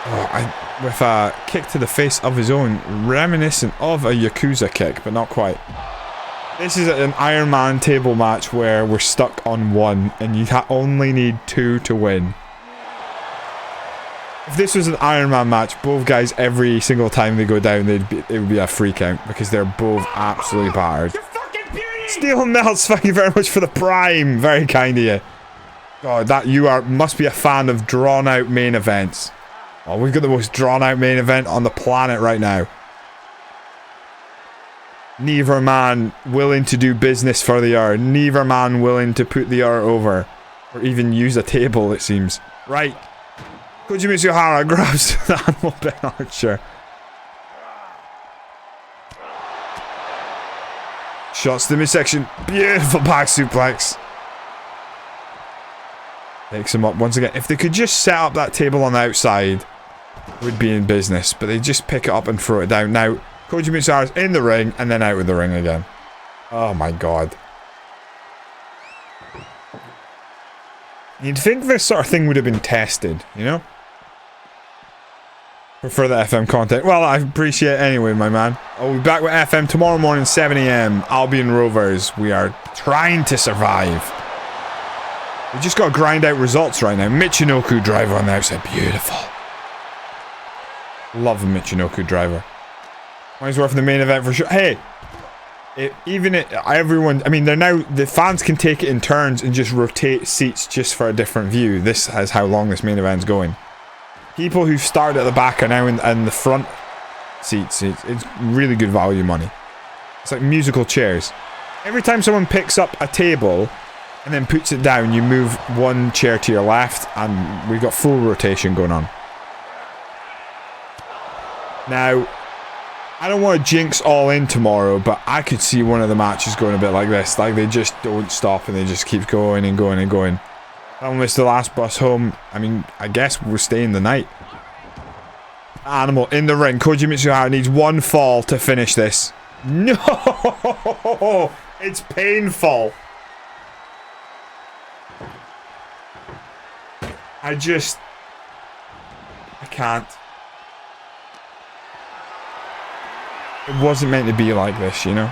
Speaker 3: Oh, with a kick to the face of his own, reminiscent of a Yakuza kick, but not quite. This is an Iron Man table match where we're stuck on 1, and you only need 2 to win. If this was an Iron Man match, both guys, every single time they go down, it would be a free count, because they're both absolutely battered. Steel Melts, thank you very much for the prime. Very kind of you. God, that you must be a fan of drawn out main events. Oh, we've got the most drawn out main event on the planet right now. Neither man willing to do business for the hour. Neither man willing to put the hour over. Or even use a table, it seems. Right. Koji Mitsuhara grabs the Animal Ben Archer. Shots to the midsection. Beautiful back suplex. Takes him up once again. If they could just set up that table on the outside, we'd be in business. But they just pick it up and throw it down. Now, Koji Mitsuhara's in the ring and then out of the ring again. Oh my god. You'd think this sort of thing would have been tested, you know? For further FM content. Well, I appreciate it anyway, my man. I'll be back with FM tomorrow morning, 7 AM. Albion Rovers. We are trying to survive. We just got to grind out results right now. Michinoku driver on the outside. Beautiful. Love a Michinoku driver. Might as well for the main event for sure. Hey! Everyone, I mean, the fans can take it in turns and just rotate seats just for a different view. This is how long this main event's going. People who started at the back are now in the front seats. It's really good value money. It's like musical chairs. Every time someone picks up a table and then puts it down, you move one chair to your left, and we've got full rotation going on. Now, I don't want to jinx all in tomorrow, but I could see one of the matches going a bit like this. Like, they just don't stop and they just keep going and going and going. I'll miss the last bus home. I mean, I guess we're staying the night. Animal in the ring. Koji Mitsuhara needs one fall to finish this. No! It's painful. I can't. It wasn't meant to be like this, you know?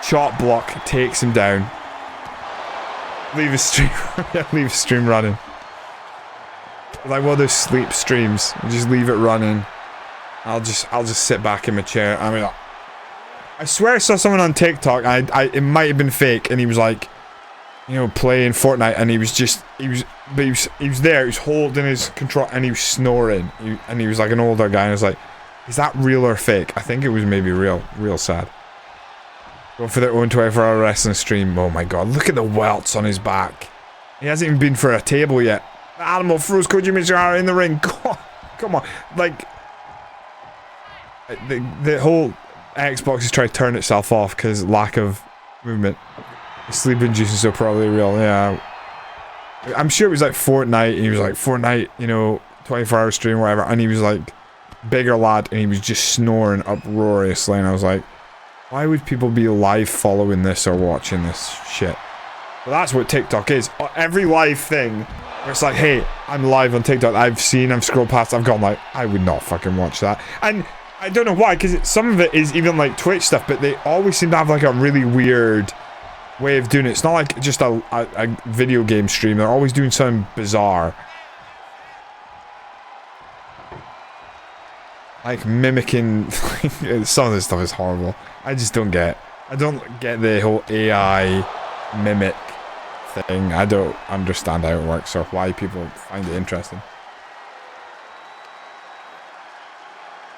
Speaker 3: Shot block takes him down. Leave his stream. Leave his stream running. Like one of those sleep streams. You just leave it running. I'll just sit back in my chair. I mean, I swear I saw someone on TikTok. It might have been fake, and he was like, you know, playing Fortnite, and he was there. He was holding his control, and he was snoring. And he was like an older guy, and I was like, is that real or fake? I think it was maybe real. Real sad. Going for their own 24-hour wrestling stream. Oh my god, look at the welts on his back. He hasn't even been for a table yet. The animal throws Koji Mitsuhara in the ring. God, come on. Like, the whole Xbox is trying to turn itself off because lack of movement. The sleeping juices are probably real, yeah. I'm sure it was like Fortnite, and he was like, Fortnite, you know, 24-hour stream, whatever, and he was like, bigger lad, and he was just snoring uproariously, and I was like, why would people be live following this or watching this shit? Well, that's what TikTok is. Every live thing, where it's like, hey, I'm live on TikTok, I've scrolled past, I've gone like, I would not fucking watch that. And I don't know why, because some of it is even like Twitch stuff, but they always seem to have like a really weird way of doing it. It's not like just a video game stream, they're always doing something bizarre. Like mimicking, some of this stuff is horrible. I just don't get. I don't get the whole AI mimic thing. I don't understand how it works or why people find it interesting.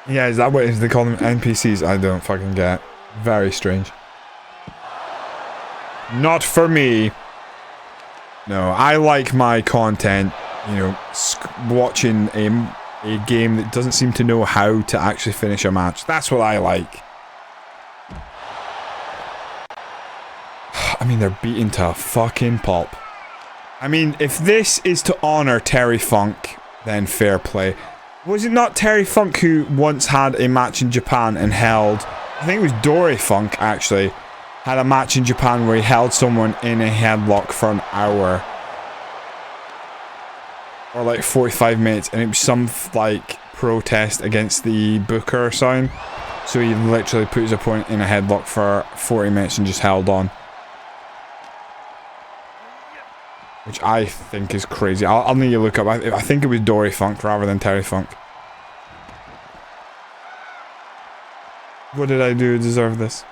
Speaker 3: Yeah, is that what they call them? NPCs? I don't fucking get. Very strange. Not for me. No, I like my content, you know, watching a game that doesn't seem to know how to actually finish a match. That's what I like. I mean, they're beaten to a fucking pulp. I mean, if this is to honor Terry Funk, then fair play. Was it not Terry Funk who once had a match in Japan and held... I think it was Dory Funk, actually. Had a match in Japan where he held someone in a headlock for an hour. Or like 45 minutes. And it was some, like, protest against the booker or something. So he literally put his opponent in a headlock for 40 minutes and just held on. Which I think is crazy. I'll need to look up. I think it was Dory Funk rather than Terry Funk. What did I do to deserve this?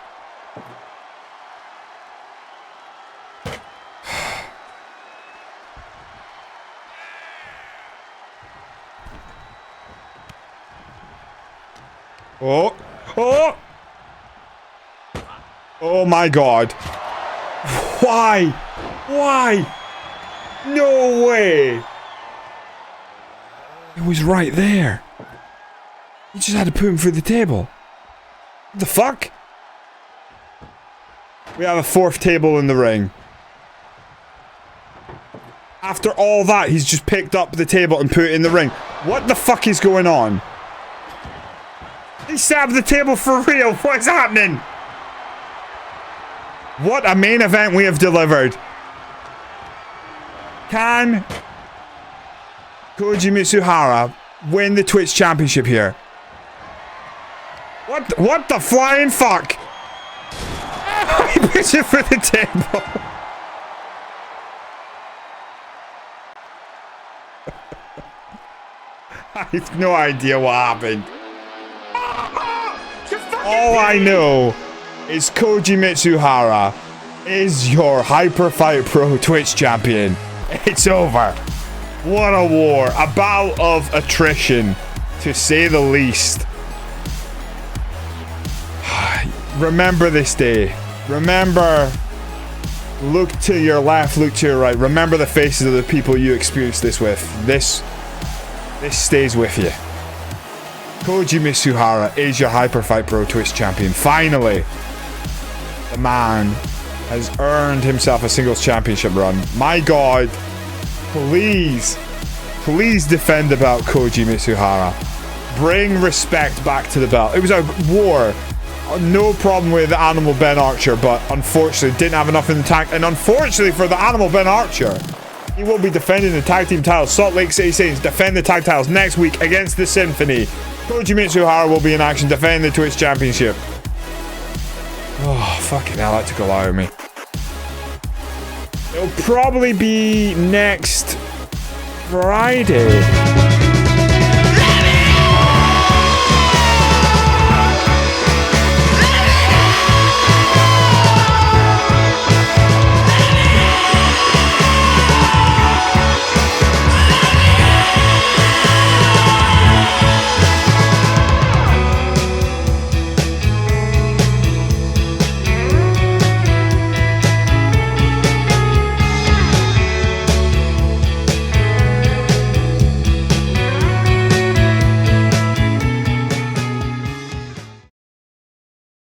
Speaker 3: Oh! Oh! Oh my god. Why? Why? No way! It was right there. You just had to put him through the table. What the fuck? We have a fourth table in the ring. After all that, he's just picked up the table and put it in the ring. What the fuck is going on? He stabbed the table for real. What is happening? What a main event we have delivered. Can Koji Mitsuhara win the Twitch Championship here? What the flying fuck? He puts it for the table. I have no idea what happened. All I know is Koji Mitsuhara is your Hyper Fight Pro Twitch champion. It's over. What a war. A battle of attrition, to say the least. Remember this day. Remember, look to your left, look to your right. Remember the faces of the people you experienced this with. This stays with you. Koji Mitsuhara is your Hyper Fight Pro Twitch champion. Finally, the man has earned himself a singles championship run. My god, please defend the belt, Koji Mitsuhara. Bring respect back to the belt. It was a war. No problem with the Animal Ben Archer, but unfortunately didn't have enough in the tank. And unfortunately for the Animal Ben Archer, he will be defending the tag team titles. Salt Lake City Saints defend the tag titles next week against the Symphony. Koji Mitsuhara will be in action defending the Twitch Championship. Oh. fucking hell, that took a lot out of me. It'll probably be next Friday.